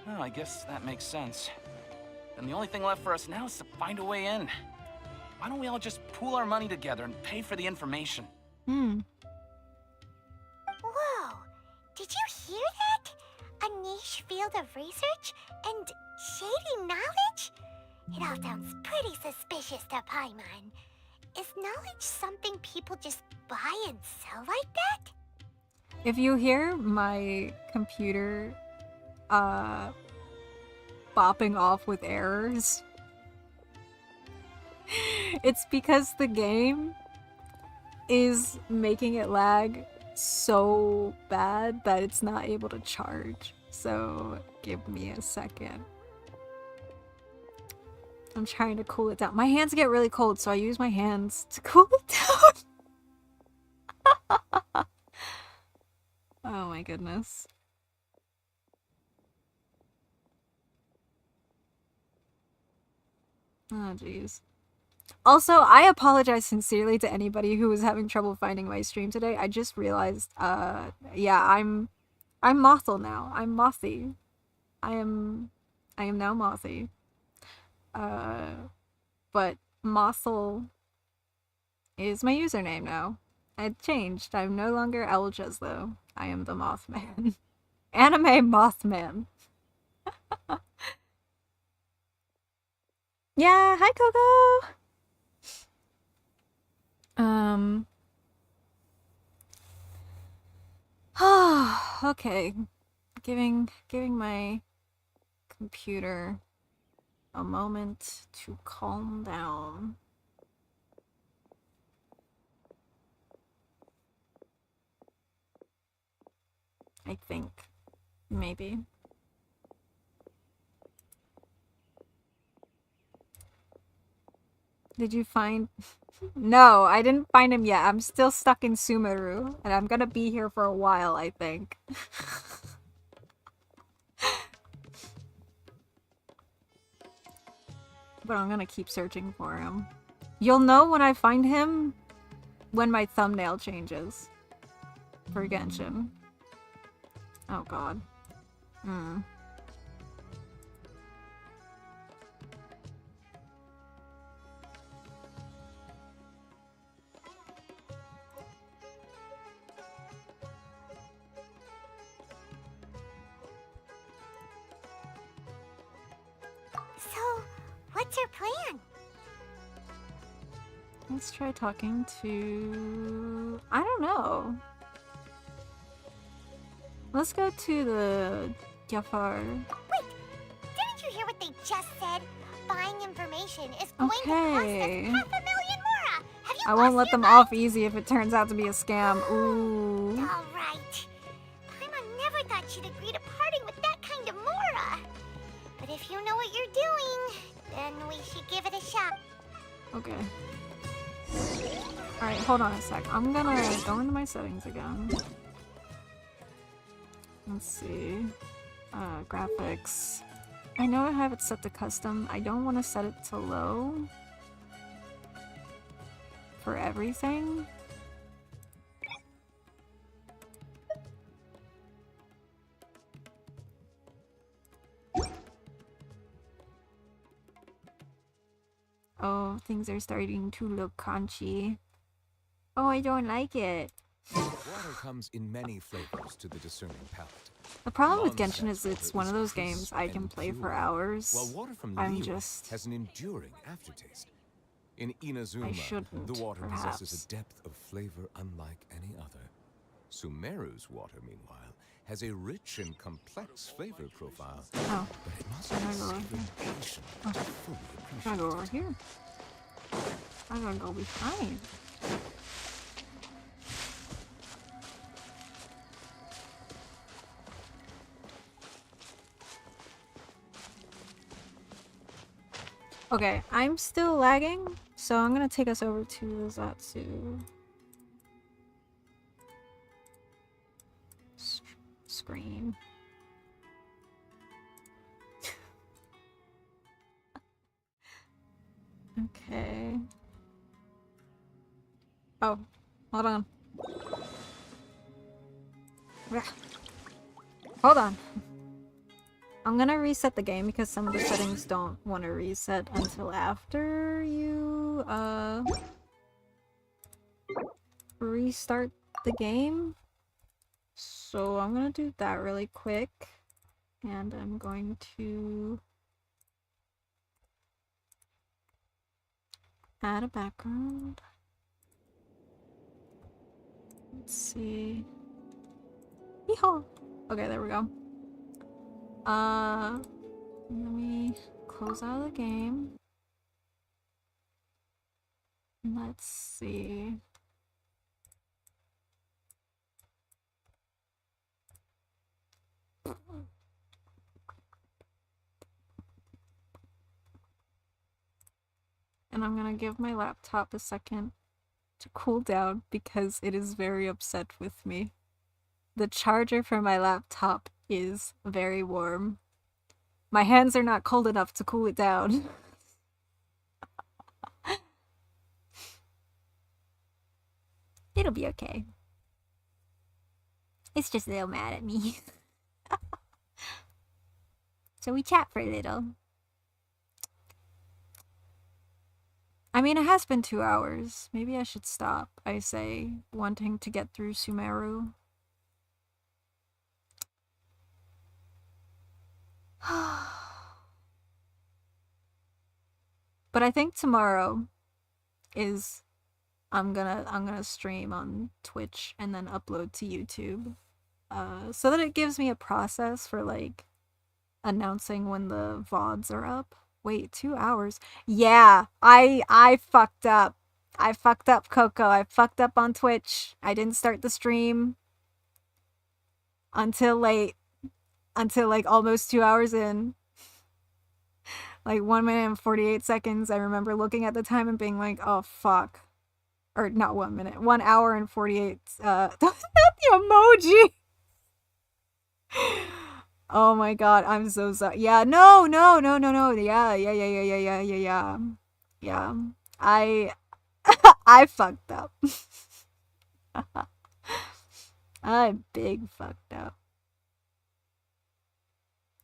Oh, I guess that makes sense. And the only thing left for us now is to find a way in. Why don't we all just pool our money together and pay for the information? Whoa! Did you hear that? A niche field of research and shady knowledge? It all sounds pretty suspicious to Paimon. Is knowledge something people just buy and sell like that? If you hear my computer bopping off with errors, it's because the game is making it lag so bad that it's not able to charge. So give me a second. I'm trying to cool it down. My hands get really cold, so I use my hands to cool it down. Oh my goodness. Oh jeez. Also, I apologize sincerely to anybody who was having trouble finding my stream today. I just realized, yeah, I'm MOTHYLLE now. I'm Mothy. I am now Mothy. But MOTHYLLE is my username now. It changed. I'm no longer Eljas though. I am the Mothman. Anime Mothman. Yeah, hi Coco! Okay. Giving my computer a moment to calm down. I think. Maybe. Did you find... No, I didn't find him yet. I'm still stuck in SUMERU, and I'm gonna be here for a while, I think. But I'm gonna keep searching for him. You'll know when I find him when my thumbnail changes. For Genshin. Oh god. So, what's your plan? Let's try talking to... I don't know. Let's go to the Jafar. Wait! Didn't you hear what they just said? Buying information is going to cost us Okay. 500,000 mora! Have you I won't lost let your them mind? off easy if it turns out to be a scam. Ooh. Alright. Paimon never thought she'd agree to parting with that kind of mora. But if you know what you're doing, then we should give it a shot. Okay. Alright, hold on a sec. I'm gonna go into my settings again. Let's see. Graphics. I know I have it set to custom. I don't want to set it to low. For everything. Oh, things are starting to look crunchy. Oh, I don't like it. Water comes in many flavors to the discerning palate. The problem with Non-sex Genshin is water it's one of those crisp games I can and play for pure, hours. while water from I'm Liyue just... has an enduring aftertaste. In I Inazuma, shouldn't, the water perhaps. possesses a depth of flavor unlike any other. Sumeru's water, meanwhile, has a rich and complex flavor profile. Oh. But it must Can I be go over something here? patient Oh. to fully Can I appreciate. go over here? I'm gonna go behind. Okay, I'm still lagging, so I'm gonna take us over to the Zatsu screen. Okay. Oh, hold on. Hold on. I'm gonna reset the game because some of the settings don't want to reset until after you restart the game. So I'm gonna do that really quick, and I'm going to add a background. Let's see. Yeehaw! Okay, there we go. Let me close out of the game. Let's see. And I'm gonna give my laptop a second to cool down because it is very upset with me. The charger for my laptop is very warm. My hands are not cold enough to cool it down. It'll be okay. It's just a little mad at me. So we chat for a little. I mean, it has been 2 hours. Maybe I should stop, I say, wanting to get through Sumeru. But I think tomorrow is I'm gonna stream on Twitch and then upload to YouTube. So that it gives me a process for like announcing when the VODs are up. Wait, 2 hours? Yeah, I fucked up. I fucked up, Coco. I fucked up on Twitch. I didn't start the stream until late. Until like almost 2 hours in. Like 1 minute and 48 seconds. I remember looking at the time and being like, oh fuck. Or not 1 minute. 1 hour and 48. That's not the emoji. Oh my god, I'm so sorry. Yeah, no. Yeah. Yeah. I fucked up. I big fucked up.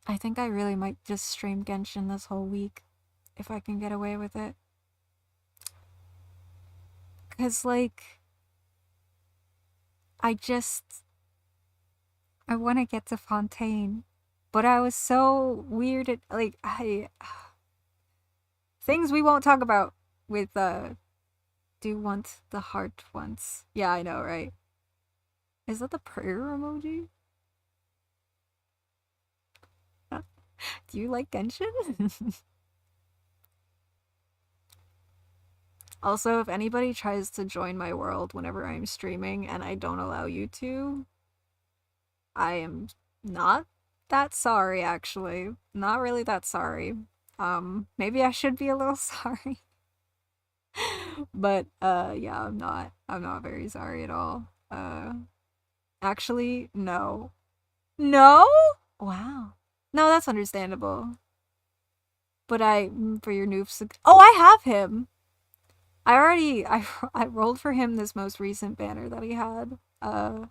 I think I really might just stream Genshin this whole week if I can get away with it. 'Cause like I want to get to Fontaine, but I was so weirded, like, things we won't talk about with, do want the heart once. Yeah, I know, right? Is that the prayer emoji? Do you like Genshin? Also, if anybody tries to join my world whenever I'm streaming and I don't allow you to, I am not that sorry, actually. Not really that sorry. Maybe I should be a little sorry. But, yeah, I'm not very sorry at all. Actually, no. No? Wow. No, that's understandable. But for your noobs, oh, I have him! I rolled for him this most recent banner that he had. And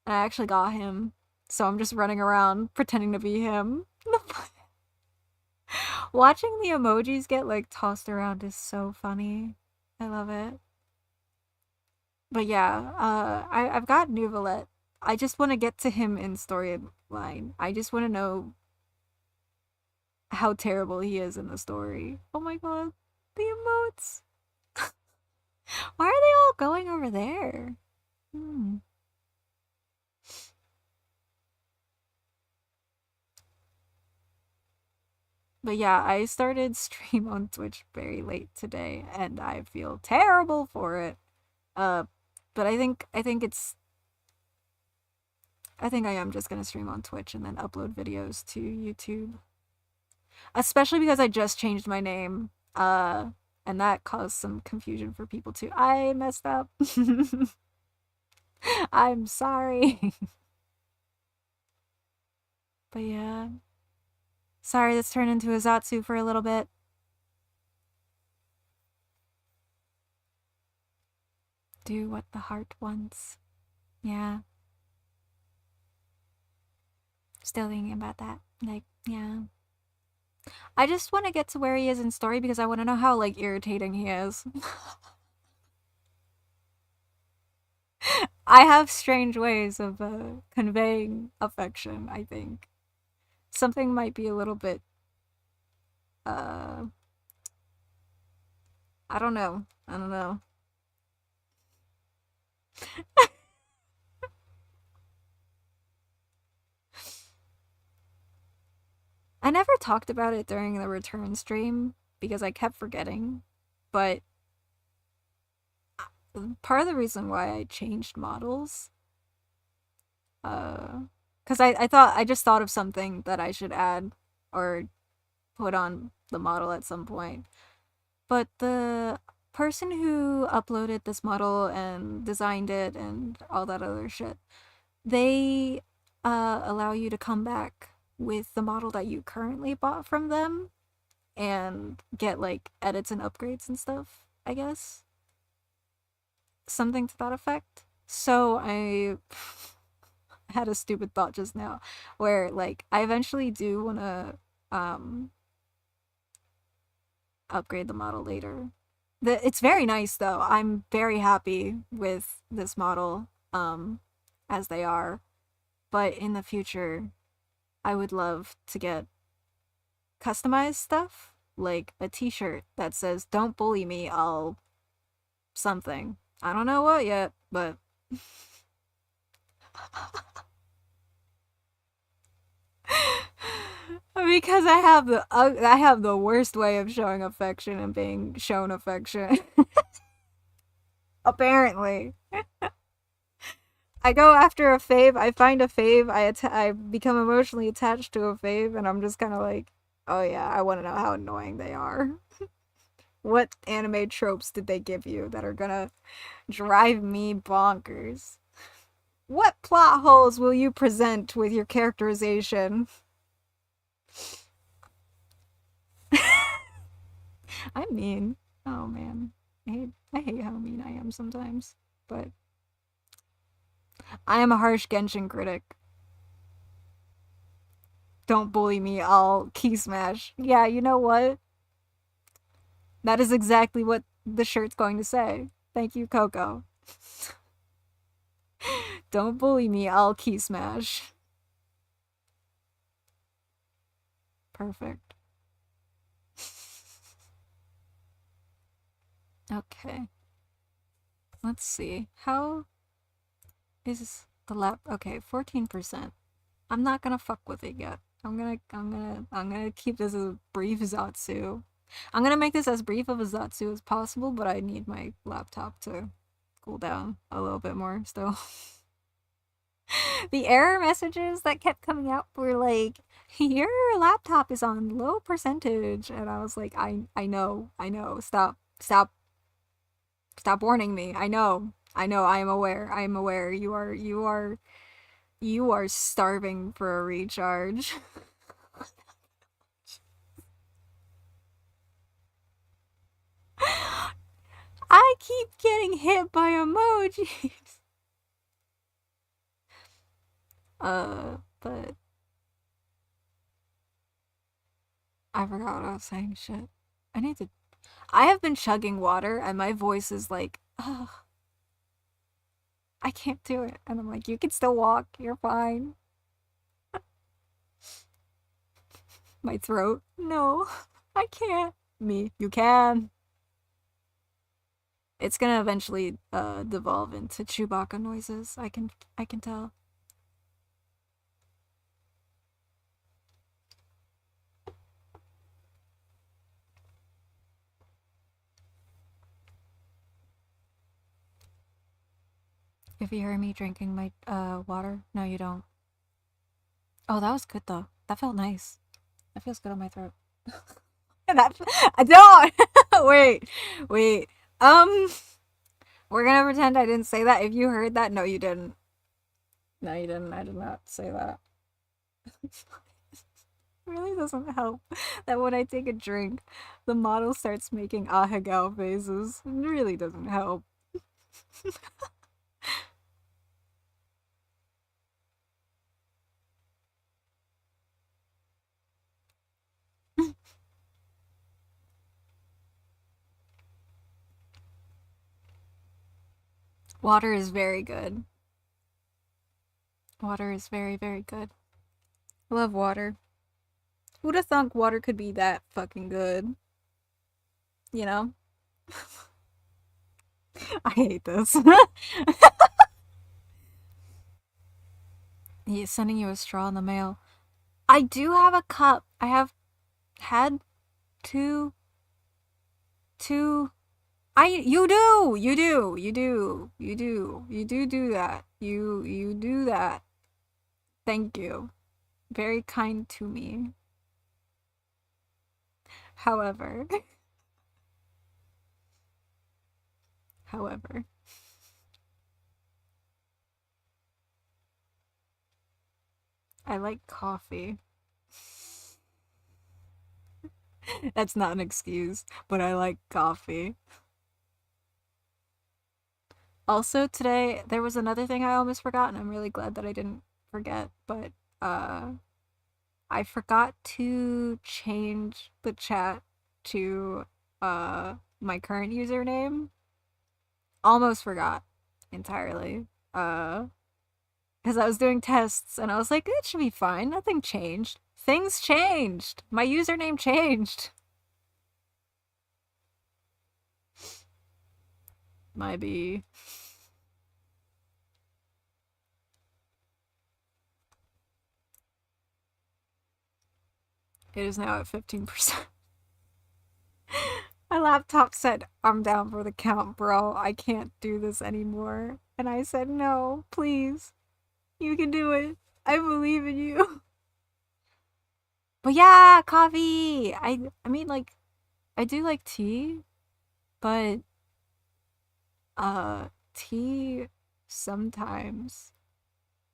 I actually got him. So I'm just running around pretending to be him. Watching the emojis get like tossed around is so funny. I love it. But yeah, I've got Nuvalet. I just want to get to him in storyline. I just want to know how terrible he is in the story. Oh my god, the emotes. Why are they all going over there? But yeah, I started stream on Twitch very late today, and I feel terrible for it. But I think I am just gonna stream on Twitch and then upload videos to YouTube. Especially because I just changed my name, and that caused some confusion for people too. I messed up. I'm sorry. But yeah. Sorry, this turned into a Zatsu for a little bit. Do what the heart wants. Yeah. Still thinking about that. Like, yeah. I just want to get to where he is in story because I want to know how, like, irritating he is. I have strange ways of conveying affection, I think. Something might be a little bit, I don't know. I don't know. I never talked about it during the return stream because I kept forgetting, but part of the reason why I changed models, because I just thought of something that I should add or put on the model at some point. But the person who uploaded this model and designed it and all that other shit, they allow you to come back with the model that you currently bought from them and get like edits and upgrades and stuff, I guess. Something to that effect. So I had a stupid thought just now where like I eventually do want to upgrade the model later. It's very nice though. I'm very happy with this model as they are, but in the future I would love to get customized stuff, like a t-shirt that says "Don't bully me, I'll something." I don't know what yet, but because I have the worst way of showing affection and being shown affection. Apparently. I go after a fave, I find a fave, I become emotionally attached to a fave, and I'm just kind of like, oh yeah, I want to know how annoying they are. What anime tropes did they give you that are gonna drive me bonkers? What plot holes will you present with your characterization? I'm mean. Oh man. I hate how mean I am sometimes. But I am a harsh Genshin critic. Don't bully me, I'll key smash. Yeah, you know what? That is exactly what the shirt's going to say. Thank you, Coco. Don't bully me, I'll key smash. Perfect. Okay. Let's see. How is the lap? Okay, 14%. I'm not gonna fuck with it yet. I'm gonna keep this as a brief Zatsu. I'm gonna make this as brief of a Zatsu as possible, but I need my laptop to cool down a little bit more still. The error messages that kept coming out were like, your laptop is on low percentage, and I was like, I know, stop warning me. I know, I am aware, you are starving for a recharge. I keep getting hit by emojis. But I forgot what I was saying. Shit. I have been chugging water and my voice is like, ugh. I can't do it. And I'm like, you can still walk. You're fine. My throat. No, I can't. Me. You can. It's gonna eventually devolve into Chewbacca noises. I can tell. If you hear me drinking my water, no, you don't. Oh, that was good though. That felt nice. That feels good on my throat. And that I don't. Wait. We're gonna pretend I didn't say that. If you heard that, no, you didn't. No, you didn't. I did not say that. It really doesn't help that when I take a drink, the model starts making ahegao faces. It really doesn't help. Water is very good. Water is very, very good. I love water. Who'd have thunk water could be that fucking good? You know? I hate this. He's sending you a straw in the mail. I do have a cup. I have had two. You do that. You do that. Thank you. Very kind to me. However, I like coffee. That's not an excuse, but I like coffee. Also, today, there was another thing I almost forgot, and I'm really glad that I didn't forget, but, I forgot to change the chat to, my current username. Almost forgot entirely. Because I was doing tests, and I was like, it should be fine, nothing changed. Things changed! My username changed! Might be. It is now at 15%. My laptop said, I'm down for the count, bro. I can't do this anymore. And I said, no, please. You can do it. I believe in you. But yeah, coffee! I mean, like, I do like tea, but, tea sometimes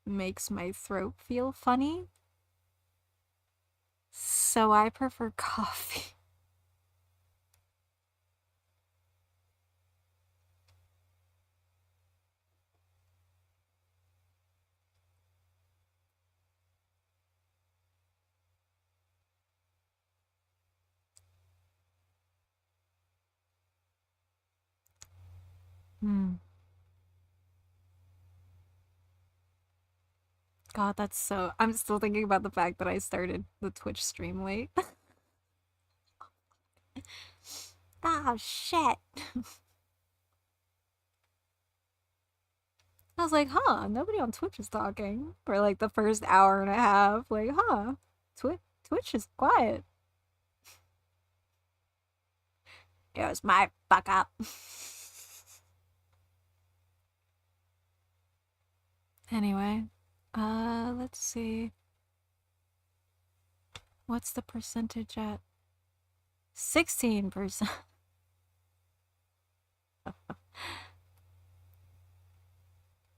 makes my throat feel funny. So I prefer coffee. God, that's so... I'm still thinking about the fact that I started the Twitch stream late. Oh, shit. I was like, huh, nobody on Twitch is talking for like the first hour and a half. Like, huh, Twitch is quiet. It was my fuck up. Anyway, let's see. What's the percentage at? 16%.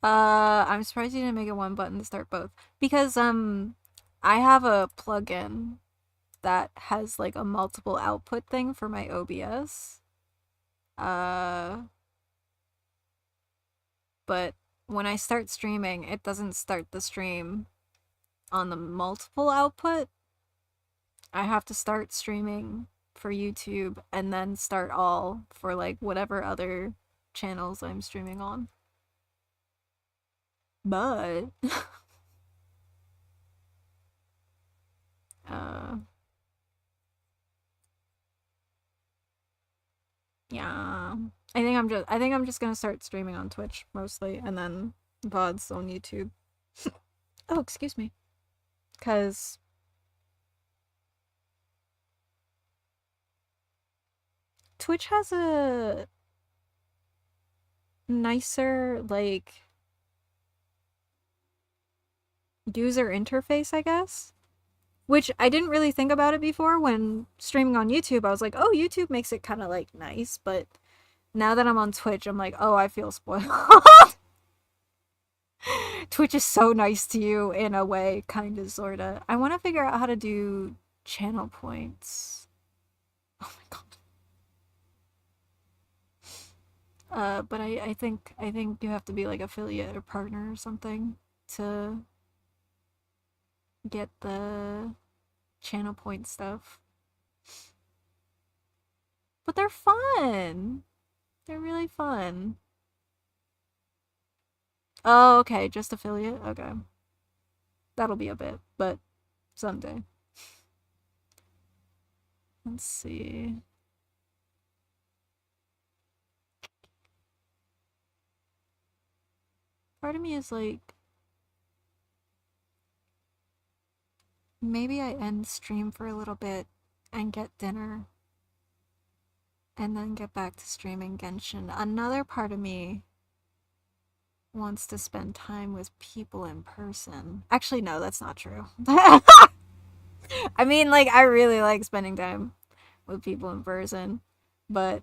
I'm surprised you didn't make it one button to start both. Because, I have a plugin that has, like, a multiple output thing for my OBS. But when I start streaming, it doesn't start the stream on the multiple output. I have to start streaming for YouTube and then start all for, like, whatever other channels I'm streaming on. But yeah. I think I'm just gonna start streaming on Twitch mostly and then VODs on YouTube. Oh, excuse me. 'Cause Twitch has a nicer, like, user interface, I guess. Which I didn't really think about it before when streaming on YouTube. I was like, oh, YouTube makes it kind of like nice, but now that I'm on Twitch, I'm like, oh, I feel spoiled. Twitch is so nice to you in a way, kind of, sort of. I want to figure out how to do channel points. Oh my god. But I think you have to be like affiliate or partner or something to get the channel point stuff. But they're fun. They're really fun. Oh, okay, just affiliate? Okay. That'll be a bit, but someday. Let's see. Part of me is like, maybe I end stream for a little bit and get dinner and then get back to streaming Genshin. Another part of me wants to spend time with people in person. Actually, no, that's not true. I mean, like, I really like spending time with people in person, but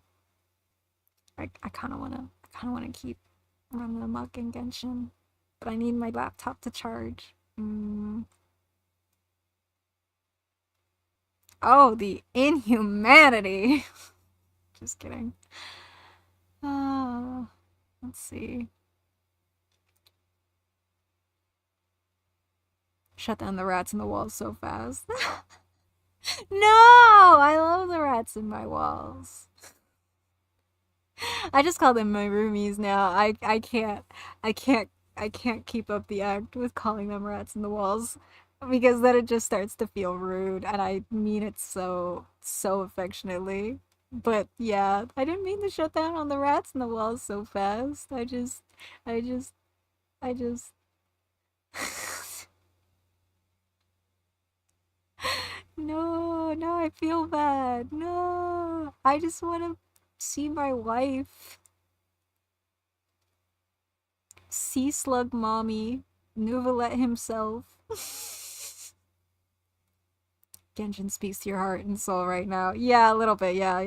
I kind of want to keep running amok in Genshin. But I need my laptop to charge. Oh, the inhumanity. Just kidding. Let's see. Shut down the rats in the walls so fast. No! I love the rats in my walls. I just call them my roomies now. I can't keep up the act with calling them rats in the walls, because then it just starts to feel rude, and I mean it so affectionately. But yeah, I didn't mean to shut down on the rats in the walls so fast. I just No, I feel bad. No, I just want to see my wife. Sea slug mommy. Nuvalet himself. Genshin speaks to your heart and soul right now. Yeah, a little bit. Yeah.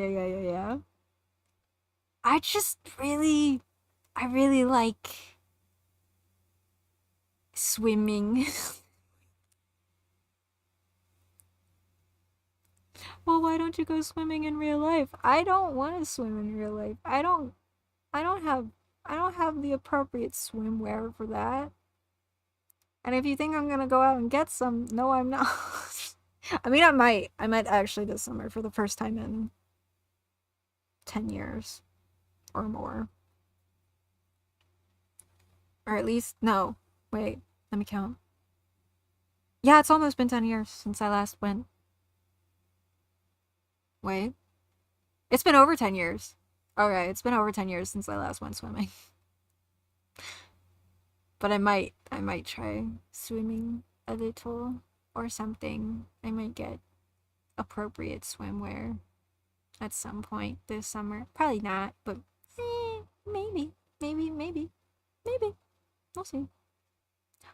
I really like swimming. Well, why don't you go swimming in real life? I don't want to swim in real life. I don't have the appropriate swimwear for that. And if you think I'm gonna go out and get some, no, I'm not. I mean, I might actually this summer for the first time in 10 years or more. Or at least, no, wait, let me count. Yeah, it's almost been 10 years since I last went. Wait. It's been over 10 years. Okay, it's been over 10 years since I last went swimming. But I might try swimming a little or something. I might get appropriate swimwear at some point this summer. Probably not, but maybe. We'll see.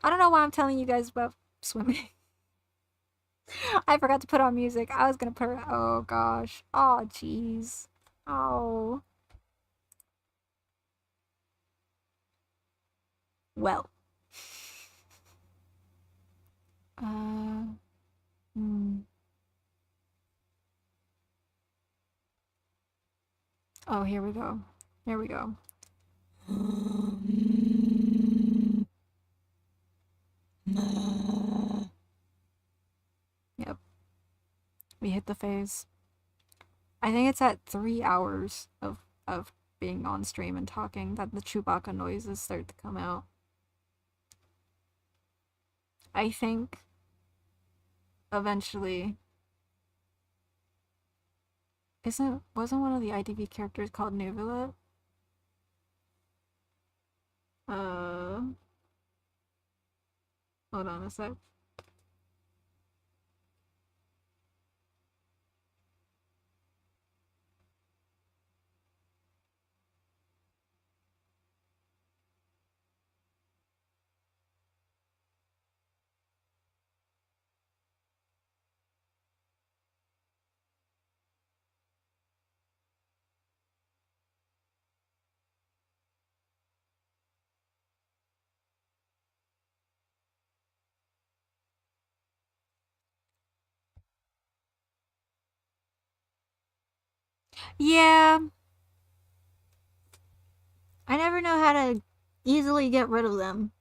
I don't know why I'm telling you guys about swimming. I forgot to put on music. I was gonna put it. Oh gosh. Oh jeez. Oh. Well. Oh, here we go. Here we go. Yep. We hit the phase. I think it's at 3 hours of being on stream and talking that the Chewbacca noises start to come out. I think eventually wasn't one of the IDV characters called Nuvalet? Hold on a sec. Yeah. I never know how to easily get rid of them.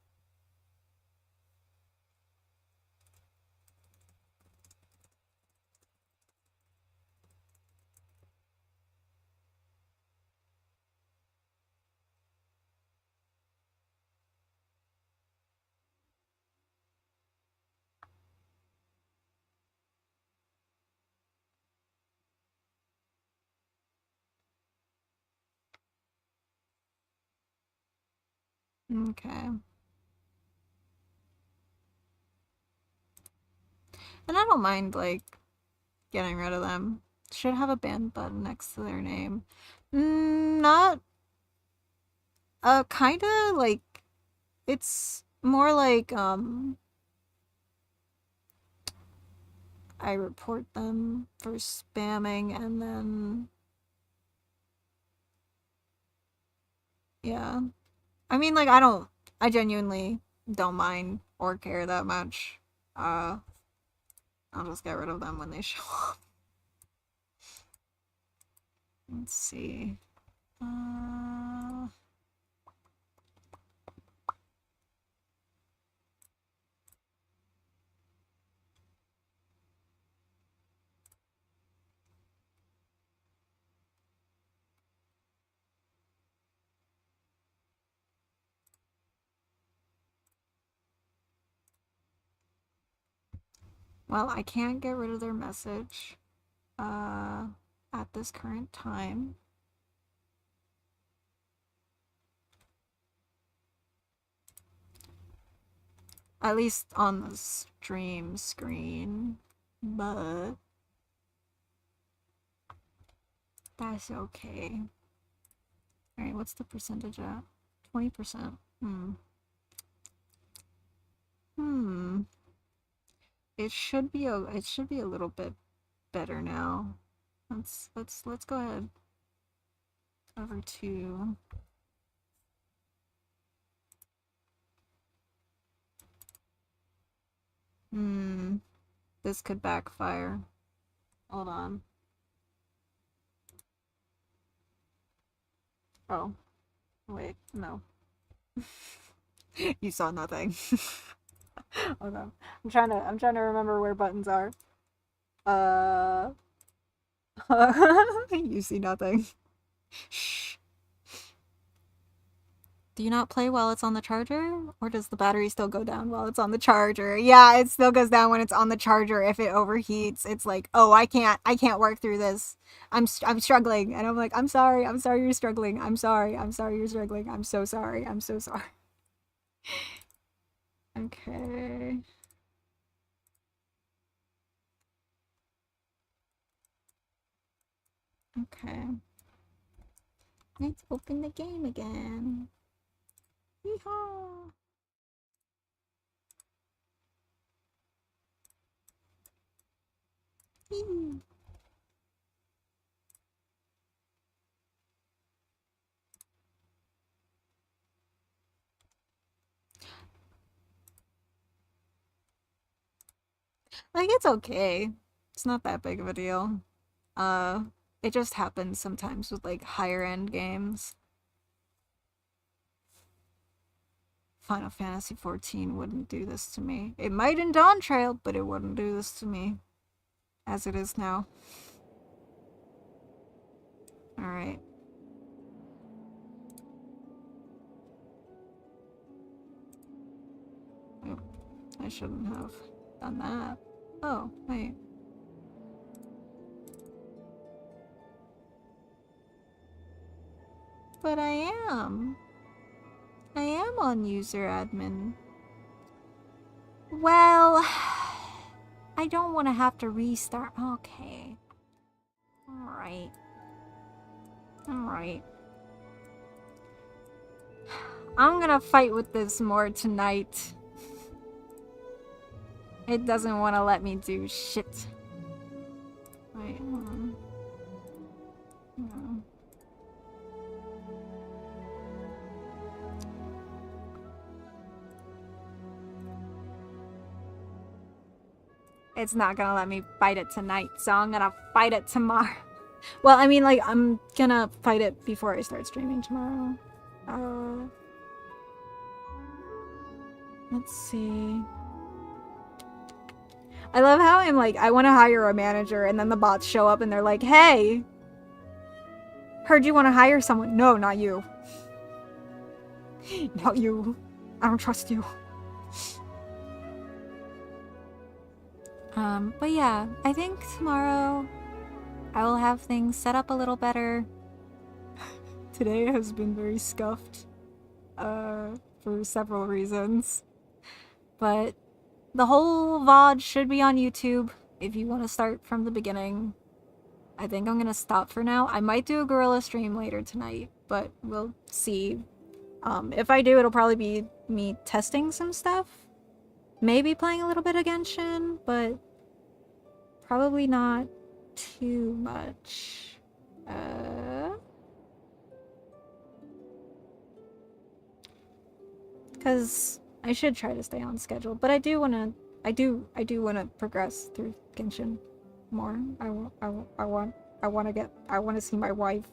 Okay. And I don't mind, like, getting rid of them. Should have a ban button next to their name. Not... kinda, like... It's more like, I report them for spamming and then... Yeah. I mean, like, I genuinely don't mind or care that much. I'll just get rid of them when they show up. Let's see. Well, I can't get rid of their message at this current time. At least on the stream screen, but that's okay. Alright, what's the percentage at? 20%. It should be a little bit better now. Let's go ahead. Over to this could backfire. Hold on. Oh. Wait, no. You saw nothing. Hold on. I'm trying to remember where buttons are. You see nothing. Shh. Do you not play while it's on the charger? Or does the battery still go down while it's on the charger? Yeah, it still goes down when it's on the charger. If it overheats, it's like, oh, I can't work through this. I'm struggling. And I'm like, I'm sorry you're struggling. I'm sorry you're struggling. I'm so sorry. Okay. Okay. Let's open the game again. Yeehaw! Like, it's okay. It's not that big of a deal. It just happens sometimes with, like, higher end games. Final Fantasy XIV wouldn't do this to me. It might in Dawn Trail, but it wouldn't do this to me. As it is now. Alright. Oh, I shouldn't have done that. Oh, wait. But I am on user admin. Well, I don't want to have to restart. Okay. Alright. I'm gonna fight with this more tonight. It doesn't want to let me do shit. Wait, hold on. No. It's not gonna let me fight it tonight, so I'm gonna fight it tomorrow. Well, I mean, like, I'm gonna fight it before I start streaming tomorrow. Let's see. I love how I'm like, I want to hire a manager, and then the bots show up and they're like, hey, heard you want to hire someone. No, not you. Not you. I don't trust you. But yeah, I think tomorrow I will have things set up a little better. Today has been very scuffed, for several reasons. But the whole VOD should be on YouTube if you want to start from the beginning. I think I'm gonna stop for now. I might do a gorilla stream later tonight, but we'll see. If I do, it'll probably be me testing some stuff. Maybe playing a little bit of Genshin, but probably not too much. Because I should try to stay on schedule, but I do want to progress through Genshin more. I want to see my wife.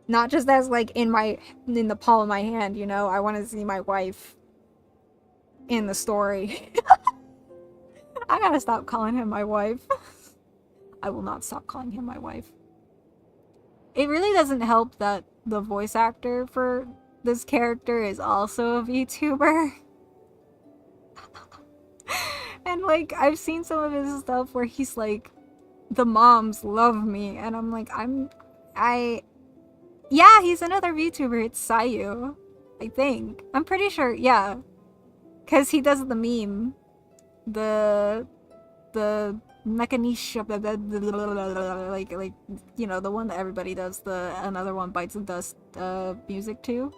Not just as like in the palm of my hand, you know. I want to see my wife in the story. I gotta stop calling him my wife. I will not stop calling him my wife. It really doesn't help that the voice actor for this character is also a VTuber. And like, I've seen some of his stuff where he's like, the moms love me, and I'm like, yeah, he's another VTuber. It's Sayu, I think. I'm pretty sure, yeah. Because he does the meme. The Mechanish, like, you know, the one that everybody does, the another one bites the dust music too.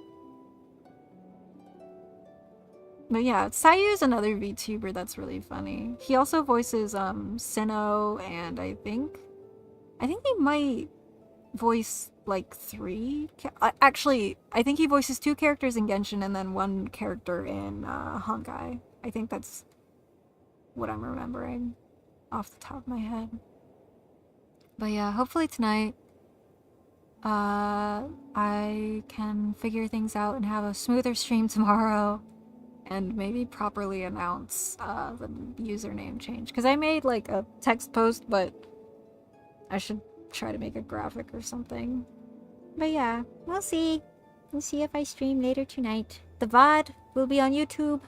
But yeah, Sayu's another VTuber that's really funny. He also voices Sinnoh, and I think he might voice like 3. Actually, I think he voices 2 characters in Genshin and then 1 character in Honkai. I think that's what I'm remembering off the top of my head. But yeah, hopefully tonight I can figure things out and have a smoother stream tomorrow. And maybe properly announce the username change. Because I made like a text post, but I should try to make a graphic or something. But yeah, we'll see. We'll see if I stream later tonight. The VOD will be on YouTube.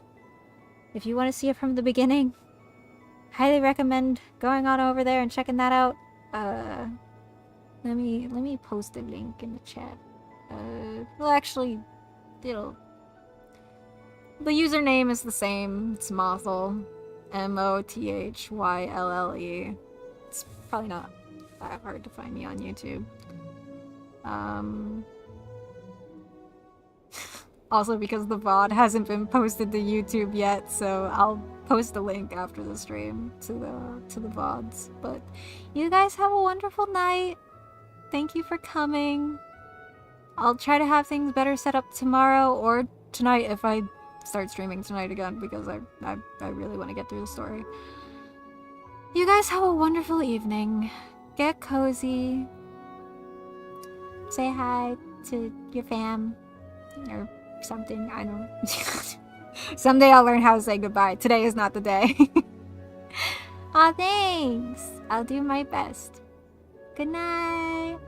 If you want to see it from the beginning, highly recommend going on over there and checking that out. Let me post a link in the chat. Well, actually, the username is the same. It's MOTHYLLE. MOTHYLLE. It's probably not that hard to find me on YouTube. Also because the VOD hasn't been posted to YouTube yet, so I'll post a link after the stream to the VODs. But you guys have a wonderful night. Thank you for coming. I'll try to have things better set up tomorrow or tonight if I start streaming tonight again, because I really want to get through the story. You guys have a wonderful evening. Get cozy. Say hi to your fam or something. I don't. Someday I'll learn how to say goodbye. Today is not the day. Aw, thanks. I'll do my best. Good night.